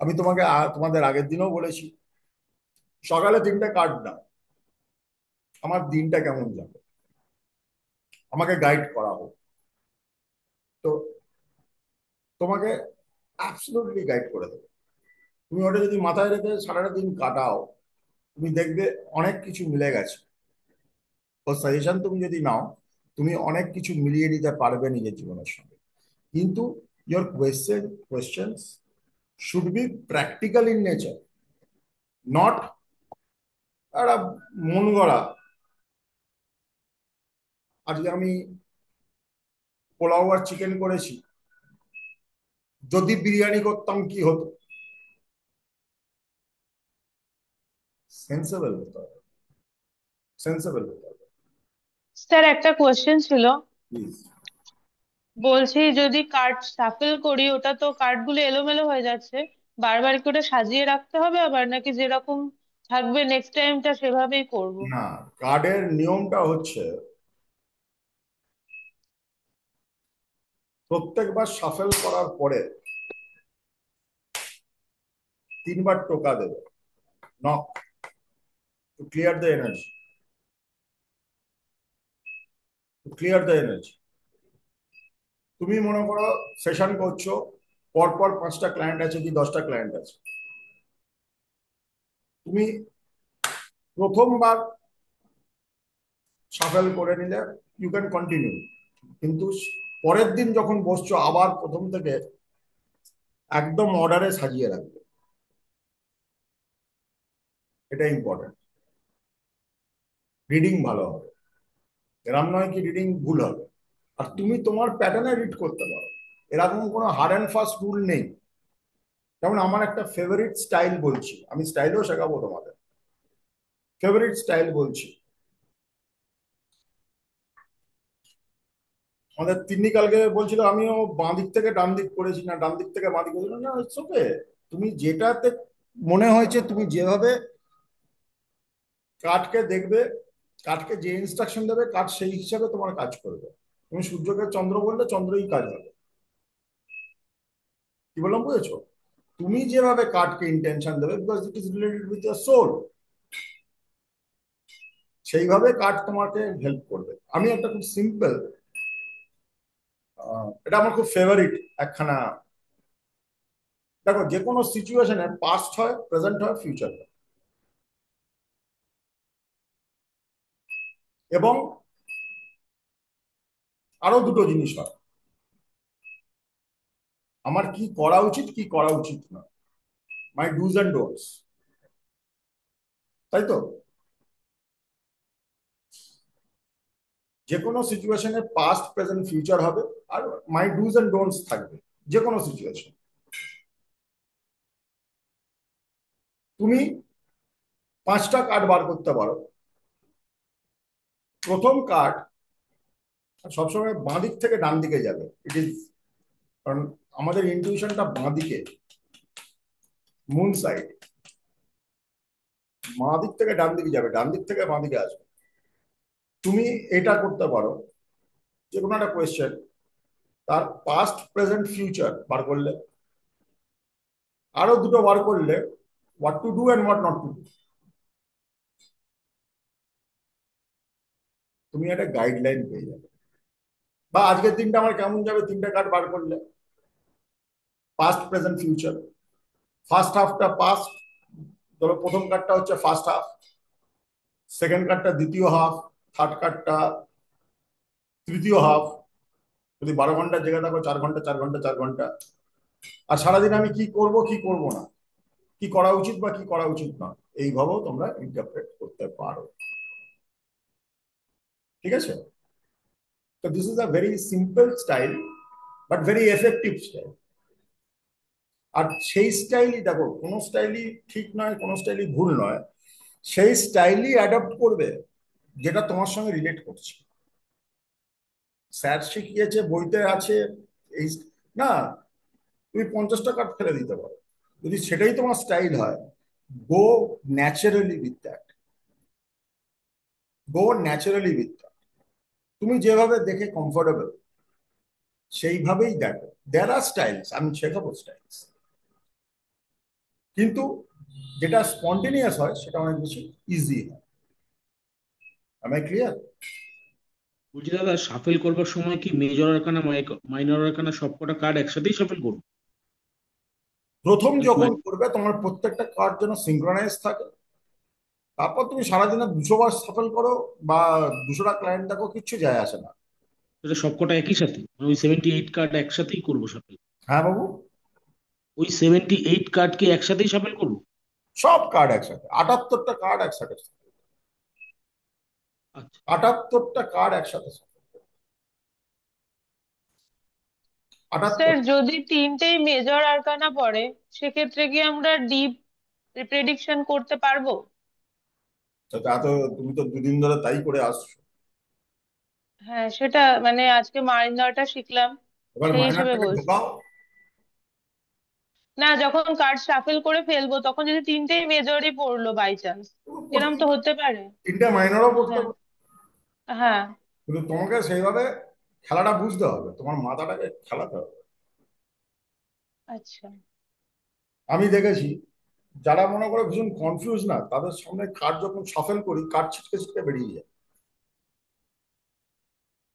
আমি তোমাদের আগের দিনও বলেছি, সকালে 3টে কার্ড দাও, আমার দিনটা কেমন যাবে, আমাকে গাইড করা হোক। তো তোমাকে অ্যাবসলিউটলি গাইড করে দেবে। তুমি ওটা যদি মাথায় রেখে সারাটা দিন কাটাও, তুমি দেখবে অনেক কিছু মিলে গেছে। ওর সাজেশন তুমি যদি নাও, তুমি অনেক কিছু মিলিয়ে নিতে পারবে নিজের জীবনের সঙ্গে। কিন্তু your questions should be practical in nature, not একটা মন গড়া। আজকে আমি পোলাও আর চিকেন করেছি, যদি বিরিয়ানি করতাম কি হতো। সেন্সেবল হতে হবে, সেন্সেবল হতে হবে, স্যার একটা কোয়েশ্চেন ছিল, প্লিজ। বলছি যদি কার্ড শাফেল করি ওটা তো কার্ড গুলো এলোমেলো হয়ে যাচ্ছে, বারবার কি ওটা সাজিয়ে রাখতে হবে আবার, নাকি যেরকম থাকবে নেক্সট টাইমটা সেভাবেই করব? না, কার্ডের নিয়মটা হচ্ছে প্রত্যেকবার শাফেল করার পরে 3বার টোকা দেবে, knock, to clear the energy, to clear the energy. তুমি মনে করো সেশন করছো, পরপর 5টা ক্লায়েন্ট আছে কি 10টা ক্লায়েন্ট আছে, তুমি প্রথমবার শাফেল করে নিলে ইউ ক্যান কন্টিনিউ, কিন্তু পরের দিন যখন বসছো আবার প্রথম থেকে একদম অর্ডারে সাজিয়ে রাখবে, এটা ইম্পর্টেন্ট। রিডিং ভালো হবে, এরম নয় কি রিডিং ভুল হবে। আর তুমি তোমার প্যাটার্নে রিড করতে পারো, এরকম কোনো হার্ড অ্যান্ড ফাস্ট রুল নেই। যেমন আমার একটা ফেভারিট স্টাইল বলছি, আমি স্টাইলও শেখাবো তোমাদের, ফেভারিট স্টাইল বলছি। আমাদের তিন্নি কালকে বলছিল আমিও বাঁ দিক থেকে ডান দিক করেছি, না ডান দিক থেকে বাঁ দিক করেছি, না ইটস ওকে। তুমি যেটাতে মনে হয়েছে, তুমি যেভাবে কাঠকে দেখবে, কাঠকে যে ইনস্ট্রাকশন দেবে কাঠ সেই হিসাবে তোমার কাজ করবে। তুমি সূর্যকে চন্দ্র বললে চন্দ্রই কাজ হবে। কি বললাম বুঝেছো? তুমি যেভাবে কাঠকে ইন্টেনশন দেবে, because it is related with your soul, সেইভাবে কাঠ তোমাকে হেল্প করবে। আমি একটা খুব সিম্পল, এটা আমার খুব ফেভারিট একখানা, দেখো যে কোনো সিচুয়েশনে পাস্ট হয়, প্রেজেন্ট হয়, ফিউচার হয়, এবং আরো দুটো জিনিস হয়, আমার কি করা উচিত কি করা উচিত না, মাই ডুজ অ্যান্ড ডোন্টস, তাই তো? যে কোনো সিচুয়েশনে পাস্ট প্রেজেন্ট ফিউচার হবে, আর মাই ডুজ অ্যান্ড ডোন্টস থাকবে যে কোনো সিচুয়েশন। তুমি 5টা কার্ড বার করতে পারো। প্রথম কার্ড সবসময় বাঁ দিক থেকে ডান দিকে যাবে, ইট ইজ, কারণ আমাদের ইনটিউশনটা বাঁ দিকে, মুন সাইড, বাঁ দিক থেকে ডান দিকে যাবে, ডান দিক থেকে বাঁ দিকে আসবে। তুমি এটা করতে পারো, যে কোনো একটা কোয়েশ্চেন তার পাস্ট প্রেজেন্ট ফিউচার বার করলে, আরো দুটো বার করলে what to do and what not to do, তুমি একটা গাইডলাইন পেয়ে যাবে। বা আজকের দিনটা আমার কেমন যাবে, 3টে কার্ড বার করলে, পাস্ট প্রেজেন্ট ফিউচার, ফার্স্ট হাফটা পাস, ধরো প্রথম কার্ডটা হচ্ছে ফার্স্ট হাফ, সেকেন্ড কার্ডটা দ্বিতীয় হাফ, থার্ড কার্ডটা তৃতীয় হাফ। যদি 12 ঘন্টা জেগে থাকো, 4 ঘন্টা 4 ঘন্টা 4 ঘন্টা। আর সারাদিন আমি কি করব কি করব না, কি করা উচিত বা কি করা উচিত না, এইভাবেও তোমরা ইন্টারপ্রেট করতে পারো। ঠিক আছে? তো this is a very simple style but very effective style. আর সেই স্টাইলই দেখো, কোনো স্টাইলই ঠিক নয়, কোনো স্টাইলই ভুল নয়, সেই স্টাইলই অ্যাডপ্ট করবে যেটা তোমার সঙ্গে রিলেট করছে। স্যার শিখিয়েছে, বইতে আছে, এই না, তুমি 50টা কার্ড ফেলে দিতে পারো। যদি সেটাই তোমার স্টাইল হয়, go naturally with that, go naturally with that. তুমি যেভাবে দেখে কমফোর্টেবল সেইভাবেই দেখো। দেয়ার আর স্টাইলস, আমি শেখাবো স্টাইলস, কিন্তু যেটা স্পন্টেনিয়াস হয় সেটা অনেক বেশি ইজি হয়। am I clear? বলছি দাদা, শাফেল করবার সময় কি মেজর আরকানা মাইনর আরকানা সবকটা কার্ড একসাথেই শাফেল করবো? প্রথম নাকি যখন করবে তোমার প্রত্যেকটা কার্ড যেন সিঙ্ক্রোনাইজ থাকে। তারপর তুমি সারাদিনে 200 বার সাফল করো বা 200টা ক্লায়েন্ট দেখো, কিচ্ছু যায় আসে না। এটা সবকটা একই সাথে, মানে ওই 78 কার্ড একসাথেই করবো শাফেল? হ্যাঁ বাবু, ওই 78 কার্ড কি একসাথেই শাফেল করবো? সব কার্ড একসাথে, 78টা কার্ড একসাথে, আচ্ছা 78টা কার্ড একসাথে, 78। স্যার যদি তিনটেই মেজর আরকানা পড়ে, সেক্ষেত্রে কি আমরা ডিপ প্রেডিকশন করতে পারবো? তা তো তুমি তো 2 দিন ধরে তাই করে আসছো। হ্যাঁ, সেটা মানে আজকে মাইনরটা শিখলাম, এবার সেই হিসেবে মাইনারটাকে বলছি। ঢোকাও। না, যখন কার্ড শাফেল করে ফেলবো তখন যদি তিনটেই মেজরই পড়লো বাই চান্স, এরকম তো হতে পারে। তিনটে মাইনারও পড়তে হ্যাঁ, পারো, হ্যাঁ। কিন্তু তোমাকে সেইভাবে খেলাটা বুঝতে হবে, তোমার মাথাটাকে খেলাতে হবে। আচ্ছা। আমি দেখেছি যারা মনে করে ভীষণ কনফিউজ, না তাদের সামনে কার্ড যখন সাফেল করি, কার্ড ছিটকে ছিটকে বেরিয়ে যায়।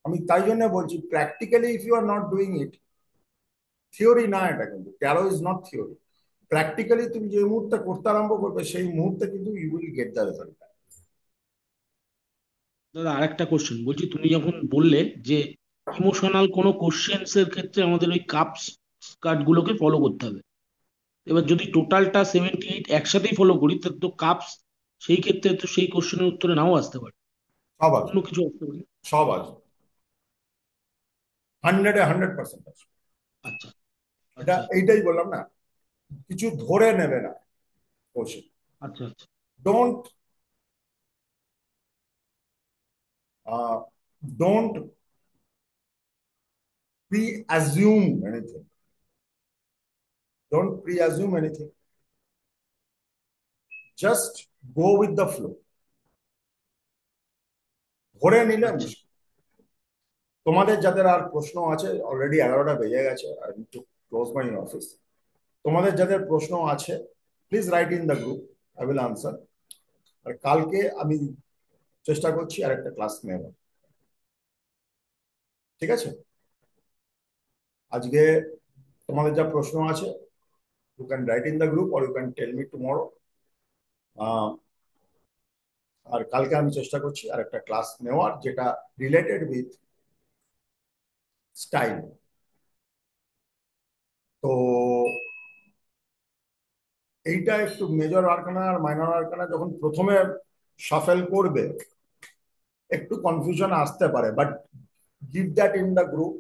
আমি তাই জন্য বলছি, practically if you are not doing it, theory না, এটা কিন্তু tarot is not theory. Practically তুমি যে মুহূর্তে করতে আরম্ভ করবে, সেই মুহূর্তে কিন্তু you will get the result. দাদা, আরেকটা কোশ্চেন বলছি, তুমি যখন বললে যে ইমোশনাল কোনো কোশ্চেন্স এর ক্ষেত্রে আমাদের ওই কাপস কার্ড গুলোকে ফলো করতে হবে, এবার যদি টোটালটা 78 একসাথেই ফলো করি, তাহলে তো কাপস সেই ক্ষেত্রে তো সেই কোশ্চেনের উত্তরে নাও আসতে পারে, সব আছে, অন্য কিছু আসতে পারে। সব আছে, 100% আছে। আচ্ছা এটা আচ্ছা এইটাই বললাম না, কিছু ধরে নেবে না কোশ্চেন। আচ্ছা আচ্ছা don't don't pre-assume anything. Don't pre-assume anything. Just go with the flow. ধরে নিলে আচ্ছা মুশকিল। তোমাদের যাদের আর প্রশ্ন আছে, অলরেডি 11টা বেজে গেছে, I need to close my office. তোমাদের যাদের প্রশ্ন আছে, please write in the group, I will answer. আর কালকে আমি চেষ্টা করছি আরেকটা ক্লাস নেব। ঠিক আছে? আজকে তোমাদের যা প্রশ্ন আছে, you can write in the group or you can tell me tomorrow. আর কালকে আমি চেষ্টা করছি আরেকটা ক্লাস নেওয়ার, যেটা রিলেটেড উইথ স্টাইল। তো এইটা একটু মেজর আরকানা আর মাইনর আরকানা যখন প্রথমে শাফেল করবে, একটু কনফিউশন আসতে পারে, but give that in the group,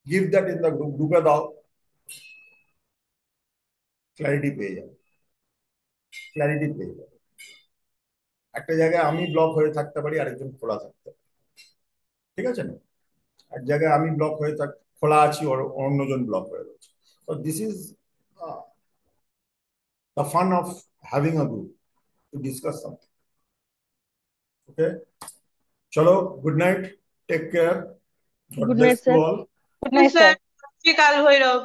give that in the group, গ্রুপে দাও, ক্ল্যারিটি পেয়ে যাবে, ক্ল্যারিটি পেয়ে যাবে। একটা জায়গায় আমি ব্লক হয়ে থাকতে পারি, আরেকজন খোলা থাকতে পারে। ঠিক আছে না? এক জায়গায় আমি ব্লক হয়ে খোলা আছি, অন্যজন ব্লক হয়ে রয়েছে। So this is the fun of having a group to discuss something. Okay, chalo, good night, take care, God Good bless night, you sir. all. Good night sir. Shri কাল ভৈরব।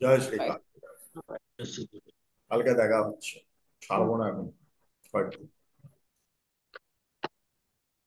জয় শ্রীকান্ত। আচ্ছা। কালকে দেখা হচ্ছে, ছাড়বো না এখন কয়েকদিন।